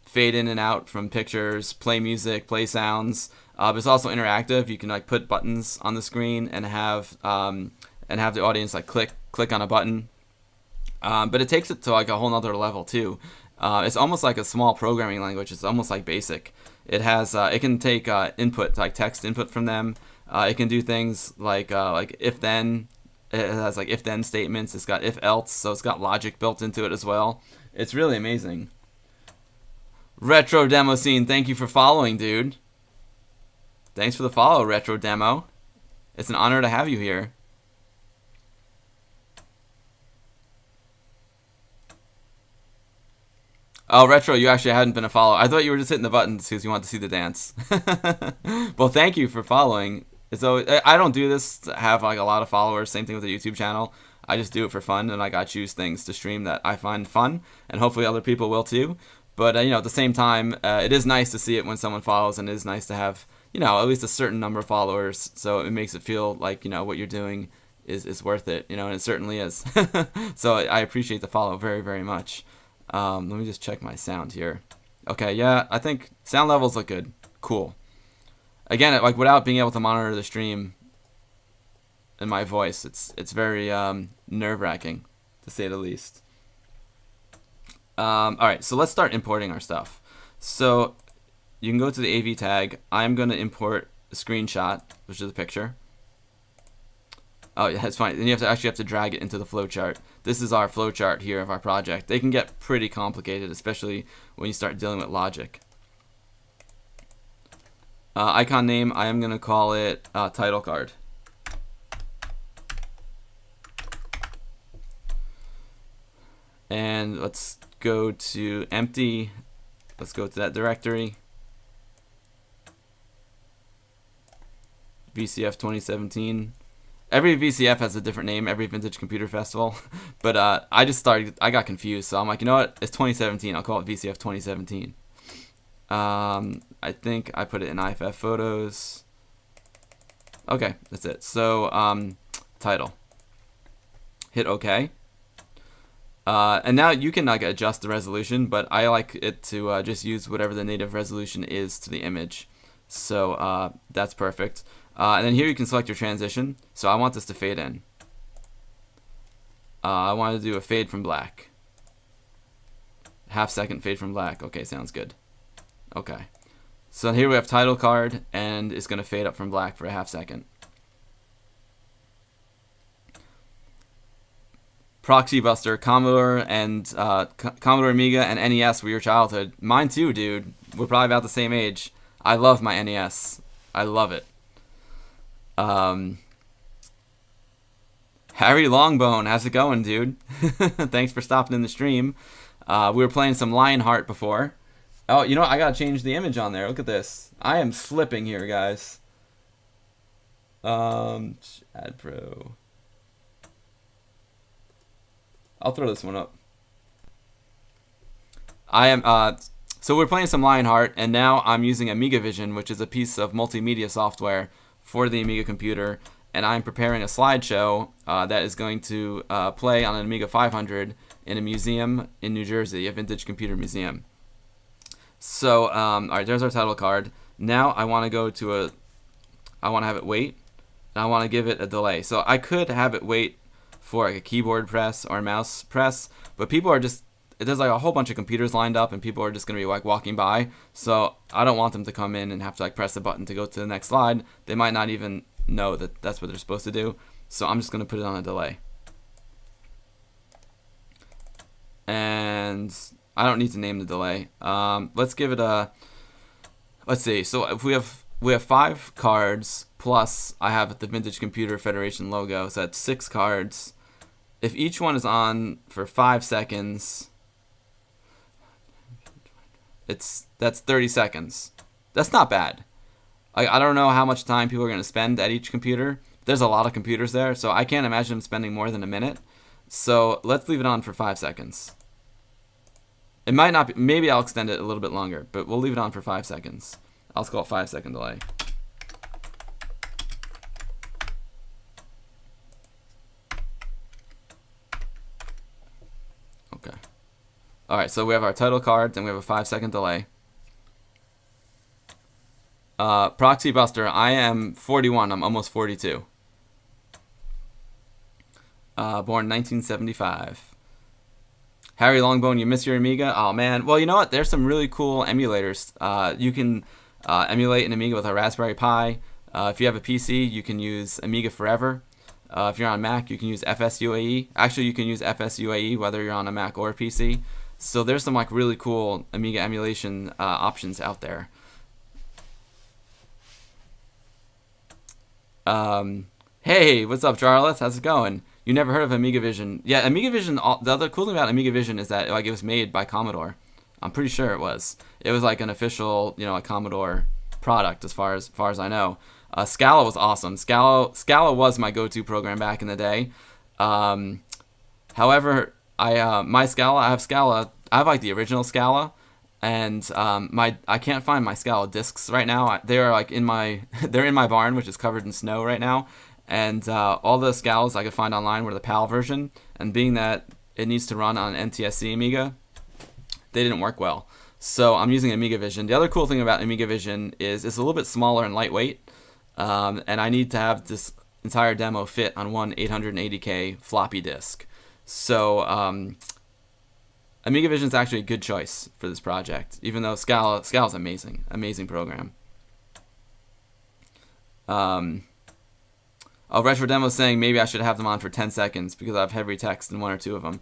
fade in and out from pictures, play music, play sounds. But it's also interactive. You can like put buttons on the screen and have the audience like click on a button. But it takes it to like a whole nother level too. It's almost like a small programming language. It's almost like BASIC. It has it can take input, like text input from them. It can do things like if then It has like if-then statements. It's got if-else, so it's got logic built into it as well. It's really amazing. Retro Demo Scene, thank you for following, dude. Thanks for the follow, Retro Demo. It's an honor to have you here. Oh, Retro, you actually hadn't been a follower. I thought you were just hitting the buttons because you wanted to see the dance. Well, thank you for following. So I don't do this to have like a lot of followers. Same thing with the YouTube channel. I just do it for fun, and like I choose things to stream that I find fun, and hopefully other people will too. But you know, at the same time, it is nice to see it when someone follows, and it is nice to have, you know, at least a certain number of followers. So it makes it feel like, you know, what you're doing is worth it, you know, and it certainly is. So I appreciate the follow very, very much. Let me just check my sound here. Okay, yeah, I think sound levels look good. Cool. Again, like without being able to monitor the stream and my voice, it's very nerve-wracking, to say the least. All right, so let's start importing our stuff. So you can go to the AV tag. I'm going to import a screenshot, which is a picture. Oh, yeah, it's fine. Then you actually have to drag it into the flowchart. This is our flowchart here of our project. They can get pretty complicated, especially when you start dealing with logic. Icon name, I am going to call it title card. And let's go to empty. Let's go to that directory. VCF 2017. Every VCF has a different name, every Vintage Computer Festival. But I got confused, so I'm like, you know what? It's 2017. I'll call it VCF 2017. I think I put it in IFF photos. Okay, that's it. So, title. Hit OK. And now you can like adjust the resolution, but I like it to just use whatever the native resolution is to the image. So that's perfect. And then here you can select your transition. So I want this to fade in. I want to do a fade from black. Half-second fade from black. Okay, sounds good. Okay. So here we have title card, and it's going to fade up from black for a half-second. Proxy Buster, Commodore and Commodore Amiga and NES were your childhood. Mine too, dude. We're probably about the same age. I love my NES. I love it. Harry Longbone, how's it going, dude? Thanks for stopping in the stream. We were playing some Lionheart before. Oh, you know what? I gotta change the image on there. Look at this. I am slipping here, guys. Add Pro. I'll throw this one up. I am so we're playing some Lionheart, and now I'm using Amiga Vision, which is a piece of multimedia software for the Amiga computer, and I'm preparing a slideshow that is going to play on an Amiga 500 in a museum in New Jersey, a vintage computer museum. So, all right, there's our title card. Now I want to go to I want to have it wait, and I want to give it a delay. So I could have it wait for like a keyboard press or a mouse press, but people are just, there's like a whole bunch of computers lined up, and people are just going to be like walking by. So I don't want them to come in and have to like press a button to go to the next slide. They might not even know that that's what they're supposed to do. So I'm just going to put it on a delay. And I don't need to name the delay. Let's give it a, let's see. So if we have 5 cards plus I have the Vintage Computer Federation logo, so that's 6 cards. If each one is on for 5 seconds, that's 30 seconds. That's not bad. I don't know how much time people are going to spend at each computer. There's a lot of computers there, so I can't imagine them spending more than a minute. So let's leave it on for 5 seconds. It might not be, maybe I'll extend it a little bit longer, but we'll leave it on for 5 seconds. I'll call it 5-second delay. Okay. All right, so we have our title card, then we have a 5-second delay. Proxy Buster, I am 41. I'm almost 42. Born 1975. Harry Longbone, you miss your Amiga? Oh man. Well, you know what? There's some really cool emulators. You can emulate an Amiga with a Raspberry Pi. If you have a PC, you can use Amiga Forever. If you're on Mac, you can use FSUAE. Actually, you can use FSUAE whether you're on a Mac or a PC. So there's some like really cool Amiga emulation options out there. Hey, what's up, Charlotte? How's it going? You never heard of Amiga Vision? Yeah, Amiga Vision. The other cool thing about Amiga Vision is that like it was made by Commodore. I'm pretty sure it was. It was like an official, a Commodore product as far as I know. Scala was awesome. Scala was my go-to program back in the day. However, I have like the original Scala, and I can't find my Scala discs right now. They're like they're in my barn, which is covered in snow right now. And all the Scalas I could find online were the PAL version, and being that it needs to run on NTSC Amiga, they didn't work well. So I'm using Amiga Vision. The other cool thing about Amiga Vision is it's a little bit smaller and lightweight, and I need to have this entire demo fit on one 880K floppy disk. So Amiga Vision is actually a good choice for this project, even though Scala's amazing program. Retro Demo saying maybe I should have them on for 10 seconds because I have heavy text in one or two of them.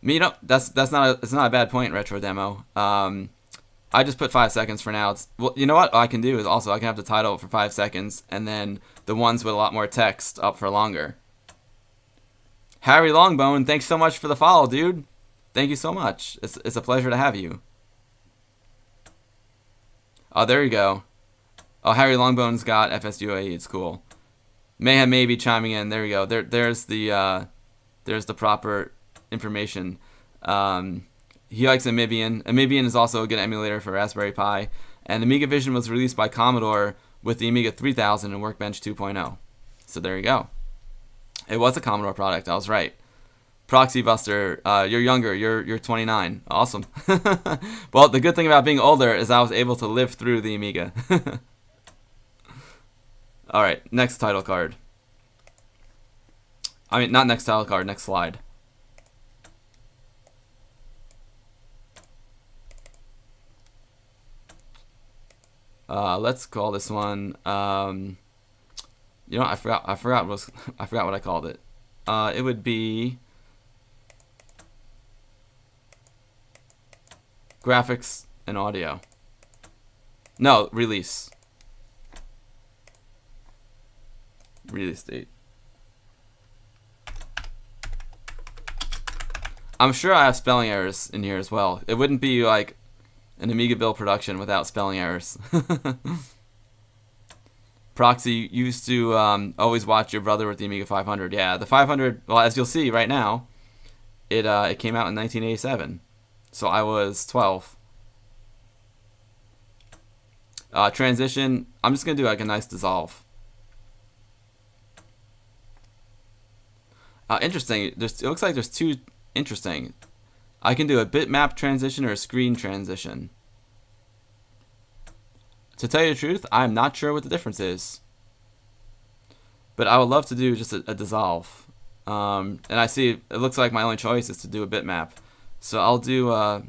That's not a bad point, Retro Demo. I just put 5 seconds for now. Well, you know what I can do is also I can have the title for 5 seconds and then the ones with a lot more text up for longer. Harry Longbone, thanks so much for the follow, dude. Thank you so much. It's a pleasure to have you. Oh, there you go. Oh, Harry Longbone's got FSUAE. It's cool. Mayhem maybe chiming in. There we go. There's the proper information. He likes Amibian. Amibian is also a good emulator for Raspberry Pi. And Amiga Vision was released by Commodore with the Amiga 3000 and Workbench 2.0. So there you go. It was a Commodore product. I was right. Proxy Buster, you're younger. You're 29. Awesome. Well, the good thing about being older is I was able to live through the Amiga. All right, next title card. I mean, not next title card, next slide. Let's call this one. I forgot what I called it. It would be graphics and audio. No, release. Release date. I'm sure I have spelling errors in here as well. It wouldn't be like an AmigaBill production without spelling errors. Proxy used to always watch your brother with the Amiga 500. Yeah, the 500. Well, as you'll see right now, it came out in 1987, so I was 12. Transition. I'm just gonna do like a nice dissolve. Interesting. It looks like there's two. Interesting. I can do a bitmap transition or a screen transition. To tell you the truth, I'm not sure what the difference is. But I would love to do just a dissolve. And I see it looks like my only choice is to do a bitmap. So I'll do a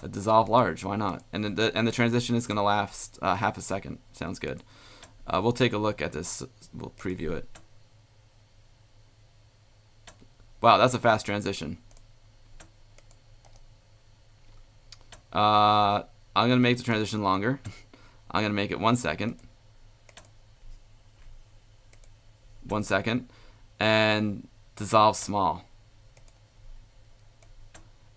dissolve large. Why not? And the transition is going to last half a second. Sounds good. We'll take a look at this. We'll preview it. Wow, that's a fast transition. I'm going to make the transition longer. I'm going to make it 1 second. 1 second. And dissolve small.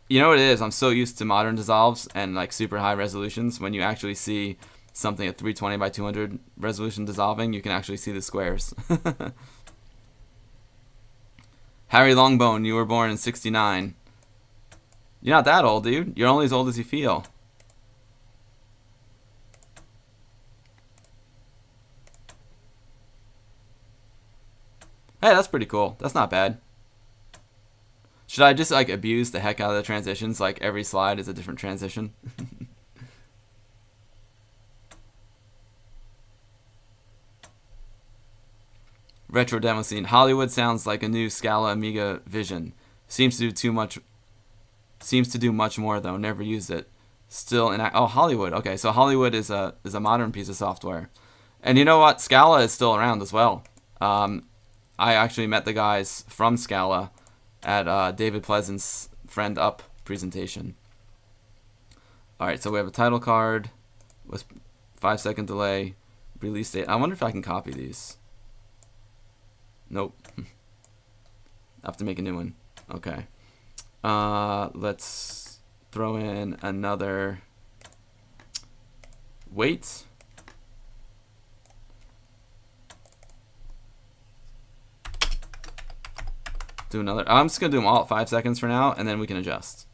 You know what it is? I'm so used to modern dissolves and like super high resolutions. When you actually see something at 320 by 200 resolution dissolving, you can actually see the squares. Harry Longbone, you were born in 69. You're not that old, dude. You're only as old as you feel. Hey, that's pretty cool. That's not bad. Should I just like abuse the heck out of the transitions? Like every slide is a different transition? Retro demo scene. Hollywood sounds like a new Scala Amiga Vision. Seems to do much more though. Never used it. Still in. Oh, Hollywood. Okay, so Hollywood is a modern piece of software. And you know what? Scala is still around as well. I'm I actually met the guys from Scala at David Pleasant's Friend Up presentation. Alright, so we have a title card with 5-second delay, release date. I wonder if I can copy these. Nope. I have to make a new one. Okay. Let's throw in another wait. Do another. I'm just gonna do them all at 5 seconds for now, and then we can adjust.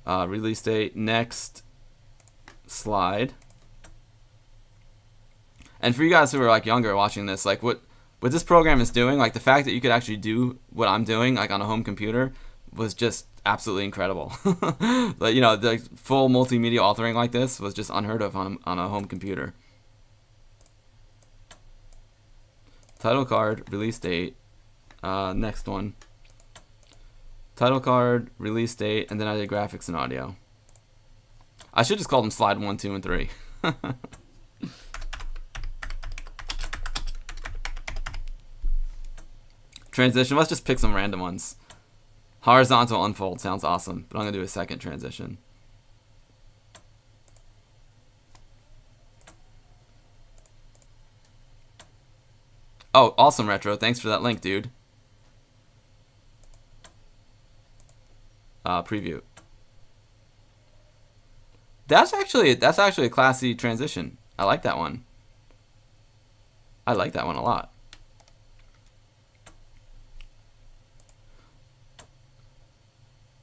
Release date, next slide. And for you guys who are like younger watching this, like what this program is doing, like the fact that you could actually do what I'm doing like on a home computer was just absolutely incredible. Like, you know, the full multimedia authoring like this was just unheard of on a home computer. Title card, release date, next one. Title card, release date, and then I did graphics and audio. I should just call them slide 1, 2, and 3. Transition, let's just pick some random ones. Horizontal unfold sounds awesome, but I'm going to do a second transition. Oh, awesome, Retro. Thanks for that link, dude. Preview. That's actually a classy transition. I like that one. I like that one a lot.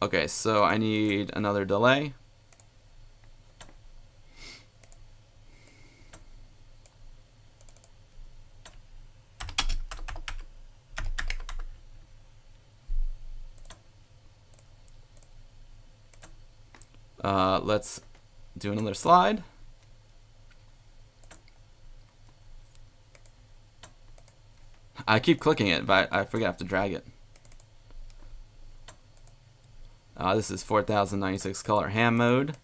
Okay, so I need another delay. Let's do another slide. I keep clicking it, but I forget I have to drag it. This is 4096 color ham mode.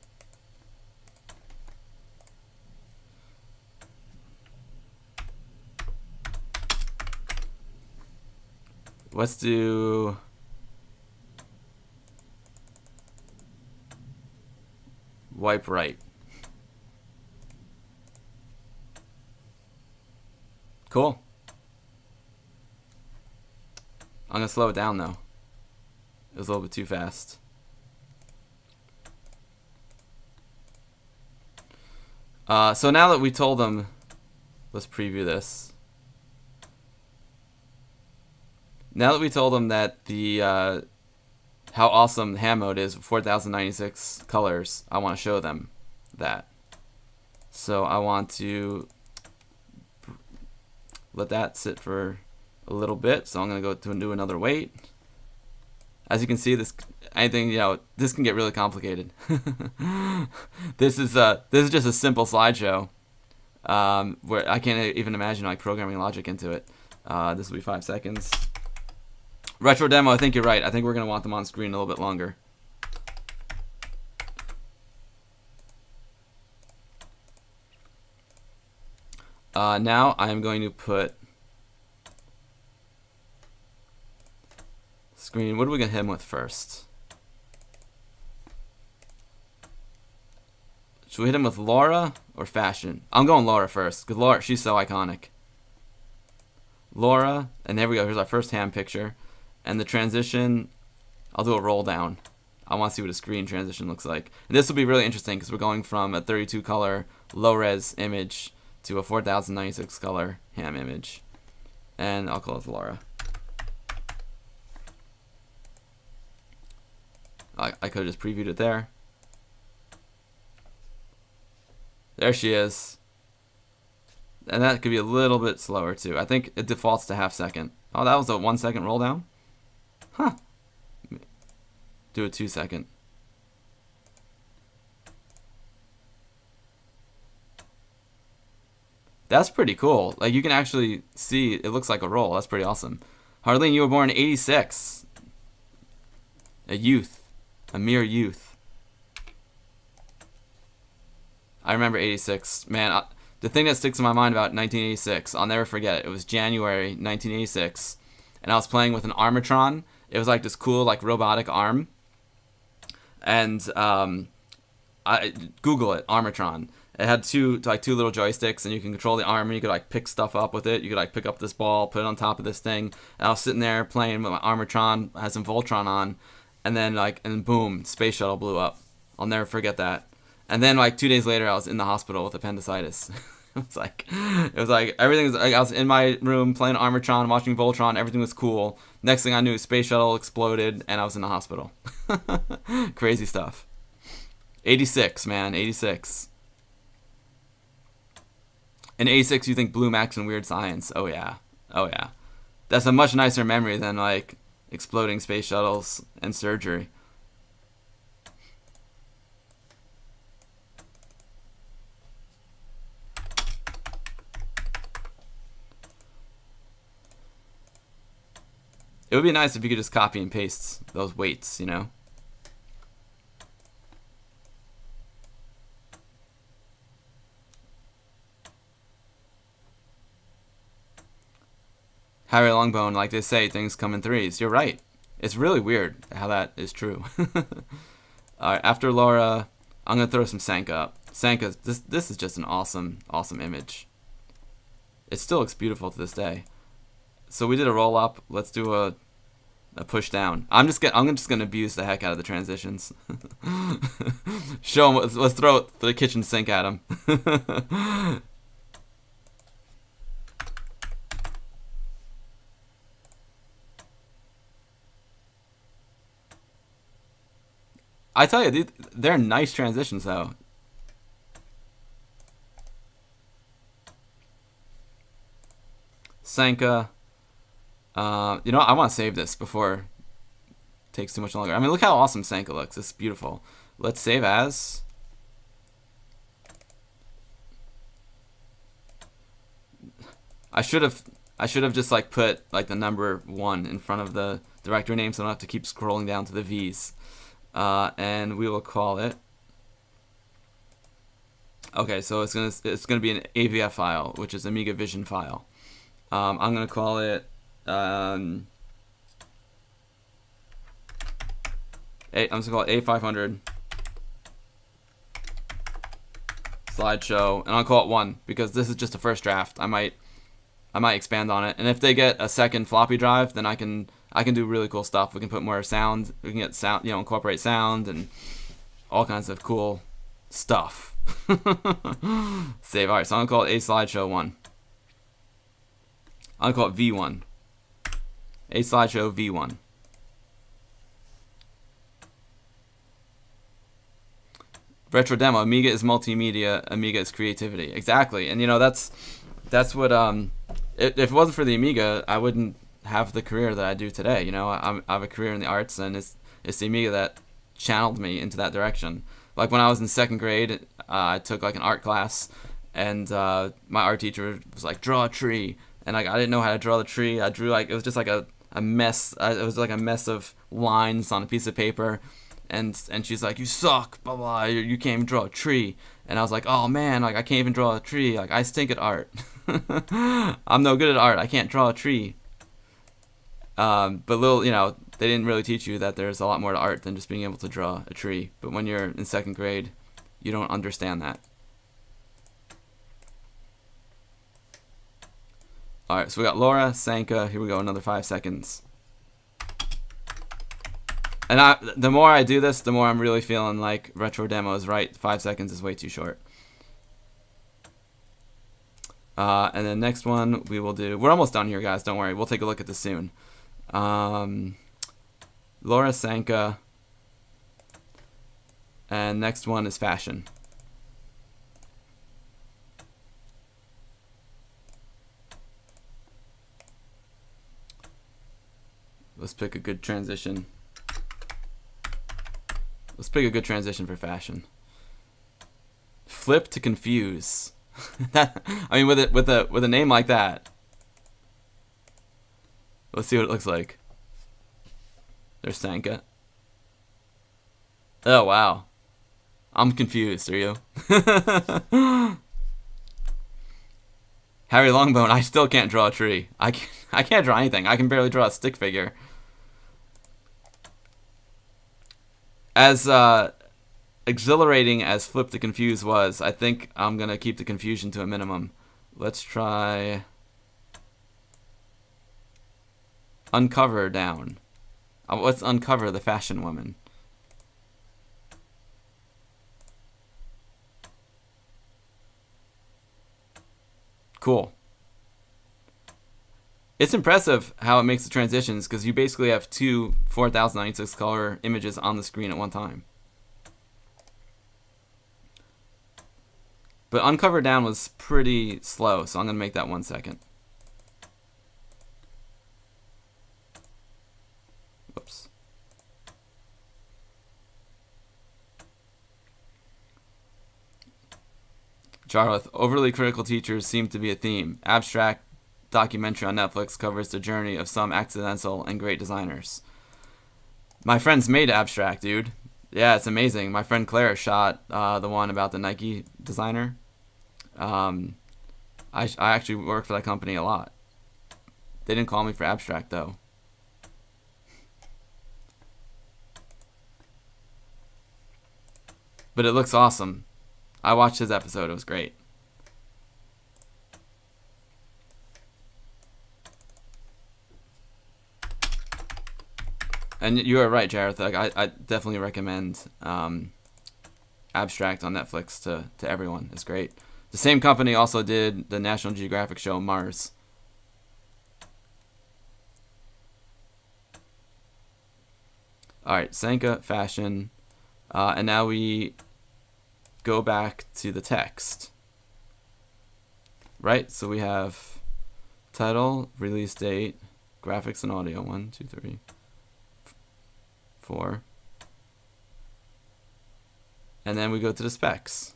Let's do wipe right. Cool. I'm gonna slow it down though. It was a little bit too fast. So now that we told them, let's preview this. Now that we told them that the how awesome ham mode is, 4096 colors, I want to show them that. So I want to let that sit for a little bit. So I'm going to go to do another wait. As you can see, this this can get really complicated. This is just a simple slideshow where I can't even imagine like programming logic into it. This will be 5 seconds. Retro demo, I think you're right. I think we're going to want them on screen a little bit longer. Now I'm going to put screen. What are we going to hit him with first? Should we hit him with Laura or fashion? I'm going Laura first because Laura, she's so iconic. Laura, and there we go. Here's our first ham picture. And the transition, I'll do a roll down. I want to see what a screen transition looks like. And this will be really interesting because we're going from a 32 color low res image to a 4096 color ham image. And I'll call it Laura. I could have just previewed it there. There she is. And that could be a little bit slower too. I think it defaults to half second. Oh, that was a 1 second roll down? Huh. Do a 2 second. That's pretty cool. Like you can actually see it looks like a roll. That's pretty awesome. Harleen, you were born in 86. A youth. A mere youth. I remember 86. Man, the thing that sticks in my mind about 1986, I'll never forget it. It was January 1986, and I was playing with an Armatron. It was like this cool, like, robotic arm. And I Google it, Armatron. It had two little joysticks, and you can control the arm, and you could, like, pick stuff up with it. You could, like, pick up this ball, put it on top of this thing. And I was sitting there playing with my Armatron, I had some Voltron on, and then, like, and boom, space shuttle blew up. I'll never forget that. And then, like, 2 days later, I was in the hospital with appendicitis. It was like everything was like, I was in my room playing Armatron, watching Voltron. Everything was cool. Next thing I knew, space shuttle exploded, and I was in the hospital. Crazy stuff. 86, man, 86. In 86, you think Blue Max and Weird Science. Oh yeah, oh yeah. That's a much nicer memory than, like, exploding space shuttles and surgery. It would be nice if you could just copy and paste those weights, you know? Harry Longbone, like they say, things come in threes. You're right. It's really weird how that is true. Alright, after Laura, I'm going to throw some Sanka up. Sanka, this is just an awesome, awesome image. It still looks beautiful to this day. So we did a roll up. Let's do a push down. I'm just gonna abuse the heck out of the transitions. Show him. Let's throw the kitchen sink at him. I tell you, they're nice transitions though. Sanka. You know what? I want to save this before it takes too much longer. I mean, look how awesome Sanka looks. It's beautiful. Let's save as. I should have just, like, put, like, the number 1 in front of the directory name, so I don't have to keep scrolling down to the V's. And we will call it. Okay, so it's gonna be an AVF file, which is Amiga Vision file. I'm gonna call it. I'm just gonna call it A500 slideshow, and I'll call it 1 because this is just a first draft. I might expand on it, and if they get a second floppy drive, then I can do really cool stuff. We can put more sound. We can get sound, you know, incorporate sound and all kinds of cool stuff. Save. All right, so I'm gonna call it A slideshow 1. I'm gonna call it V1. A slideshow V1. Retro demo. Amiga is multimedia. Amiga is creativity. Exactly. And you know that's what if it wasn't for the Amiga, I wouldn't have the career that I do today. You know, I have a career in the arts, and it's the Amiga that channeled me into that direction. Like when I was in 2nd grade, I took like an art class, and my art teacher was like, draw a tree, and like I didn't know how to draw the tree. I drew like it was just like a mess. It was like a mess of lines on a piece of paper, and she's like, you suck, blah blah. You can't even draw a tree. And I was like, oh man, like I can't even draw a tree. Like I stink at art. I'm no good at art. I can't draw a tree. But you know, they didn't really teach you that there's a lot more to art than just being able to draw a tree. But when you're in 2nd grade, you don't understand that. Alright, so we got Laura, Sanka. Here we go, another 5 seconds. And the more I do this, the more I'm really feeling like Retro Demo is right. 5 seconds is way too short. And then next one we will do. We're almost done here, guys. Don't worry. We'll take a look at this soon. Laura, Sanka. And next one is fashion. Let's pick a good transition. Let's pick a good transition for fashion. Flip to confuse. I mean, with a name like that. Let's see what it looks like. There's Sanka. Oh wow, I'm confused. Are you? Harry Longbone, I still can't draw a tree. I can't draw anything. I can barely draw a stick figure. As exhilarating as Flip to Confuse was, I think I'm going to keep the confusion to a minimum. Let's try Uncover Down. Let's uncover the fashion woman. Cool. It's impressive how it makes the transitions, because you basically have two 4096 color images on the screen at one time. But Uncover Down was pretty slow, so I'm going to make that 1 second. Whoops. Jarlath, overly critical teachers seem to be a theme. Abstract documentary on Netflix covers the journey of some accidental and great designers. My friend's made Abstract, dude. Yeah, it's amazing. My friend Claire shot the one about the Nike designer. I actually worked for that company a lot. They didn't call me for Abstract, though. But it looks awesome. I watched his episode. It was great. And you are right, Jareth. Like, I definitely recommend Abstract on Netflix to everyone. It's great. The same company also did the National Geographic show Mars. All right, Sanka, fashion. And now we go back to the text. Right? So we have title, release date, graphics and audio. 1, 2, 3, 4. And then we go to the specs.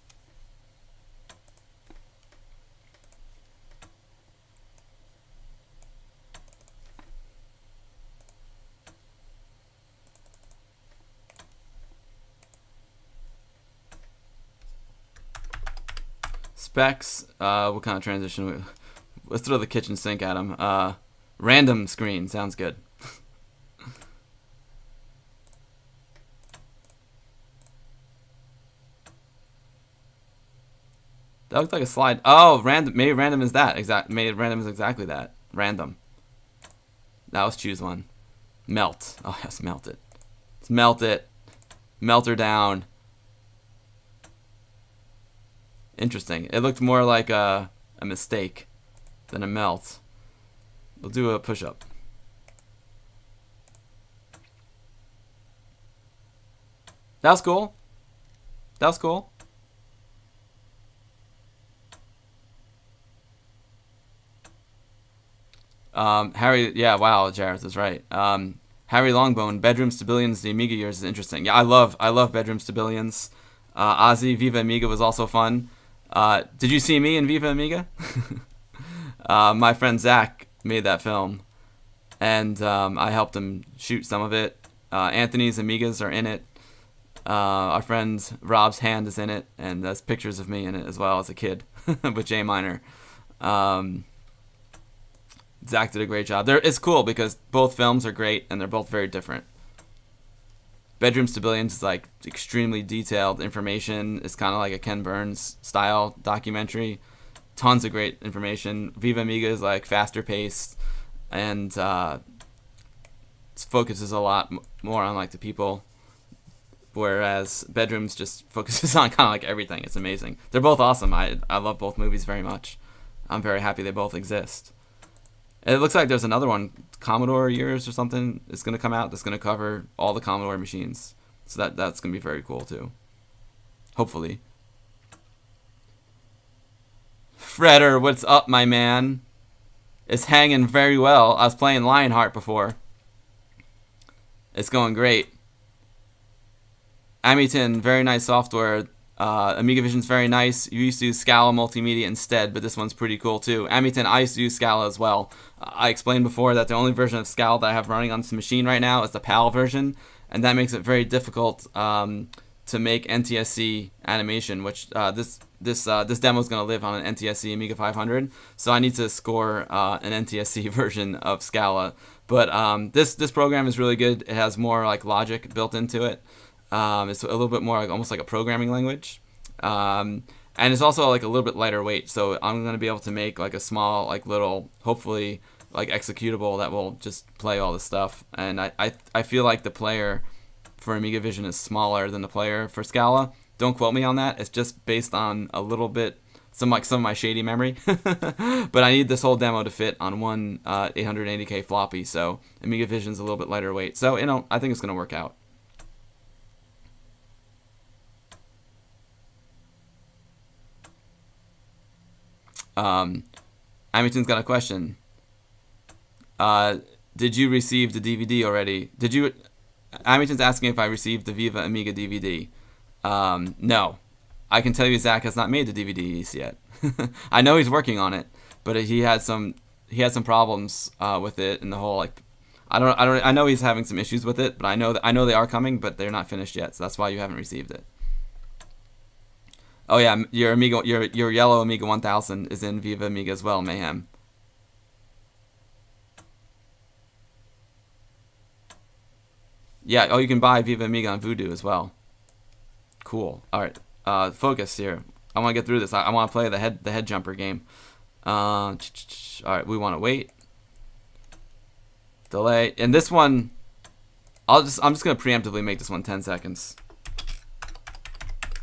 Specs, what kind of transition? Let's throw the kitchen sink at him. Random screen, sounds good. That looked like a slide. Oh, random. Maybe random is that. Maybe random is exactly that. Random. Now let's choose one. Melt. Oh yes, melt it. Let's melt it. Melt her down. Interesting. It looked more like a mistake than a melt. We'll do a push-up. That was cool. That was cool. Harry, yeah, wow, Jareth is right. Harry Longbone, Bedroom Stabilians, the Amiga years is interesting. Yeah, I love Bedroom Stabilians. Ozzy, Viva Amiga was also fun. Did you see me in Viva Amiga? My friend Zach made that film, and I helped him shoot some of it. Anthony's Amigas are in it. Our friend Rob's hand is in it, and there's pictures of me in it as well as a kid with J Minor. Zach did a great job. It's cool because both films are great, and they're both very different. Bedroom Stabilians is like extremely detailed information. It's kind of like a Ken Burns style documentary. Tons of great information. Viva Amiga is like faster paced, and focuses a lot more on like the people, whereas Bedrooms just focuses on kind of like everything. It's amazing. They're both awesome. I love both movies very much. I'm very happy they both exist. And it looks like there's another one, Commodore years or something, is going to come out that's going to cover all the Commodore machines. So that's going to be very cool too. Hopefully. Fredder, what's up, my man? It's hanging very well. I was playing Lionheart before. It's going great. Amiton, very nice software. Amiga Vision's very nice. You used to use Scala Multimedia instead, but this one's pretty cool too. Amiton, I used to use Scala as well. I explained before that the only version of Scala that I have running on this machine right now is the PAL version, and that makes it very difficult to to make NTSC animation, which this demo is going to live on an NTSC Amiga 500. So I need to score an NTSC version of Scala. But this program is really good. It has more like logic built into it. It's a little bit more like almost like a programming language. And it's also like a little bit lighter weight. So I'm going to be able to make like a small, like little, hopefully like executable that will just play all the stuff. And I feel like the player for Amiga Vision is smaller than the player for Scala. Don't quote me on that. It's just based on a little bit, some of my shady memory. But I need this whole demo to fit on one 880K floppy. So Amiga Vision's a little bit lighter weight. So, you know, I think it's going to work out. Amington's got a question. Did you receive the DVD already? Amington's asking if I received the Viva Amiga DVD. No. I can tell you Zach has not made the DVDs yet. I know he's working on it, but he had some problems with it and the whole like I know he's having some issues with it, but I know they are coming, but they're not finished yet, so that's why you haven't received it. Oh yeah, your yellow Amiga 1000 is in Viva Amiga as well, Mayhem. Yeah, oh, you can buy Viva Amiga on Voodoo as well. Cool. All right, focus here. I want to get through this. I want to play the head jumper game. All right, we want to wait. Delay. And this one, I'm just gonna preemptively make this one 10 seconds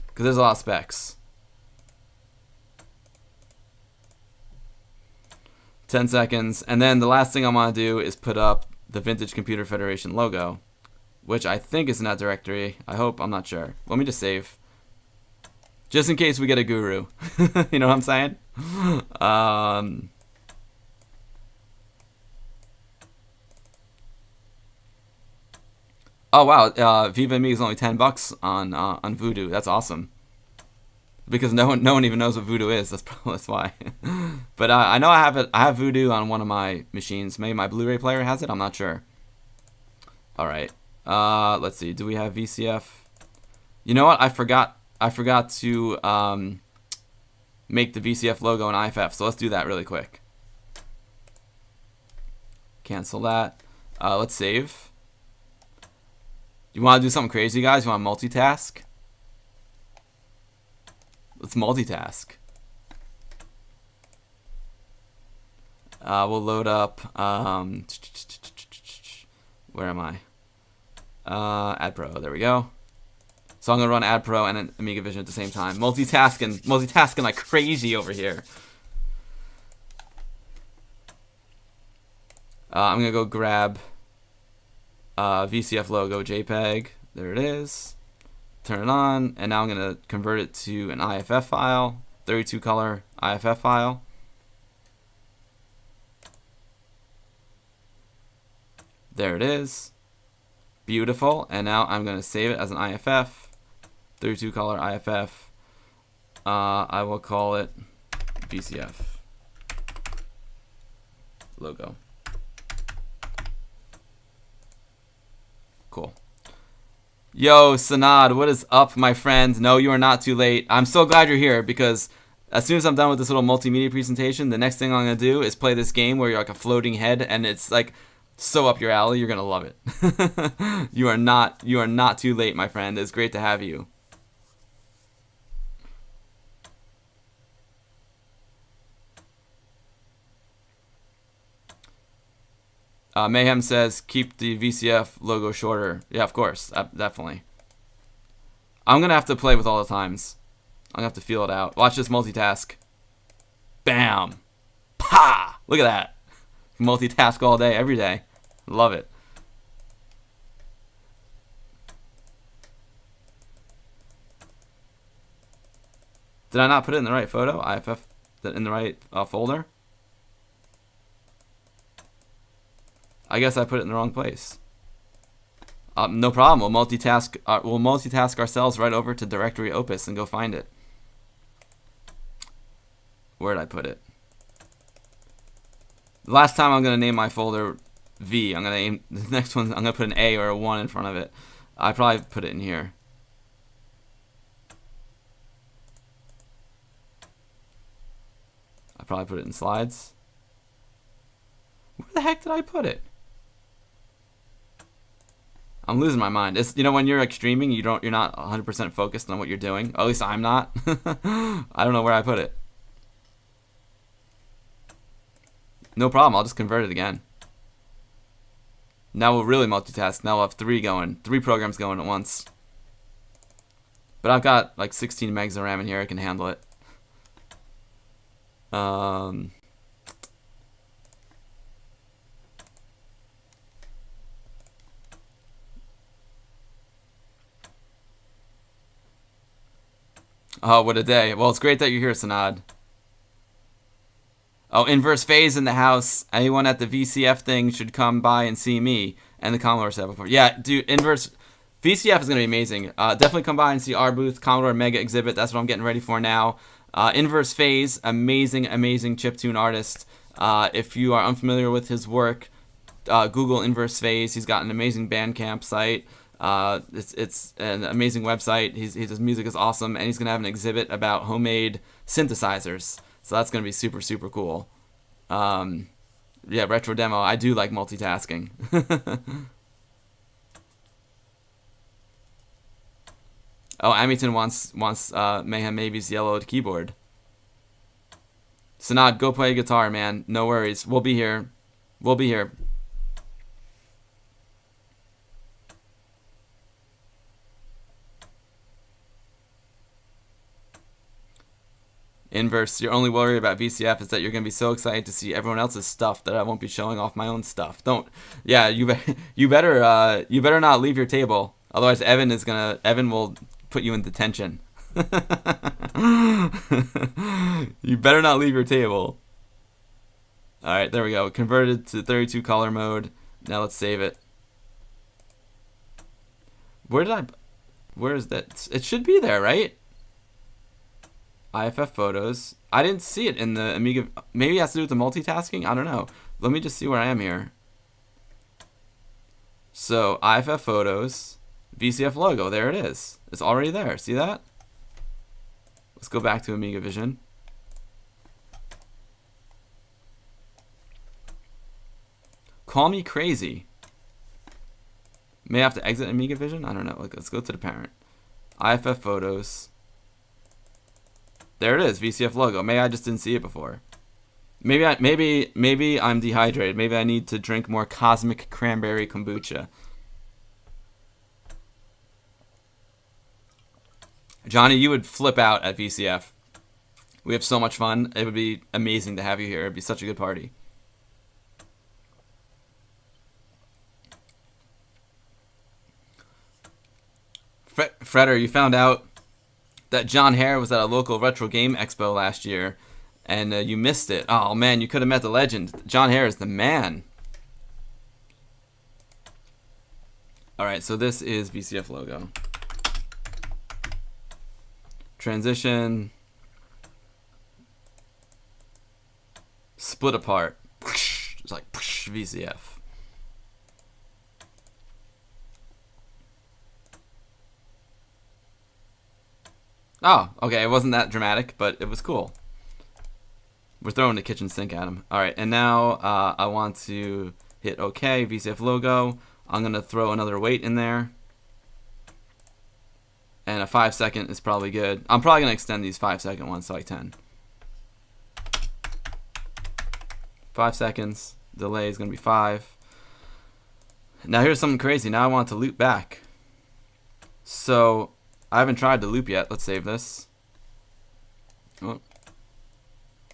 because there's a lot of specs. 10 seconds, and then the last thing I want to do is put up the Vintage Computer Federation logo, which I think is in that directory. I hope. I'm not sure. Let me just save. Just in case we get a guru. You know what I'm saying? Oh wow, Viva Amiga is only $10 on Voodoo. That's awesome. Because no one even knows what Voodoo is. That's why. But I know I have it. I have Voodoo on one of my machines. Maybe my Blu-ray player has it. I'm not sure. All right. Let's see. Do we have VCF? You know what? I forgot to make the VCF logo in IFF. So let's do that really quick. Cancel that. Let's save. You want to do something crazy, guys? You want to multitask? Let's multitask. We'll load up. Where am I? AdPro. There we go. So I'm gonna run AdPro and an Amiga Vision at the same time. Multitasking like crazy over here. I'm gonna go grab VCF logo JPEG. There it is. Turn it on, and now I'm going to convert it to an IFF file, 32 color IFF file. There it is. Beautiful. And now I'm going to save it as an IFF, 32 color IFF. I will call it VCF logo. Cool. Yo, Sanad, what is up, my friend? No, you are not too late. I'm so glad you're here because as soon as I'm done with this little multimedia presentation, the next thing I'm going to do is play this game where you're like a floating head and it's like so up your alley. You're going to love it. You are not too late, my friend. It's great to have you. Mayhem says, keep the VCF logo shorter. Yeah, of course. Definitely. I'm going to have to play with all the times. I'm going to have to feel it out. Watch this multitask. Bam. Pa! Look at that. Multitask all day, every day. Love it. Did I not put it in the right photo? IFF in the right folder? I guess I put it in the wrong place. No problem. We'll multitask ourselves right over to directory Opus and go find it. Where did I put it? Last time I'm gonna name my folder V. I'm gonna name the next one. I'm gonna put an A or a 1 in front of it. I probably put it in here. probably put it in slides. Where the heck did I put it? I'm losing my mind. It's, you know, when you're like streaming, you're not 100% focused on what you're doing. At least I'm not. I don't know where I put it. No problem. I'll just convert it again. Now we'll really multitask. Now we'll have 3 programs going at once. But I've got like 16 megs of RAM in here. I can handle it. Oh, what a day. Well, it's great that you're here, Sanad. Oh, inverse phase in the house. Anyone at the VCF thing should come by and see me and the Commodore set before. Yeah, dude, inverse VCF is going to be amazing. Definitely come by and see our booth, Commodore Amiga exhibit. That's what I'm getting ready for now. Inverse phase, amazing chiptune artist. If you are unfamiliar with his work, Google Inverse phase. He's got an amazing Bandcamp site. It's an amazing website. His music is awesome, and he's gonna have an exhibit about homemade synthesizers. So that's gonna be super, super cool. Yeah, retro demo. I do like multitasking. Oh, Amington wants Mayhem Maybe's yellowed keyboard. Sanad, go play guitar, man. No worries. We'll be here. We'll be here. Inverse, your only worry about VCF is that you're going to be so excited to see everyone else's stuff that I won't be showing off my own stuff. Yeah, you better not leave your table. Otherwise Evan will put you in detention. You better not leave your table. Alright, there we go. Converted to 32 color mode. Now let's save it. Where is that? It should be there, right? IFF photos. I didn't see it in the Amiga. Maybe it has to do with the multitasking? I don't know. Let me just see where I am here. So, IFF photos, VCF logo. There it is. It's already there. See that? Let's go back to Amiga Vision. Call me crazy. May I have to exit Amiga Vision? I don't know. Let's go to the parent. IFF photos. There it is, VCF logo. Maybe I just didn't see it before. Maybe I'm dehydrated. Maybe I need to drink more cosmic cranberry kombucha. Johnny, you would flip out at VCF. We have so much fun. It would be amazing to have you here. It'd be such a good party. Fredder, you found out that John Hare was at a local retro game expo last year, and you missed it. Oh man, you could have met the legend. John Hare is the man. Alright, so this is VCF logo. Transition. Split apart. It's like VCF. Oh, okay, it wasn't that dramatic, but it was cool. We're throwing the kitchen sink at him. Alright, and now I want to hit OK, VCF logo. I'm going to throw another weight in there. And a 5-second is probably good. I'm probably going to extend these 5-second ones to like 10. 5 seconds. Delay is going to be 5. Now here's something crazy. Now I want to loop back. So I haven't tried to loop yet. Let's save this. Oh.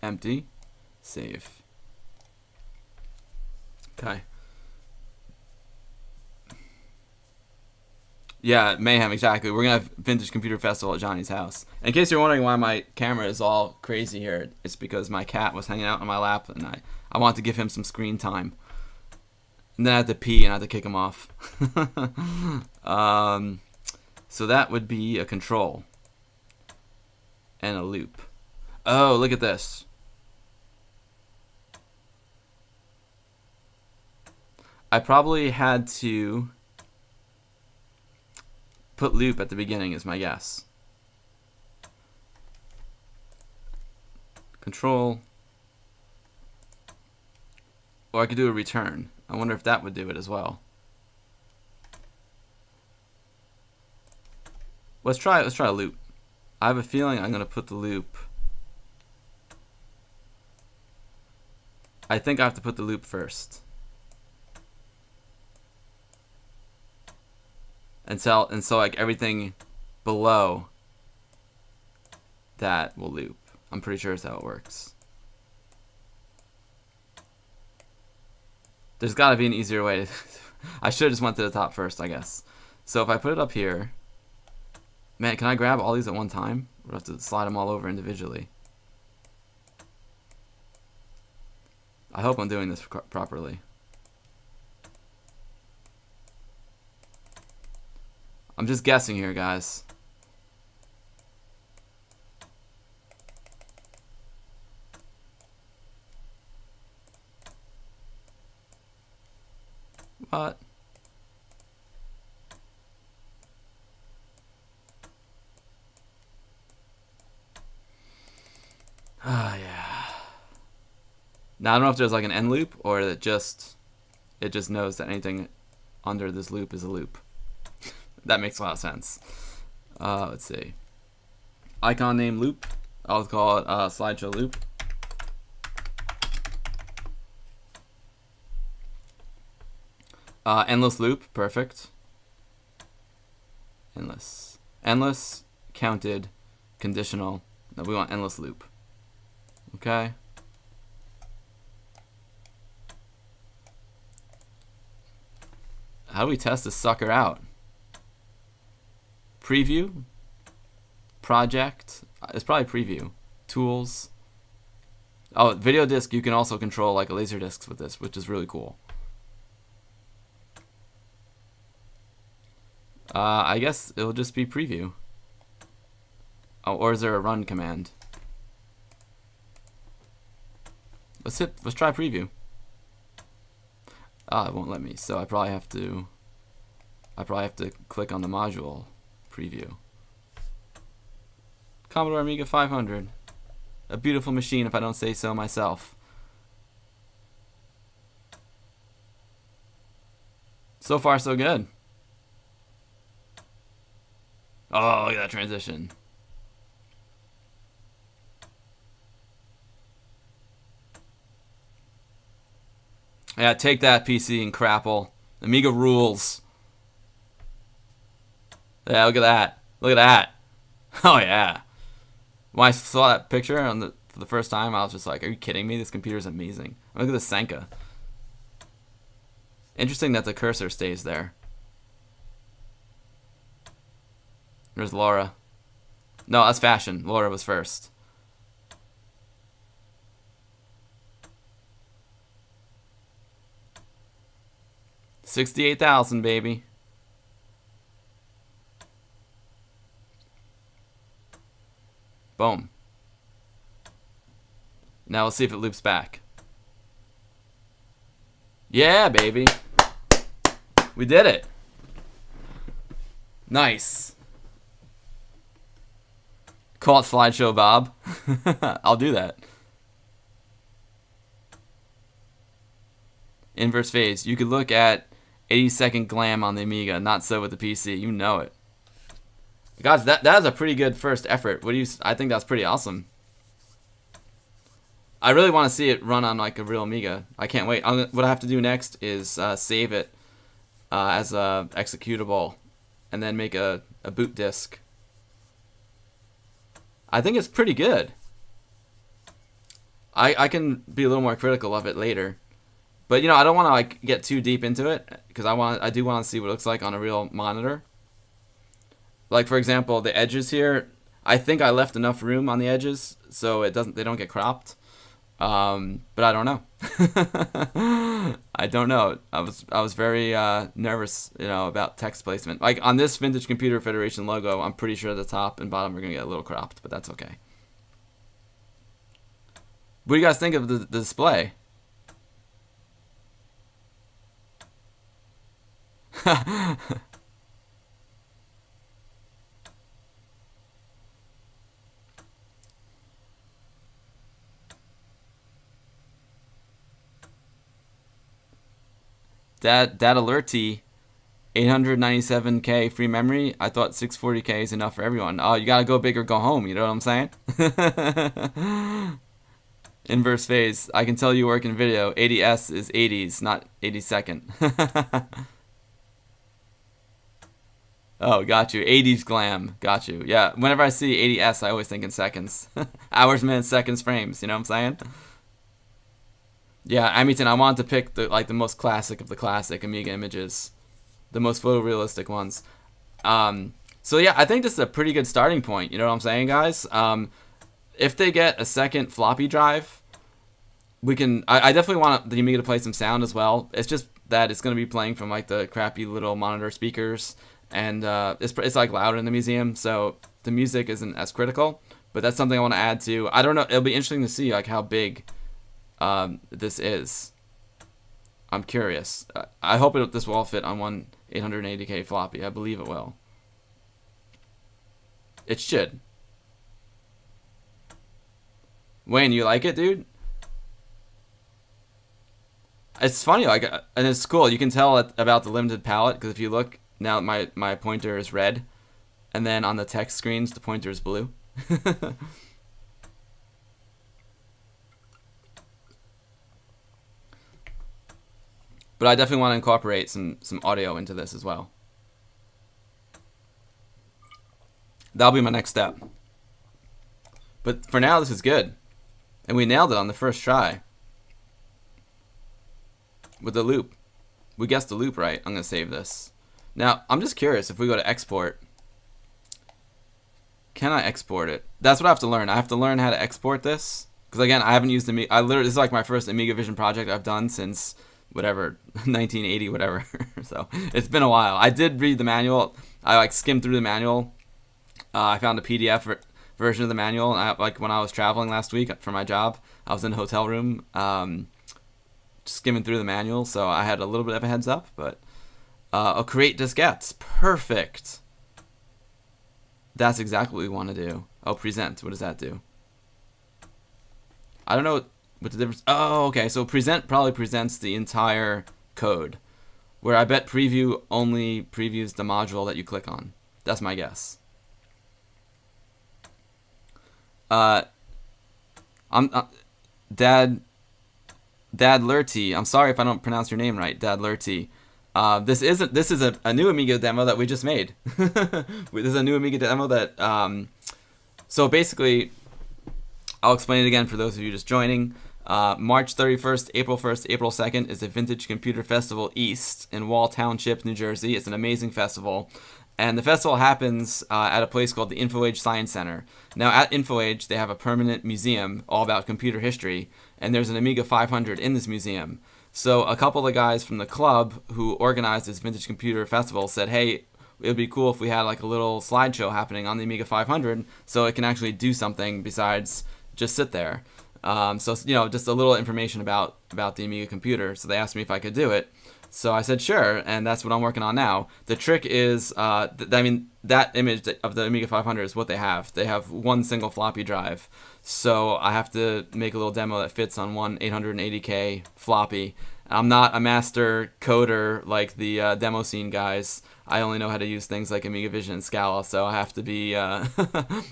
Empty. Save. Okay. Yeah, Mayhem, exactly. We're going to have Vintage Computer Festival at Johnny's house. In case you're wondering why my camera is all crazy here, it's because my cat was hanging out on my lap and I want to give him some screen time. And then I had to pee and I had to kick him off. So that would be a control. And a loop. Oh, look at this. I probably had to put loop at the beginning is my guess. Control, Or I could do a return. I wonder if that would do it as well. Let's try a loop. I have a feeling I'm gonna put the loop. I think I have to put the loop first. And so like everything below that will loop. I'm pretty sure that's how it works. There's got to be an easier way to I should have just went to the top first, I guess. So if I put it up here, man, can I grab all these at one time? Or do I have to slide them all over individually? I hope I'm doing this properly. I'm just guessing here, guys. What? Ah, yeah. Now I don't know if there's like an end loop or that it just knows that anything under this loop is a loop. That makes a lot of sense. Let's see. Icon name loop. I'll call it slideshow loop. Endless loop, perfect. Endless, counted, conditional. No, we want endless loop. Okay. How do we test this sucker out? Preview, project. It's probably preview. Tools. Oh, video disc. You can also control like laser discs with this, which is really cool. I guess it'll just be preview. Oh, or is there a run command? Let's try preview. Ah, it won't let me. So I probably have to click on the module preview. Commodore Amiga 500. A beautiful machine if I don't say so myself. So far so good. Oh, look at that transition. Yeah, take that, PC and crapple. Amiga rules. Yeah, look at that. Look at that. Oh, yeah. When I saw that picture for the first time, I was just like, are you kidding me? This computer's amazing. Look at the Senka. Interesting that the cursor stays there. There's Laura. No, that's fashion. Laura was first. $68,000, baby. Boom. Now let's see if it loops back. Yeah, baby. We did it. Nice. Call it slideshow, Bob. I'll do that. Inverse phase. You could look at 80-second glam on the Amiga, not so with the PC. You know it. Guys, that is a pretty good first effort. I think that's pretty awesome. I really want to see it run on like a real Amiga. I can't wait. What I have to do next is save it as a executable and then make a boot disk. I think it's pretty good. I can be a little more critical of it later. But you know, I don't want to like get too deep into it because I do want to see what it looks like on a real monitor. Like for example, the edges here, I think I left enough room on the edges so they don't get cropped. But I don't know. I don't know. I was very nervous, you know, about text placement. Like on this Vintage Computer Federation logo, I'm pretty sure the top and bottom are gonna get a little cropped, but that's okay. What do you guys think of the display? Dad Alerty, 897K free memory. I thought 640K is enough for everyone. Oh, you gotta go big or go home. You know what I'm saying? Inverse phase. I can tell you work in video. 80S is 80s, not 82nd. Oh, got you. 80s glam. Got you. Yeah, whenever I see 80S, I always think in seconds. Hours, minutes, seconds, frames. You know what I'm saying? Yeah, Amington, I wanted to pick the most classic of the classic Amiga images. The most photorealistic ones. So yeah, I think this is a pretty good starting point. You know what I'm saying, guys? If they get a second floppy drive, we can. I definitely want the Amiga to play some sound as well. It's just that it's going to be playing from like the crappy little monitor speakers, and it's like louder in the museum, so the music isn't as critical. But that's something I want to add to. I don't know. It'll be interesting to see like how big this is. I'm curious. I hope this will all fit on one 880K floppy. I believe it will. It should. Wayne, you like it, dude? It's funny, like, and it's cool. You can tell about the limited palette, because if you look, now my pointer is red, and then on the text screens, the pointer is blue. But I definitely want to incorporate some audio into this as well. That'll be my next step. But for now, this is good. And we nailed it on the first try. With the loop. We guessed the loop right. I'm going to save this. Now, I'm just curious if we go to export. Can I export it? That's what I have to learn. I have to learn how to export this. Because again, I haven't used Amiga. This is like my first Amiga Vision project I've done since whatever, 1980, whatever. So it's been a while. I did read the manual. I like skimmed through the manual. I found a PDF version of the manual, and like when I was traveling last week for my job, I was in a hotel room, just skimming through the manual, so I had a little bit of a heads up. But create diskettes, perfect. That's exactly what we want to do. Oh, present. What does that do? I don't know what the difference. Oh, okay. So present probably presents the entire code, where I bet preview only previews the module that you click on. That's my guess. Dad Lurty. I'm sorry if I don't pronounce your name right, Dad Lurty. This is a new Amiga demo that we just made. This is a new Amiga demo that. So basically, I'll explain it again for those of you just joining. March 31st, April 1st, April 2nd is the Vintage Computer Festival East in Wall Township, New Jersey. It's an amazing festival. And the festival happens at a place called the InfoAge Science Center. Now, at InfoAge, they have a permanent museum all about computer history, and there's an Amiga 500 in this museum. So a couple of guys from the club who organized this Vintage Computer Festival said, hey, it would be cool if we had like a little slideshow happening on the Amiga 500 so it can actually do something besides just sit there. So, you know, just a little information about the Amiga computer. So they asked me if I could do it. So I said, sure, and that's what I'm working on now. The trick is, I mean, that image of the Amiga 500 is what they have. They have one single floppy drive. So I have to make a little demo that fits on one 880K floppy. I'm not a master coder like the demo scene guys. I only know how to use things like Amiga Vision and Scala, so I have to be,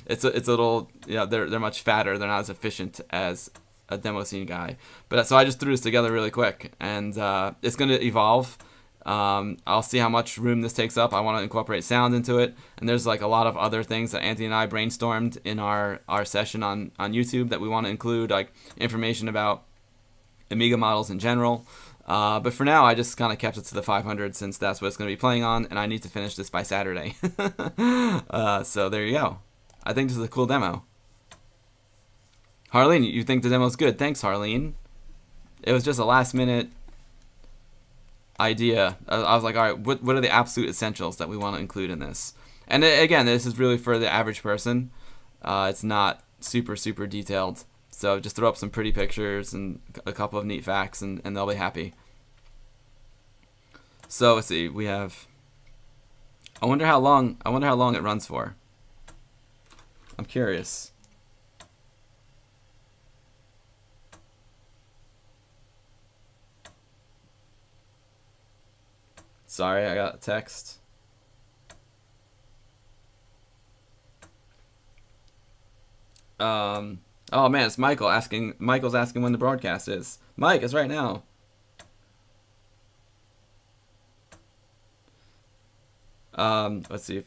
it's a little, you know, they're much fatter. They're not as efficient as a demo scene guy. But so I just threw this together really quick, and it's going to evolve. I'll see how much room this takes up. I want to incorporate sound into it, and there's like a lot of other things that Anthony and I brainstormed in our session on YouTube that we want to include, like information about Amiga models in general. But for now, I just kind of kept it to the 500 since that's what it's going to be playing on, and I need to finish this by Saturday. So there you go. I think this is a cool demo. Harleen, you think the demo's good? Thanks, Harleen. It was just a last-minute idea. I was like, all right, what are the absolute essentials that we want to include in this? And again, this is really for the average person. It's not super, super detailed. So just throw up some pretty pictures and a couple of neat facts, and they'll be happy. So let's see. We have. I wonder how long it runs for. I'm curious. Sorry, I got a text. Oh man, it's Michael asking. Michael's asking when the broadcast is. Mike, it's right now. Let's see.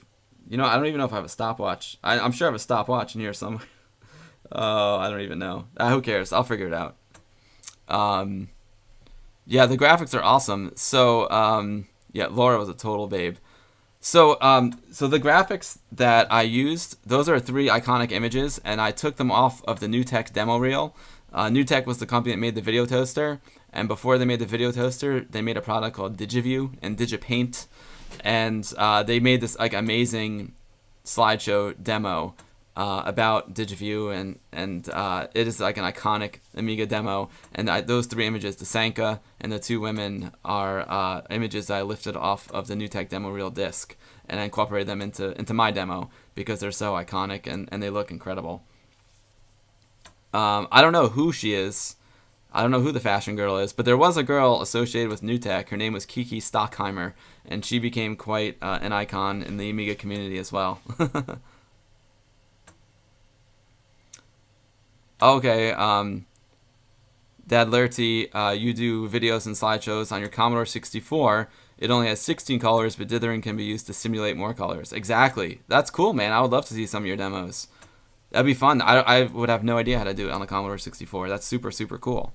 You know, I don't even know if I have a stopwatch. I'm sure I have a stopwatch in here somewhere. Oh, I don't even know. Who cares? I'll figure it out. Yeah, the graphics are awesome. So, yeah, Laura was a total babe. So, so the graphics that I used, those are 3 iconic images, and I took them off of the NewTek demo reel. NewTek was the company that made the video toaster, and before they made the video toaster, they made a product called DigiView and DigiPaint, and they made this like amazing slideshow demo about DigiView, and it is like an iconic Amiga demo. And those 3 images, the Sanka and the 2 women, are images that I lifted off of the NewTek demo reel disc and I incorporated them into my demo because they're so iconic and they look incredible. I don't know who she is. I don't know who the fashion girl is, but there was a girl associated with NewTek. Her name was Kiki Stockheimer, and she became quite an icon in the Amiga community as well. Okay, Dad Lerty, you do videos and slideshows on your Commodore 64. It only has 16 colors, but dithering can be used to simulate more colors. Exactly. That's cool, man. I would love to see some of your demos. That'd be fun. I would have no idea how to do it on the Commodore 64. That's super, super cool.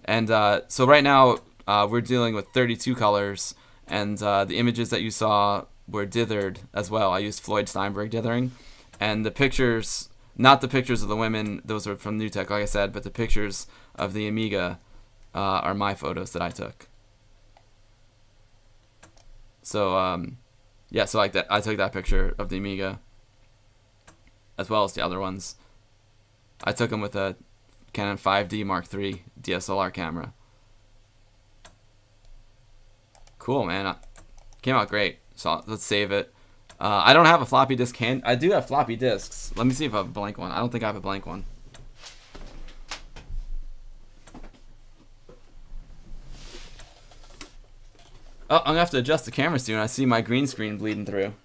And so right now, we're dealing with 32 colors, and the images that you saw were dithered as well. I used Floyd Steinberg dithering, and the pictures... Not the pictures of the women, those are from NewTek, like I said, but the pictures of the Amiga are my photos that I took. So, yeah, so like that, I took that picture of the Amiga, as well as the other ones. I took them with a Canon 5D Mark III DSLR camera. Cool, man. Came out great. So let's save it. I don't have a floppy disk I do have floppy disks. Let me see if I have a blank one. I don't think I have a blank one. Oh, I'm going to have to adjust the camera soon. I see my green screen bleeding through.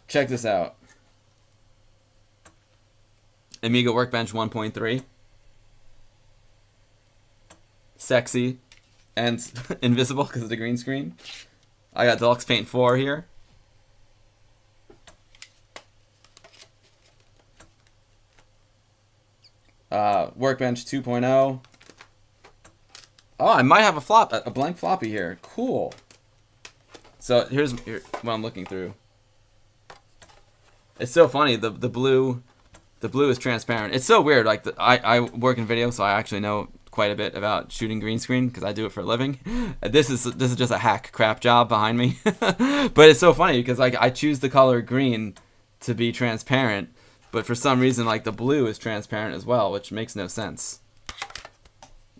Check this out. Amiga Workbench 1.3. Sexy. And invisible because of the green screen. I got Deluxe Paint 4 here. Workbench 2.0. Oh, I might have a blank floppy here. Cool. So here's what I'm looking through. It's so funny. The blue is transparent. It's so weird. Like I work in video, so I actually know quite a bit about shooting green screen because I do it for a living. This is just a hack crap job behind me. But it's so funny because like I choose the color green to be transparent. But for some reason, like the blue is transparent as well, which makes no sense.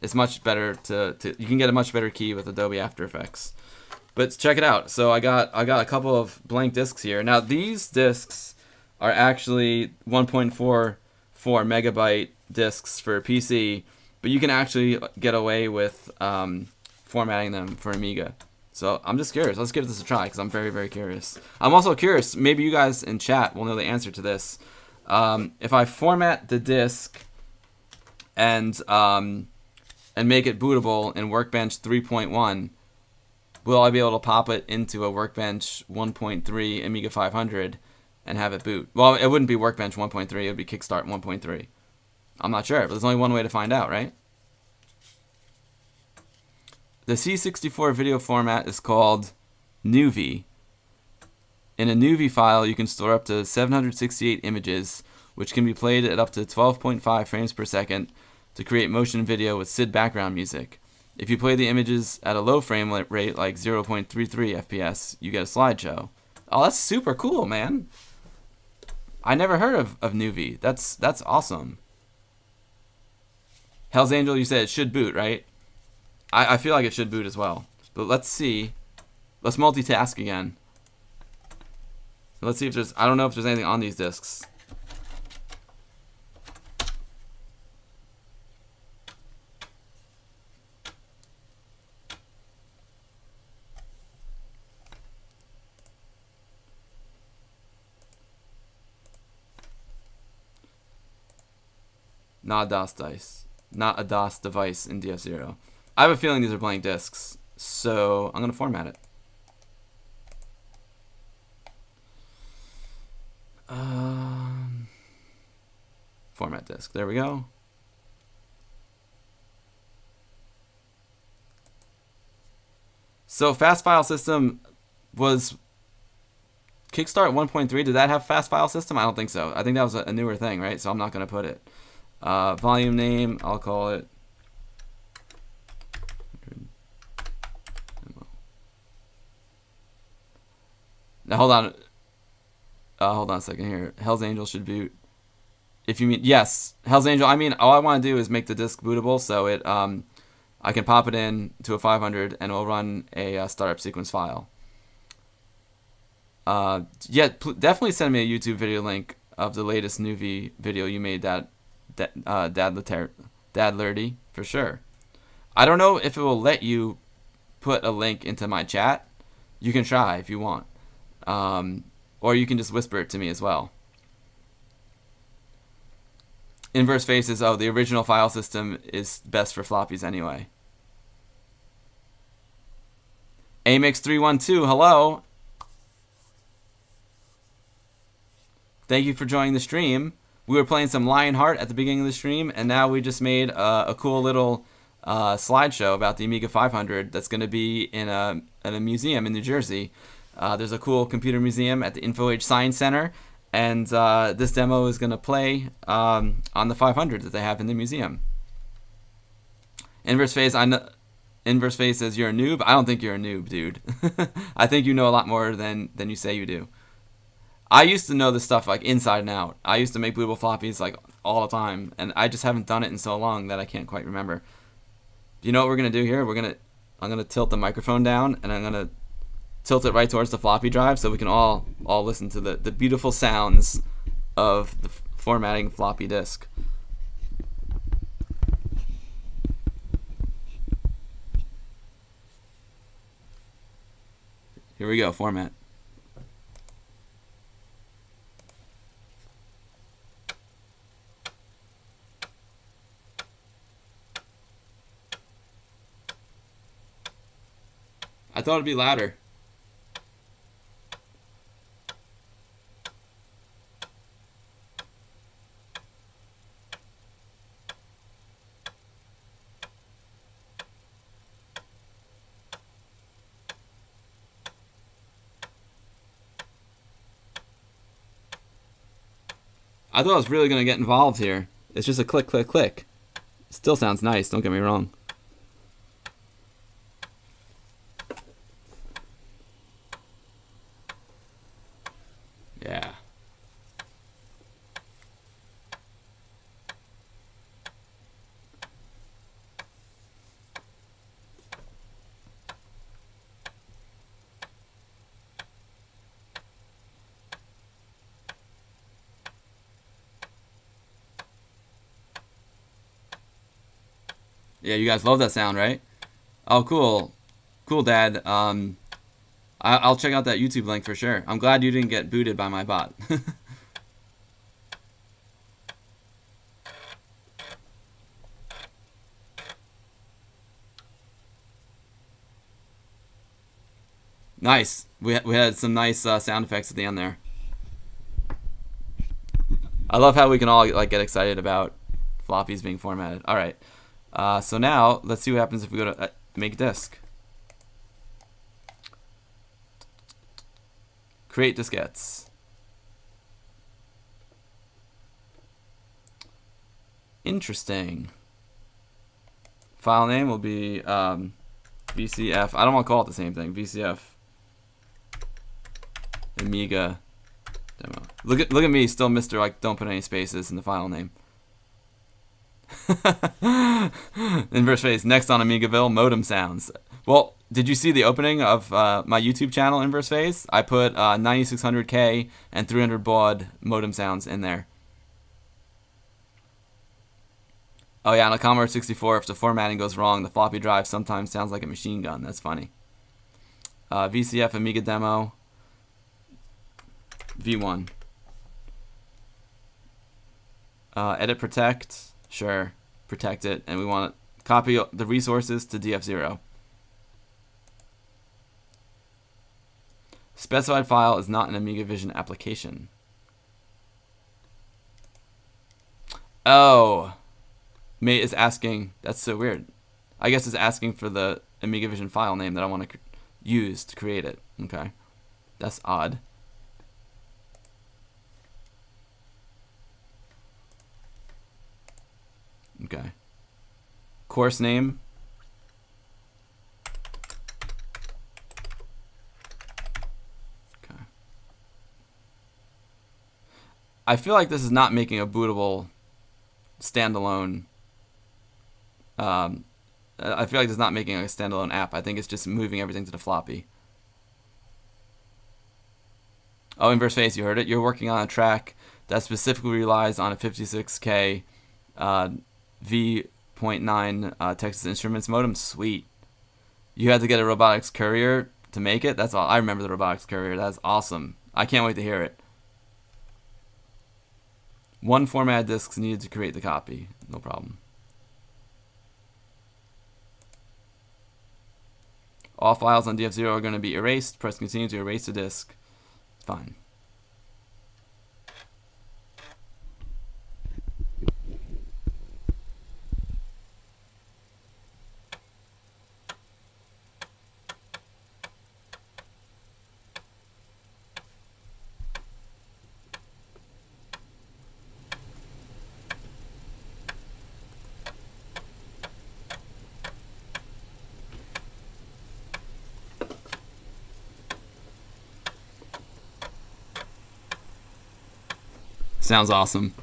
It's much better you can get a much better key with Adobe After Effects. But check it out. So I got a couple of blank discs here. Now these discs are actually 1.44 megabyte discs for PC, but you can actually get away with formatting them for Amiga. So I'm just curious. Let's give this a try because I'm very, very curious. I'm also curious. Maybe you guys in chat will know the answer to this. If I format the disk and make it bootable in Workbench 3.1, will I be able to pop it into a Workbench 1.3 Amiga 500 and have it boot? Well, it wouldn't be Workbench 1.3, it would be Kickstart 1.3. I'm not sure, but there's only one way to find out, right? The C64 video format is called NUVI. In a NUVI file, you can store up to 768 images, which can be played at up to 12.5 frames per second to create motion video with SID background music. If you play the images at a low frame rate, like 0.33 FPS, you get a slideshow. Oh, that's super cool, man. I never heard of NUVI. That's awesome. Hell's Angel, you said it should boot, right? I feel like it should boot as well. But let's see. Let's multitask again. Let's see if there's... I don't know if there's anything on these discs. Not a DOS dice. Not a DOS device in DF0. I have a feeling these are blank discs, so I'm going to format it. Format disk. There we go. So fast file system was Kickstart 1.3. Did that have fast file system? I don't think so. I think that was a newer thing, right? So I'm not going to put it. Volume name, I'll call it. Now hold on. Hold on a second here. Hell's Angel should boot. If you mean, yes, Hell's Angel. I mean, all I want to do is make the disk bootable, so it I can pop it in to a 500 and it'll run a startup sequence file. Yeah, definitely send me a YouTube video link of the latest Nuvi video you made, Dad Lerdy, for sure. I don't know if it will let you put a link into my chat. You can try if you want. Or you can just whisper it to me as well. Inverse faces, oh, the original file system is best for floppies anyway. Amix312, hello. Thank you for joining the stream. We were playing some Lionheart at the beginning of the stream, and now we just made a cool little slideshow about the Amiga 500 that's going to be in a museum in New Jersey. There's a cool computer museum at the InfoAge Science Center, and this demo is going to play on the 500 that they have in the museum. Inverse Phase, Inverse Phase says you're a noob. I don't think you're a noob, dude. I think you know a lot more than you say you do. I used to know this stuff like inside and out. I used to make bootable floppies like all the time, and I just haven't done it in so long that I can't quite remember. You know what we're gonna do here? I'm gonna tilt the microphone down, and I'm gonna tilt it right towards the floppy drive so we can all listen to the beautiful sounds of the formatting floppy disk. Here we go, format. I thought it'd be louder. I thought I was really going to get involved here. It's just a click, click, click. Still sounds nice, don't get me wrong. Yeah. Yeah, you guys love that sound, right? Oh, cool. Cool, Dad. I'll check out that YouTube link for sure. I'm glad you didn't get booted by my bot. Nice. We had some nice sound effects at the end there. I love how we can all like get excited about floppies being formatted. All right. So now let's see what happens if we go to make disk. Create diskettes. Interesting. File name will be VCF. I don't want to call it the same thing. VCF Amiga demo. Look at me, still Mr. Like don't put any spaces in the file name. Inverse phase. Next on AmigaBill, modem sounds. Well, did you see the opening of my YouTube channel, Inverse Phase? I put 9600K and 300 baud modem sounds in there. Oh yeah, on a Commodore 64, if the formatting goes wrong, the floppy drive sometimes sounds like a machine gun. That's funny. VCF Amiga demo. V1. Edit protect. Sure. Protect it, and we want to copy the resources to df0. Specified file is not an Amiga Vision application. Oh, Mate is asking. That's so weird. I guess it's asking for the Amiga Vision file name that I want to use to create it. Okay, that's odd. Okay. Course name. Okay. I feel like this is not making a bootable standalone. I feel like it's not making a standalone app. I think it's just moving everything to the floppy. Oh, Inverse Phase, you heard it. You're working on a track that specifically relies on a 56K V.9 Texas Instruments modem. Sweet. You had to get a Robotics Courier to make it? That's all. I remember the Robotics Courier. That's awesome. I can't wait to hear it. 1 format disks needed to create the copy. No problem. All files on DF0 are going to be erased. Press continue to erase the disk. Fine. Sounds awesome.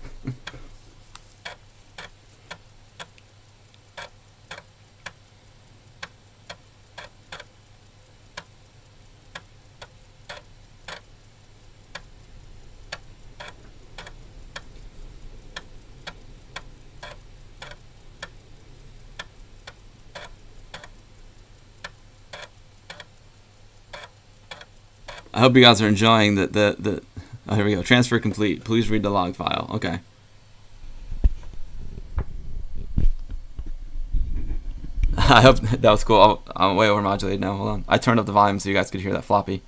I hope you guys are enjoying the oh, here we go. Transfer complete. Please read the log file. Okay. I hope that was cool. I'm way overmodulated now. Hold on. I turned up the volume so you guys could hear that floppy.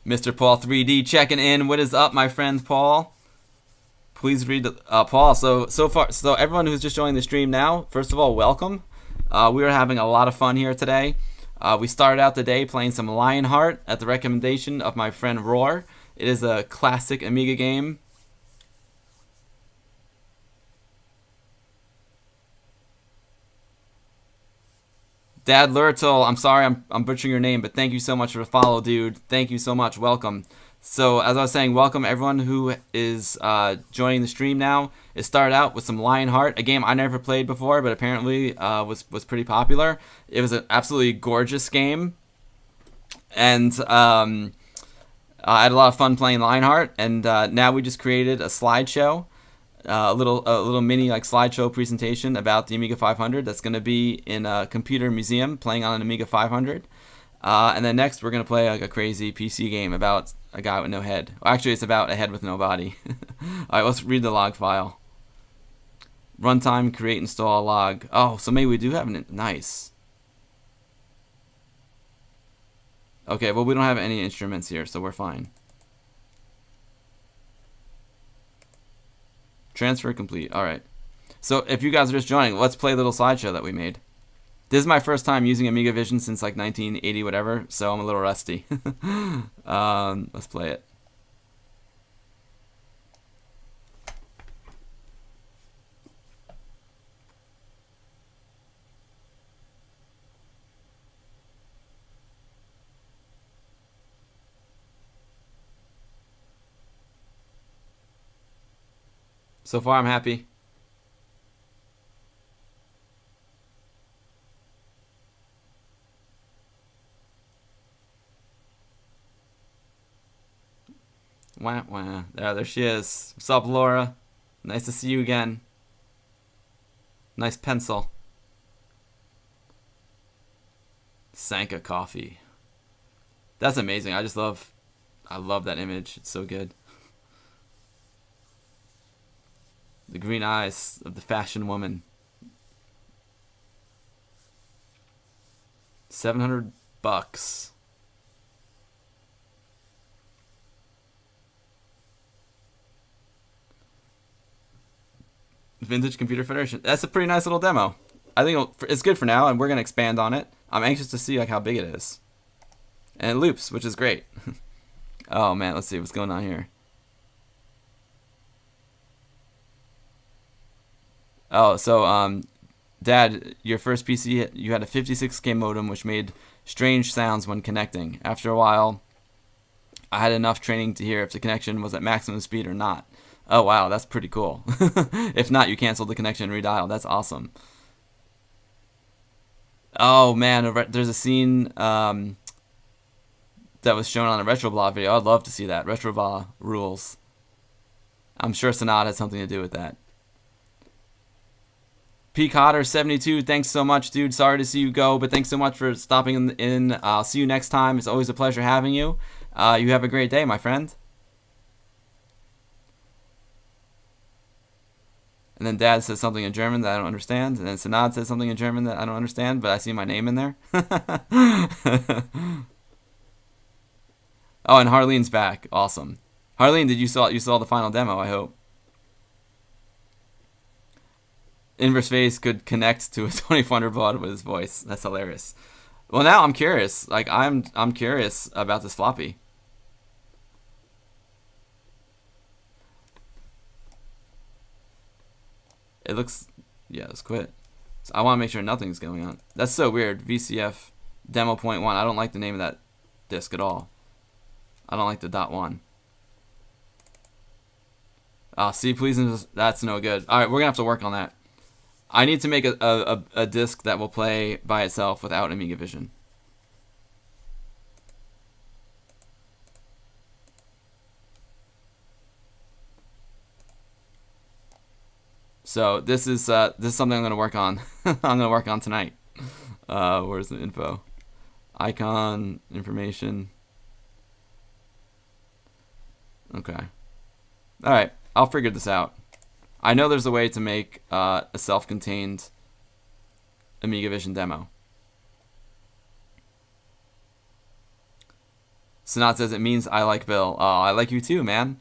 Mr. Paul 3D checking in. What is up, my friend Paul? Please read the Paul. So everyone who's just joining the stream now, first of all, welcome. We are having a lot of fun here today. We started out the day playing some Lionheart at the recommendation of my friend Roar. It is a classic Amiga game. Dad Lurtle, I'm sorry I'm butchering your name, but thank you so much for the follow, dude. Thank you so much. Welcome. So as I was saying, welcome everyone who is joining the stream now. It started out with some Lionheart, a game I never played before, but apparently was pretty popular. It was an absolutely gorgeous game, and I had a lot of fun playing Lionheart. And now we just created a slideshow, a little mini like slideshow presentation about the Amiga 500 that's going to be in a computer museum playing on an Amiga 500. And then next we're going to play like a crazy PC game about a guy with no head. Well, actually, it's about a head with no body. Alright, let's read the log file. Runtime, create, install, log. Oh, so maybe we do have an... Nice. Okay, well, we don't have any instruments here, so we're fine. Transfer complete. Alright. So if you guys are just joining, let's play a little slideshow that we made. This is my first time using Amiga Vision since like 1980 whatever, so I'm a little rusty. Let's play it. So far I'm happy. Wah, wah. There she is. What's up, Laura? Nice to see you again. Nice pencil. Sanka coffee. That's amazing. I love that image. It's so good. The green eyes of the fashion woman. 700 bucks. Vintage Computer Federation. That's a pretty nice little demo. I think it's good for now, and we're gonna expand on it. I'm anxious to see like how big it is. And it loops, which is great. Oh man, let's see what's going on here. Oh, so Dad, your first PC, you had a 56K modem which made strange sounds when connecting. After a while, I had enough training to hear if the connection was at maximum speed or not. Oh wow, that's pretty cool. If not, you canceled the connection and redialed. That's awesome. Oh man, there's a scene that was shown on a Retroblah video. I'd love to see that. Retroblah rules. I'm sure Sanad had something to do with that. P. Cotter 72, thanks so much, dude. Sorry to see you go, but thanks so much for stopping in. I'll see you next time. It's always a pleasure having you. You have a great day, my friend. And then Dad says something in German that I don't understand. And then Sanad says something in German that I don't understand, but I see my name in there. Oh, and Harlene's back. Awesome. Harlene, you saw the final demo, I hope. Inverse Face could connect to a 2400 baud with his voice. That's hilarious. Well, now I'm curious. Like I'm curious about this floppy. It looks, yeah, let's quit. So I want to make sure nothing's going on. That's so weird. VCF demo .1. I don't like the name of that disk at all. I don't like the .1. See, please, that's no good. All right, we're gonna have to work on that. I need to make a disc that will play by itself without Amiga Vision. So this is something I'm gonna work on. I'm gonna work on tonight. Where's the info? Icon information. Okay. All right. I'll figure this out. I know there's a way to make a self-contained Amiga Vision demo. Sanat says it means I like Bill. Oh, I like you too, man.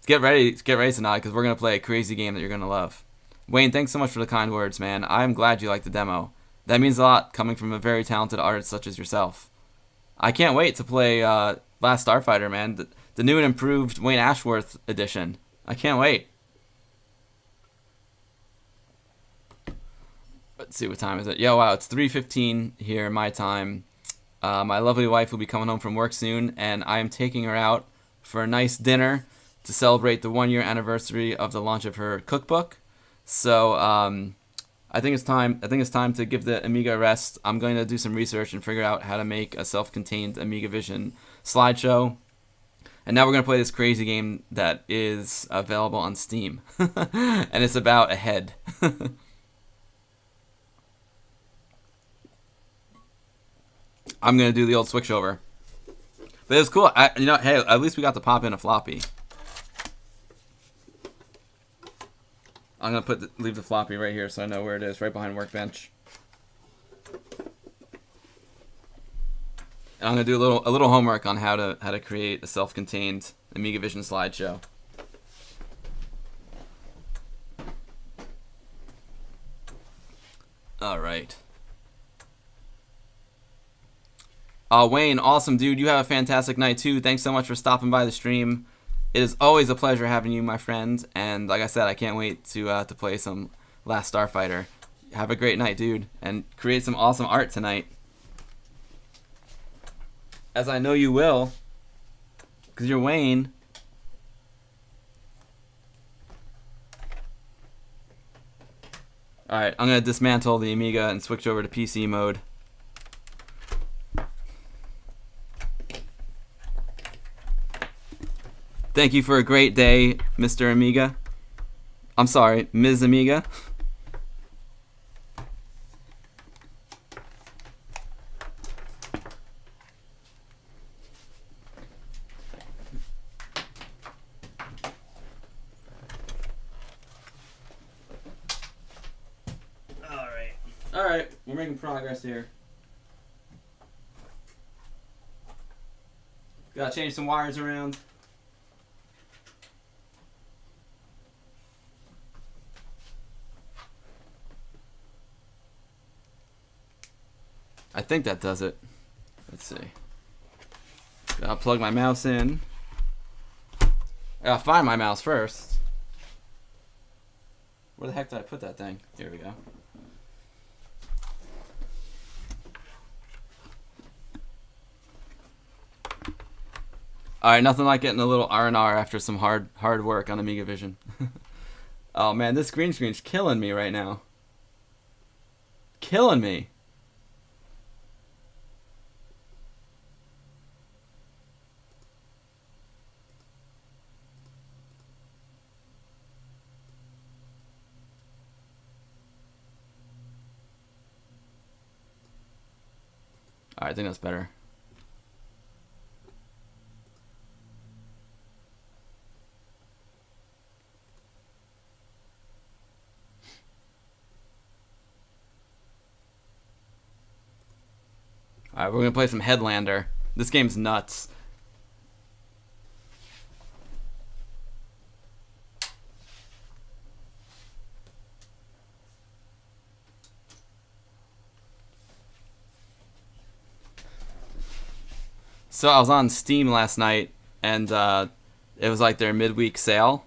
Get ready, Sanat, because we're gonna play a crazy game that you're gonna love. Wayne, thanks so much for the kind words, man. I'm glad you liked the demo. That means a lot coming from a very talented artist such as yourself. I can't wait to play Last Starfighter, man. The new and improved Wayne Ashworth edition. I can't wait. Let's see, what time is it? Yo, wow, it's 3:15 here, my time. My lovely wife will be coming home from work soon, and I am taking her out for a nice dinner to celebrate the 1-year anniversary of the launch of her cookbook. So I think it's time to give the Amiga a rest. I'm going to do some research and figure out how to make a self-contained Amiga Vision slideshow. And now we're going to play this crazy game that is available on Steam. And it's about a head. I'm going to do the old switch over. But it was cool. Hey, at least we got to pop in a floppy. I'm going to leave the floppy right here so I know where it is, right behind Workbench. And I'm going to do a little homework on how to create a self-contained Amiga Vision slideshow. All right. Wayne, awesome, dude. You have a fantastic night, too. Thanks so much for stopping by the stream. It is always a pleasure having you, my friend. And like I said, I can't wait to play some Last Starfighter. Have a great night, dude. And create some awesome art tonight. As I know you will. Because you're Wayne. Alright, I'm going to dismantle the Amiga and switch over to PC mode. Thank you for a great day, Mr. Amiga. I'm sorry, Ms. Amiga. We're making progress here. Gotta change some wires around. I think that does it. Let's see. Gotta plug my mouse in. I gotta find my mouse first. Where the heck did I put that thing? Here we go. Alright, nothing like getting a little R&R after some hard work on Amiga Vision. Oh man, this green screen's killing me right now. Killing me. Alright, I think that's better. Alright, we're gonna play some Headlander. This game's nuts. So I was on Steam last night, and it was like their midweek sale,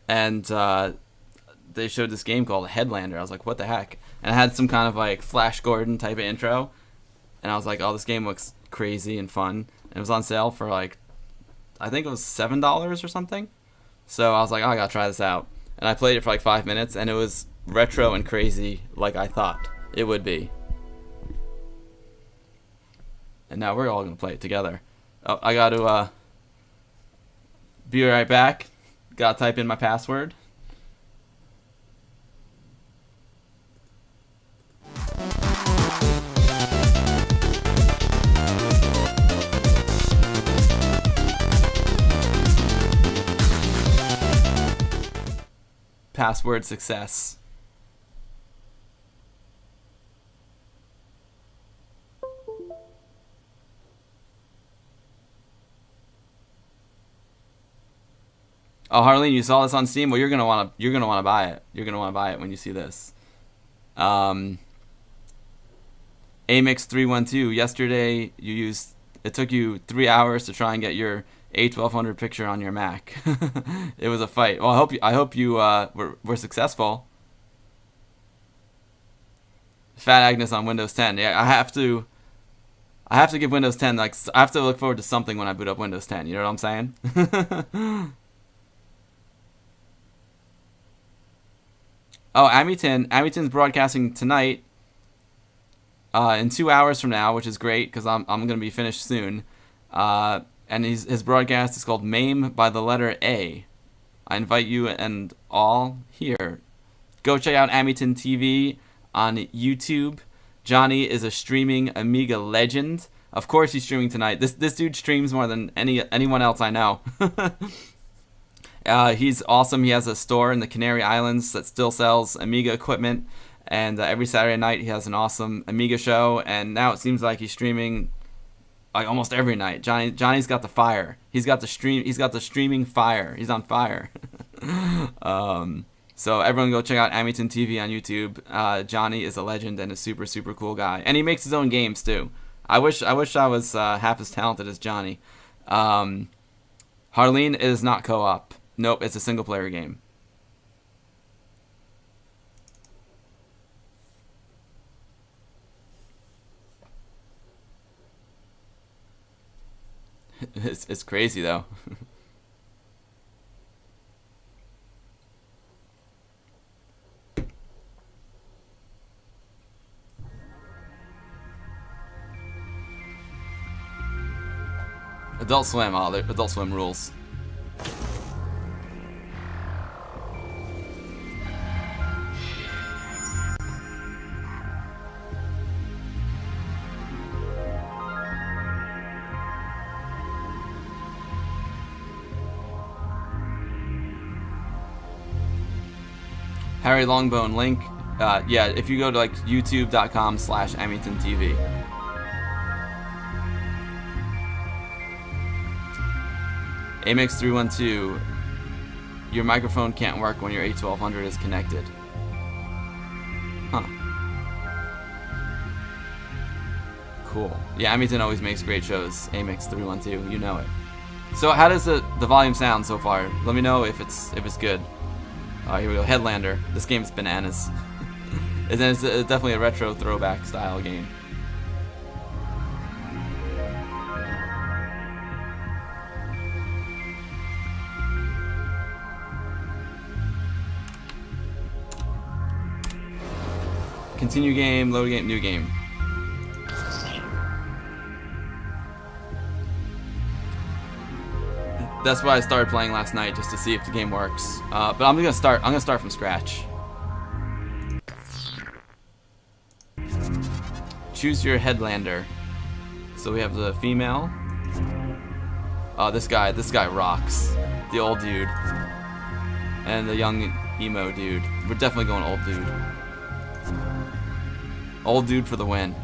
and they showed this game called Headlander. I was like, what the heck? And it had some kind of like Flash Gordon type of intro, and I was like, oh, this game looks crazy and fun. And it was on sale for like, I think it was $7 or something. So I was like, oh, I gotta try this out. And I played it for like 5 minutes, and it was retro and crazy like I thought it would be. And now we're all going to play it together. Oh, I got to be right back. Got to type in my password. Password success. Oh, Harleen, you saw this on Steam? Well, you're gonna wanna buy it. You're gonna wanna buy it when you see this. Amix312. Yesterday, it took you 3 hours to try and get your A1200 picture on your Mac. It was a fight. Well, I hope you were successful. Fat Agnes on Windows 10. Yeah, I have to give Windows 10, like, I have to look forward to something when I boot up Windows 10. You know what I'm saying? Oh, Amyton's broadcasting tonight, in 2 hours from now, which is great because I'm gonna be finished soon. And his broadcast is called MAME by the letter A. I invite you and all here. Go check out Amyton TV on YouTube. Johnny is a streaming Amiga legend. Of course he's streaming tonight. This dude streams more than anyone else I know. He's awesome. He has a store in the Canary Islands that still sells Amiga equipment, and every Saturday night he has an awesome Amiga show. And now it seems like he's streaming like almost every night. Johnny's got the fire. He's got the streaming fire. He's on fire. So everyone go check out Amyton TV on YouTube. Johnny is a legend and a super super cool guy, and he makes his own games too. I wish I was half as talented as Johnny. Harleen is not co-op. Nope, it's a single-player game. It's crazy, though. Adult Swim, Adult Swim rules. Harry Longbone Link. Yeah, if you go to like youtube.com/AmingtonTV. Amix312, your microphone can't work when your A1200 is connected. Huh. Cool. Yeah, Amington always makes great shows. Amix312, you know it. So how does the volume sound so far? Let me know if it's good. Here we go. Headlander. This game's bananas. And then it's definitely a retro throwback style game. Continue game, load game, new game. That's why I started playing last night, just to see if the game works. But I'm gonna start from scratch. Choose your headlander. So we have the female. This guy rocks. The old dude. And the young emo dude. We're definitely going old dude. Old dude for the win.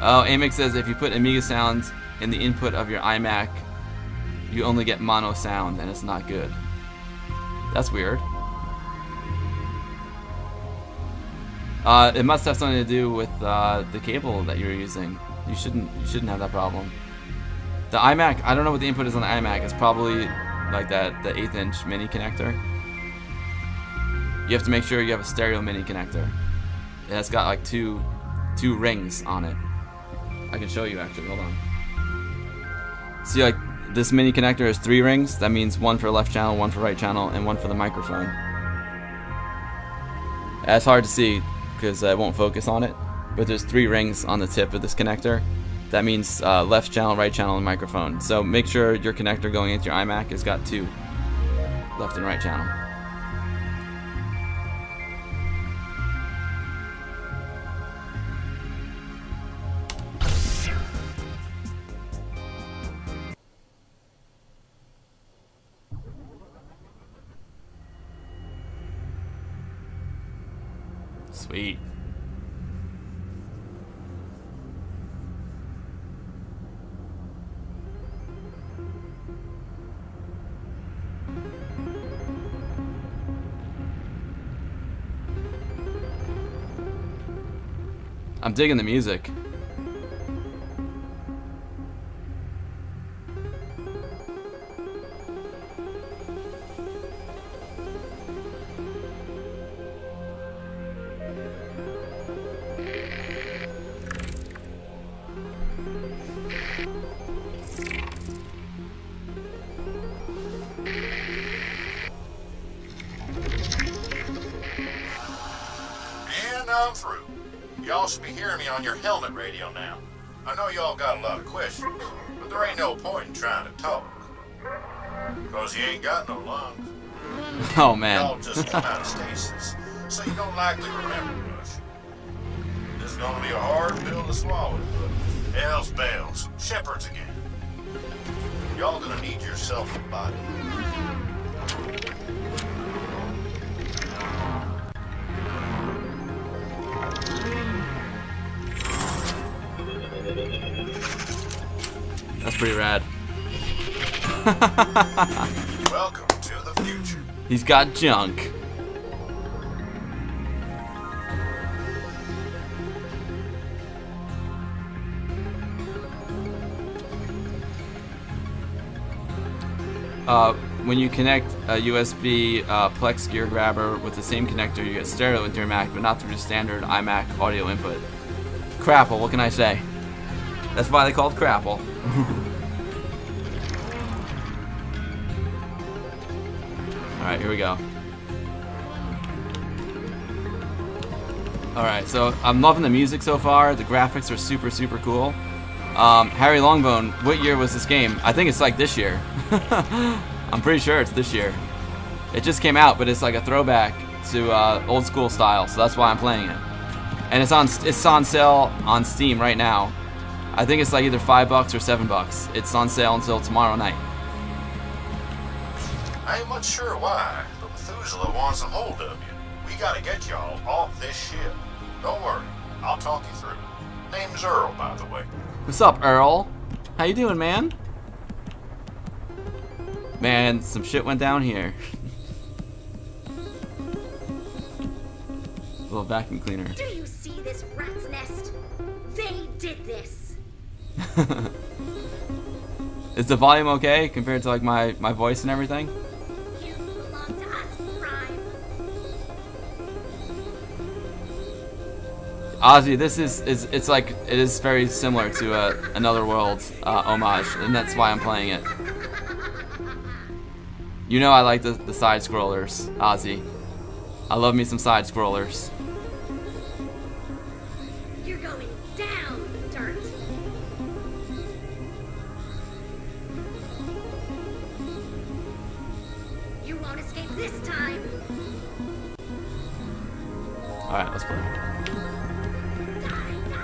Oh, Amix says if you put Amiga sounds in the input of your iMac, you only get mono sound, and it's not good. That's weird. It must have something to do with the cable that you're using. You shouldn't have that problem. The iMac, I don't know what the input is on the iMac. It's probably like the 1/8" mini connector. You have to make sure you have a stereo mini connector. It has got like two rings on it. I can show you actually. Hold on. See, like this mini connector has 3 rings. That means one for left channel, one for right channel, and one for the microphone. That's hard to see because I won't focus on it. But there's 3 rings on the tip of this connector. That means left channel, right channel, and microphone. So make sure your connector going into your iMac has got 2 left and right channel. Sweet. I'm digging the music.
And I'm through. Y'all should be hearing me on your helmet radio now. I know y'all got a lot of questions, but there ain't no point in trying to talk. Cause you ain't got no lungs.
Oh man.
Y'all just come out of stasis, so you don't likely remember much. This is gonna be a hard pill to swallow, but hells bells, shepherds again. Y'all gonna need yourself a body.
That's pretty rad.
Welcome to the future.
He's got junk. When you connect a USB Plex gear grabber with the same connector, you get stereo into your Mac, but not through the standard iMac audio input. Crapple, what can I say? That's why they call it crapple. Alright, here we go. Alright, so I'm loving the music so far. The graphics are super, super cool. Harry Longbone, what year was this game? I think it's like this year. I'm pretty sure it's this year. It just came out, but it's like a throwback to old school style, so that's why I'm playing it. And it's on sale on Steam right now. I think it's like either $5 or $7. It's on sale until tomorrow night.
I ain't much sure why, but Methuselah wants a hold of you. We gotta get y'all off this ship. Don't worry, I'll talk you through. Name's Earl, by the way.
What's up, Earl? How you doing, man? Man, some shit went down here. Little vacuum cleaner.
Do you see this rat's nest? They did this.
Is the volume okay compared to like my voice and everything?
You belong to us, Prime.
Ozzy, this is it's like it is very similar to Another World homage, and that's why I'm playing it. You know I like the side scrollers, Ozzy. I love me some side scrollers.
You're going down, dirt. You won't escape this time.
All right, let's play.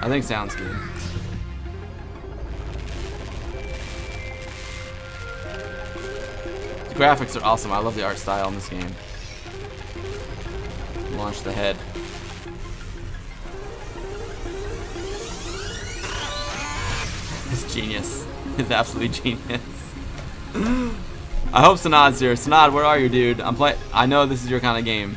I think sounds good. The graphics are awesome. I love the art style in this game. Launch the head. It's genius. It's absolutely genius. I hope Sanad's here. Sanad, where are you, dude? I know this is your kind of game.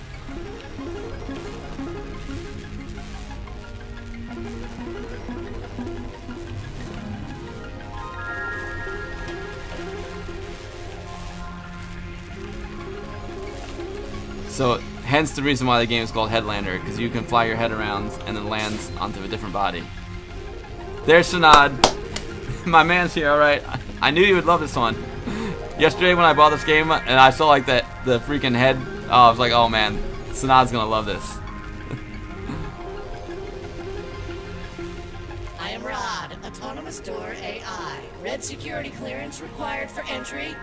So, hence the reason why the game is called Headlander, because you can fly your head around and then land onto a different body. There's Sanad. My man's here, alright. I knew you would love this one. Yesterday when I bought this game and I saw like the freaking head, I was like, oh man, Sanad's gonna love this.
I am Rod, Autonomous Door AI. Red security clearance required for entry.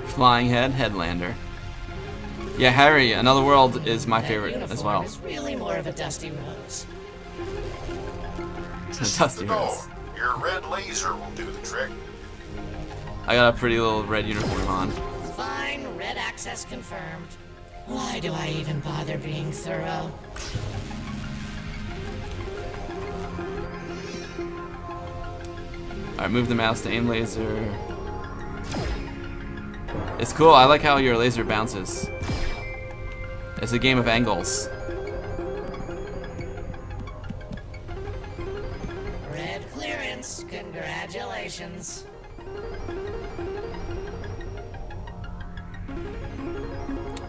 Flying head, Headlander. Yeah, Harry, Another World is my favorite as well.
It's really more of a dusty rose.
Dusty Rose.
Your red laser will do the trick.
I got a pretty little red uniform on.
Fine, red access confirmed. Why do I even bother being thorough?
Alright, move the mouse to aim laser. It's cool, I like how your laser bounces. It's a game of angles.
Red clearance, congratulations.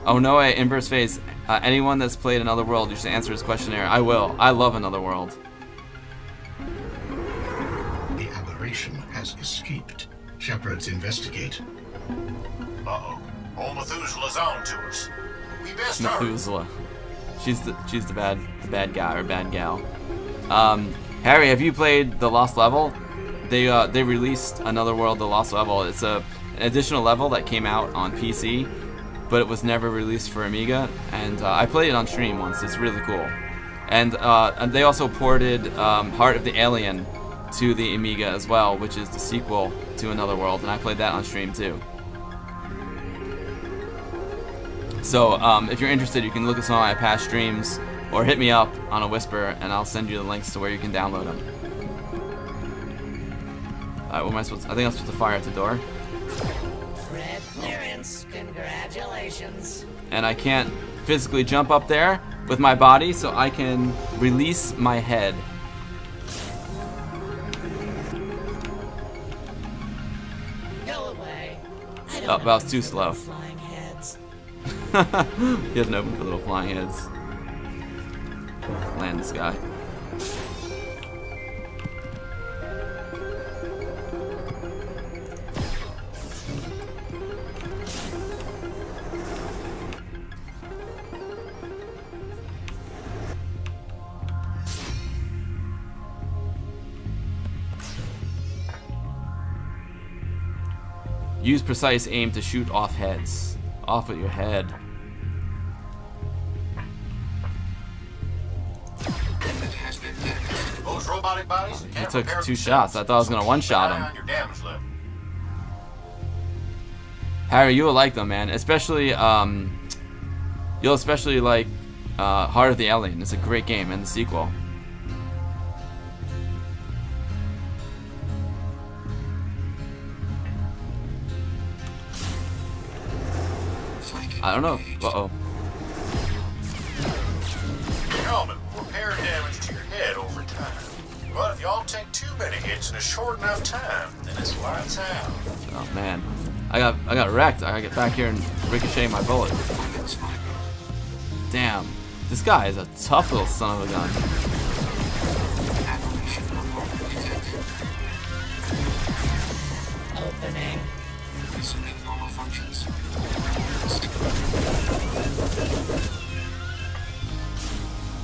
Oh no, inverse phase. Anyone that's played Another World, you should answer his questionnaire. I will. I love Another World.
The aberration has escaped. Shepherds investigate.
Uh-oh. Old Methuselah's on to us. We best hurry.
Methuselah. She's the bad guy or bad gal. Harry, have you played The Lost Level? They released Another World: The Lost Level. It's an additional level that came out on PC, but it was never released for Amiga. And I played it on stream once. It's really cool. And they also ported Heart of the Alien to the Amiga as well, which is the sequel to Another World, and I played that on stream too. So if you're interested, you can look at some of my past streams or hit me up on a whisper and I'll send you the links to where you can download them. Alright, what am I supposed to, I think I'm supposed to fire at the door.
Red clearance, congratulations.
And I can't physically jump up there with my body, so I can release my head.
Go away. I don't
Oh,
know
that was too slow.
Flying heads.
He doesn't open for little flying heads. Land this guy. Use precise aim to shoot off heads. Off with your head.
Those robotic bodies
He
can't
took
repair
2
themselves,
shots. I thought I was gonna
so
one-shot
keep an eye
him.
on your damage level.
Harry, you will like them, man. Especially, you'll especially like Heart of the Alien. It's a great game, and the sequel. I don't know. Uh-oh.
Your helmet will repair damage to your head over time. But if y'all take too many hits in a short enough time, then it's lights out.
Oh man, I got wrecked. I gotta get back here and ricochet my bullet. Damn, this guy is a tough little son of a gun.
Opening.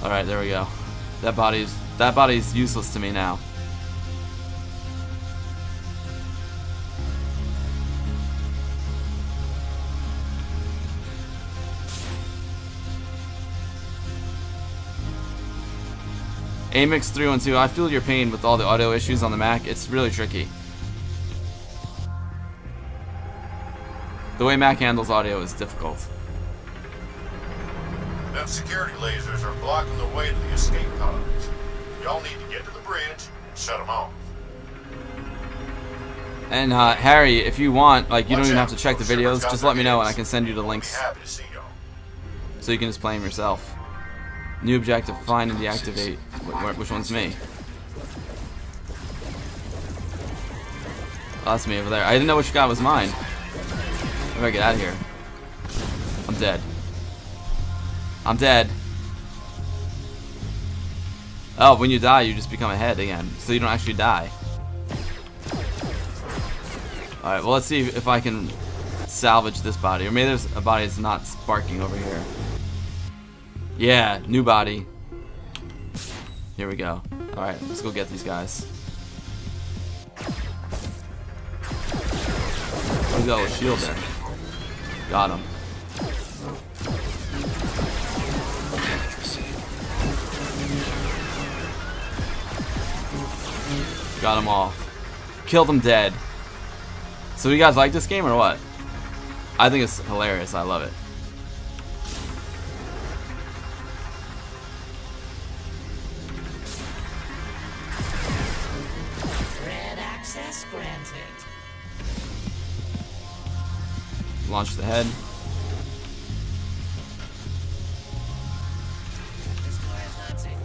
All right, there we go. That body's useless to me now. Amix312, I feel your pain with all the audio issues on the Mac. It's really tricky. The way Mac handles audio is difficult.
Them security lasers are blocking the way to the escape pods. Y'all need to get to the bridge and shut them off.
And Harry, if you want, like, you don't
Watch
even
out.
have to check the
Those
videos.
shippers got
Just
their
let me know and I
hits.
can send you the
Be
links
happy to see y'all.
so you can just play them yourself. New objective, find and deactivate. Which one's me? Oh, that's me over there. I didn't know which guy was mine. How do I get out of here? I'm dead. I'm dead. Oh, when you die, you just become a head again. So you don't actually die. Alright, well, let's see if I can salvage this body. Or maybe there's a body that's not sparking over here. Yeah, new body. Here we go. Alright, let's go get these guys. We got a shield there. Got him. Got them all. Killed them dead. So you guys like this game or what? I think it's hilarious. I love it.
Red access granted.
Launch the head.
This door is not safe.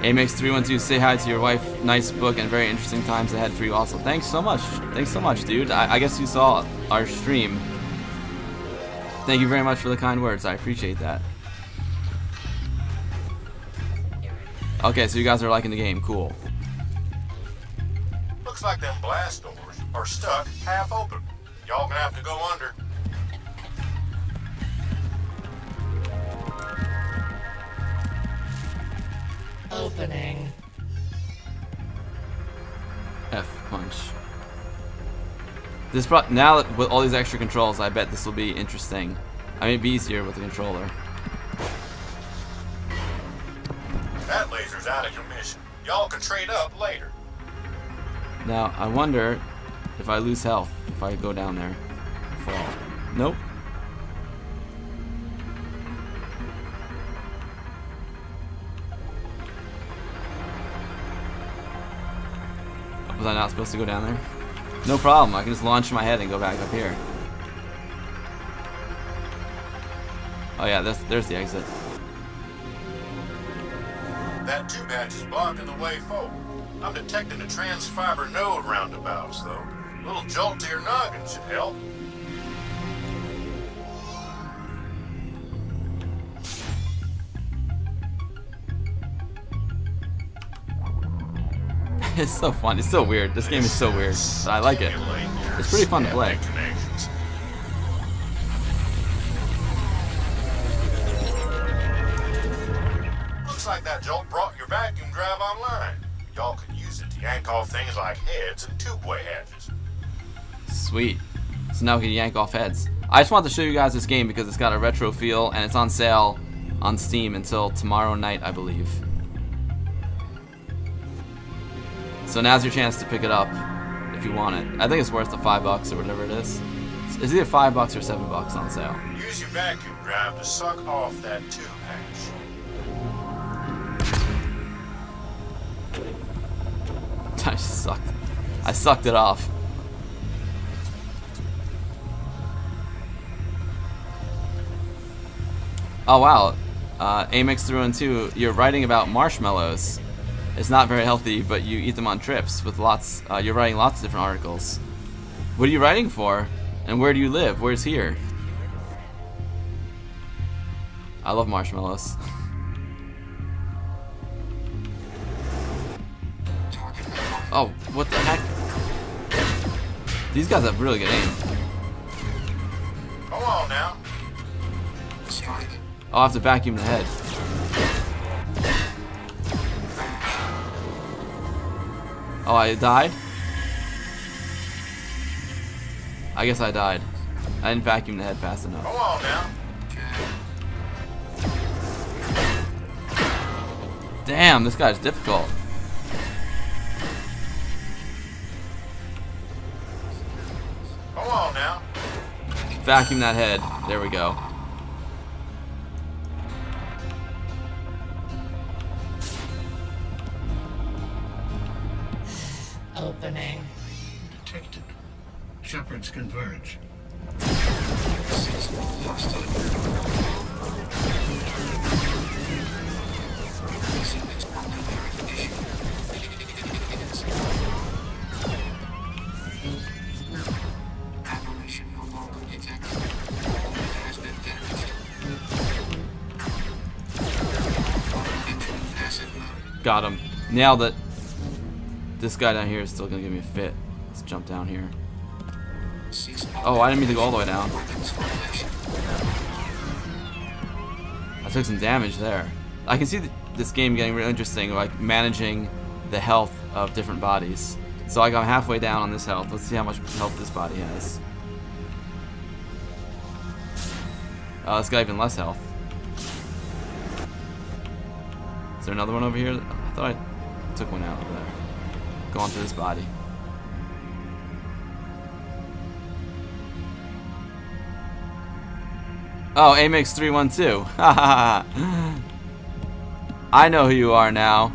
Amix312, say hi to your wife. Nice book and very interesting times ahead for you also. Thanks so much. Thanks so much, dude. I guess you saw our stream. Thank you very much for the kind words. I appreciate that. Okay, so you guys are liking the game. Cool.
Looks like them blast doors are stuck half open. Y'all gonna have to go under.
Opening.
F punch. This now that with all these extra controls, I bet this will be interesting. I mean, it'd be easier with the controller.
That laser's out of commission. Y'all can trade up later.
Now, I wonder if I lose health, if I go down there. Fall. Nope. Was I not supposed to go down there? No problem. I can just launch my head and go back up here. Oh yeah, there's the exit.
That tube hatch is blocking the way forward. I'm detecting a transfiber node roundabouts, though. A little jolt to your noggin should help.
It's so fun. It's so weird. This game is so weird, but I like it. It's pretty fun to play.
Connections. Looks like that jolt brought your vacuum drive online. Y'all could use it to yank off things like heads and tubeway hatches.
Sweet. So now we can yank off heads. I just wanted to show you guys this game because it's got a retro feel and it's on sale on Steam until tomorrow night, I believe. So now's your chance to pick it up if you want it. I think it's worth the $5 or whatever it is. It's either $5 or $7 on sale.
Use your vacuum drive to suck off that tube hatch.
I sucked it off. Oh wow, Amix312, you're writing about marshmallows. It's not very healthy, but you eat them on trips with lots. You're writing lots of different articles. What are you writing for? And where do you live? Where's here? I love marshmallows. Oh, what the heck? These guys have really good aim.
Go on now.
I'll have to vacuum the head. Oh, I died? I guess I died. I didn't vacuum the head fast enough.
Go on now.
Damn, this guy's difficult.
Go on now.
Vacuum that head. There we go.
Opening.
Detected. Shepherds converge.
Got him. Nailed it. This guy down here is still gonna give me a fit. Let's jump down here. Oh, I didn't mean to go all the way down. I took some damage there. I can see this game getting really interesting, like managing the health of different bodies. So like I'm halfway down on this health. Let's see how much health this body has. Oh, this guy even less health. Is there another one over here? I thought I took one out over there. Go on to this body. Oh, Amix312. I know who you are now.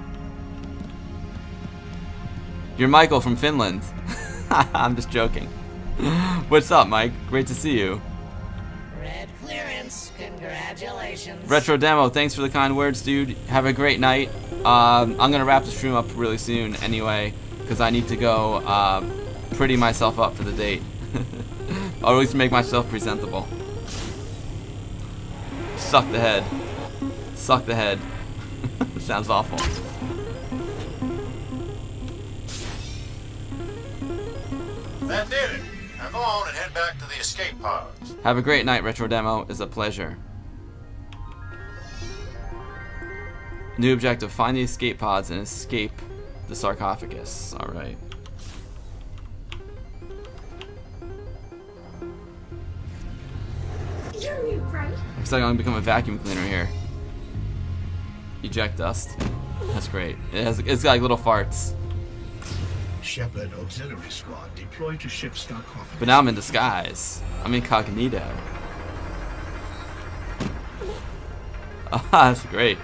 You're Michael from Finland. I'm just joking. What's up, Mike? Great to see you.
Red clearance. Congratulations.
Retro Demo, thanks for the kind words, dude. Have a great night. I'm gonna wrap the stream up really soon anyway, because I need to go pretty myself up for the date. Or at least make myself presentable. Suck the head. Suck the head. Sounds awful.
That did it. Now go on and head back to the escape pods.
Have a great night, Retro Demo. It's a pleasure. New objective, find the escape pods and escape the sarcophagus. Alright.
You're new, right?
Looks like I'm gonna become a vacuum cleaner here. Eject dust. That's great. It's got like little farts.
Shepherd Auxiliary Squad deployed to ship sarcophagus.
But now I'm in disguise. I'm incognito. Ah, that's great.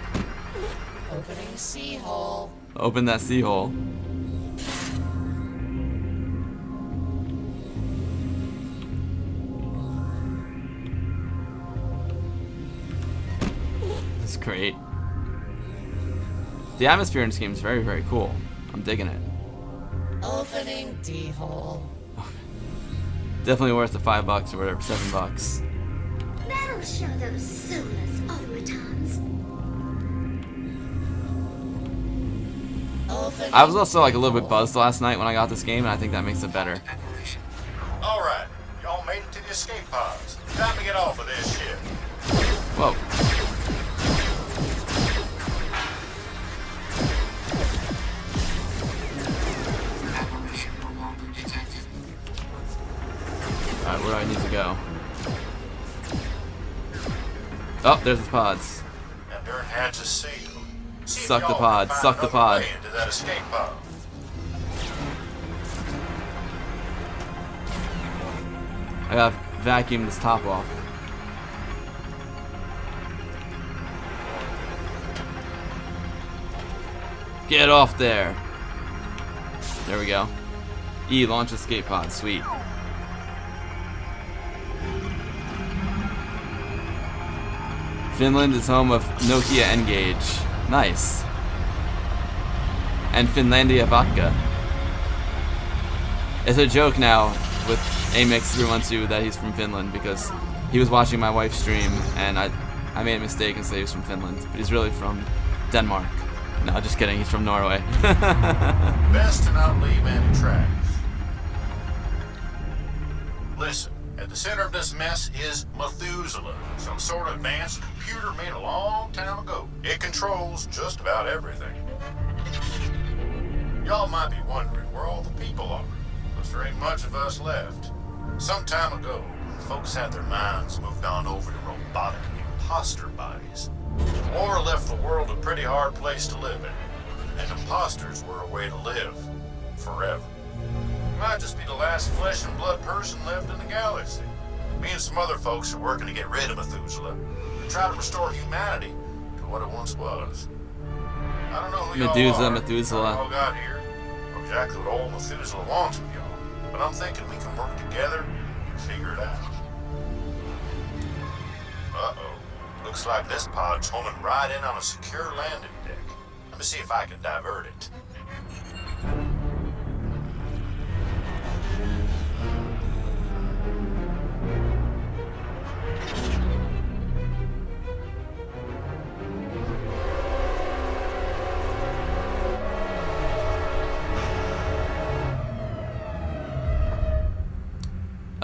Opening C hole.
Open that sea hole. That's great. The atmosphere in this game is very, very cool. I'm digging it.
Opening D hole.
Definitely worth the $5 or whatever, $7.
That'll show those soulless automatons.
Opening
I was also like a little bit buzzed last night when I got this game, and I think that makes it better.
All right, y'all made it to the escape pods. Time to get off of this ship.
Whoa. Alright, where do I need to go? Oh, there's the pods.
And their hatch is sealed. See if
Suck the
y'all
pod,
can find
suck the
another
pod.
way into that escape pod.
I gotta vacuum this top off. Get off there. There we go. E, launch escape pod. Sweet. Finland is home of Nokia N-Gage. Nice. And Finlandia Vodka. It's a joke now with Amix312 that he's from Finland because he was watching my wife's stream and I made a mistake and said he was from Finland, but he's really from Denmark. No, just kidding. He's from Norway.
Best to not leave any tracks. Listen, at the center of this mess is Methuselah, some sort of advanced computer made a long time ago. It controls just about everything. Y'all might be wondering where all the people are, because there ain't much of us left. Some time ago, folks had their minds moved on over to robotic imposter bodies. War left the world a pretty hard place to live in, and imposters were a way to live forever. Might just be the last flesh and blood person left in the galaxy. Me and some other folks are working to get rid of Methuselah and try to restore humanity to what it once was. I don't know who y'all are,
Methuselah.
how y'all got here, or exactly what old Methuselah wants with y'all, but I'm thinking we can work together and figure it out. Uh-oh. Looks like this pod's homing right in on a secure landing deck. Let me see if I can divert it.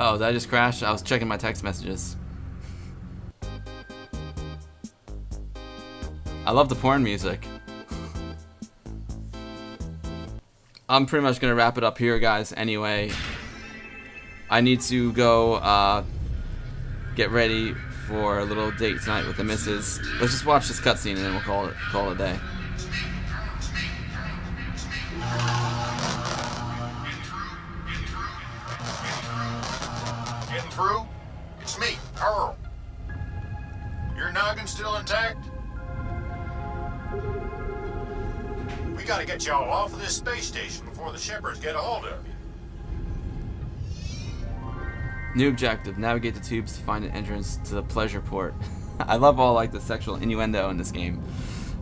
Oh, did I just crash? I was checking my text messages. I love the porn music. I'm pretty much gonna wrap it up here, guys. Anyway, I need to go get ready for a little date tonight with the missus. Let's just watch this cutscene and then we'll call it a day.
Getting through? It's me, Earl. Your noggin still intact? We gotta get y'all off of this space station before the shepherds get a hold of you.
New objective: navigate the tubes to find an entrance to the pleasure port. I love all like the sexual innuendo in this game.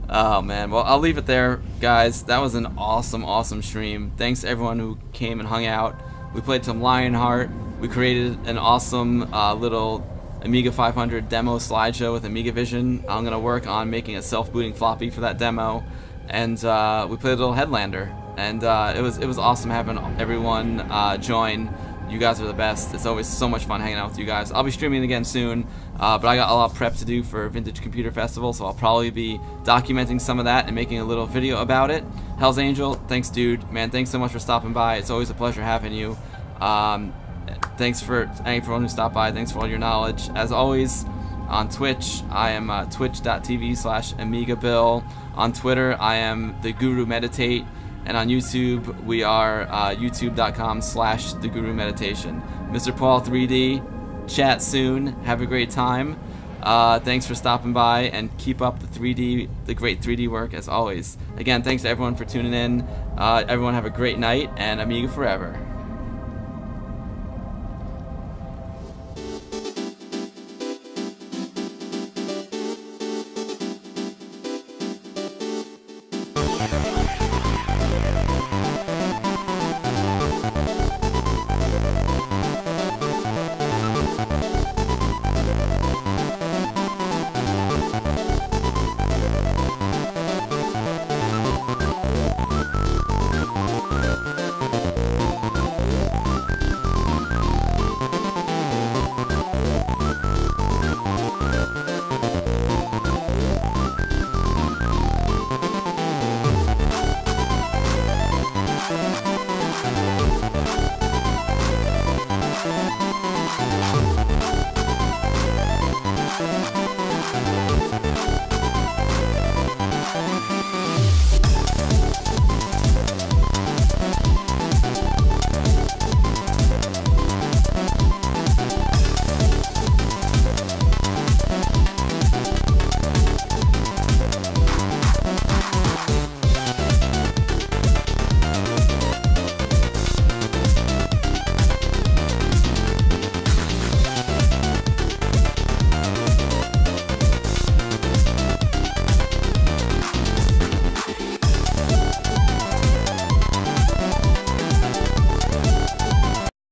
Oh man, well I'll leave it there, guys. That was an awesome stream. Thanks to everyone who came and hung out. We played some Lionheart. We created an awesome little Amiga 500 demo slideshow with Amiga Vision. I'm gonna work on making a self-booting floppy for that demo, and we played a little Headlander, and it was awesome having everyone join. You guys are the best. It's always so much fun hanging out with you guys. I'll be streaming again soon, but I got a lot of prep to do for Vintage Computer Festival, so I'll probably be documenting some of that and making a little video about it. Hell's Angel, thanks dude. Man, thanks so much for stopping by. It's always a pleasure having you. Thanks for everyone who stopped by. Thanks for all your knowledge. As always, on Twitch, I am twitch.tv/AmigaBill. On Twitter, I am The Guru Meditate. And on YouTube, we are youtube.com/TheGuruMeditation. Mr. Paul 3D, chat soon. Have a great time. Thanks for stopping by, and keep up the great 3D work as always. Again, thanks to everyone for tuning in. Everyone have a great night, and Amiga forever.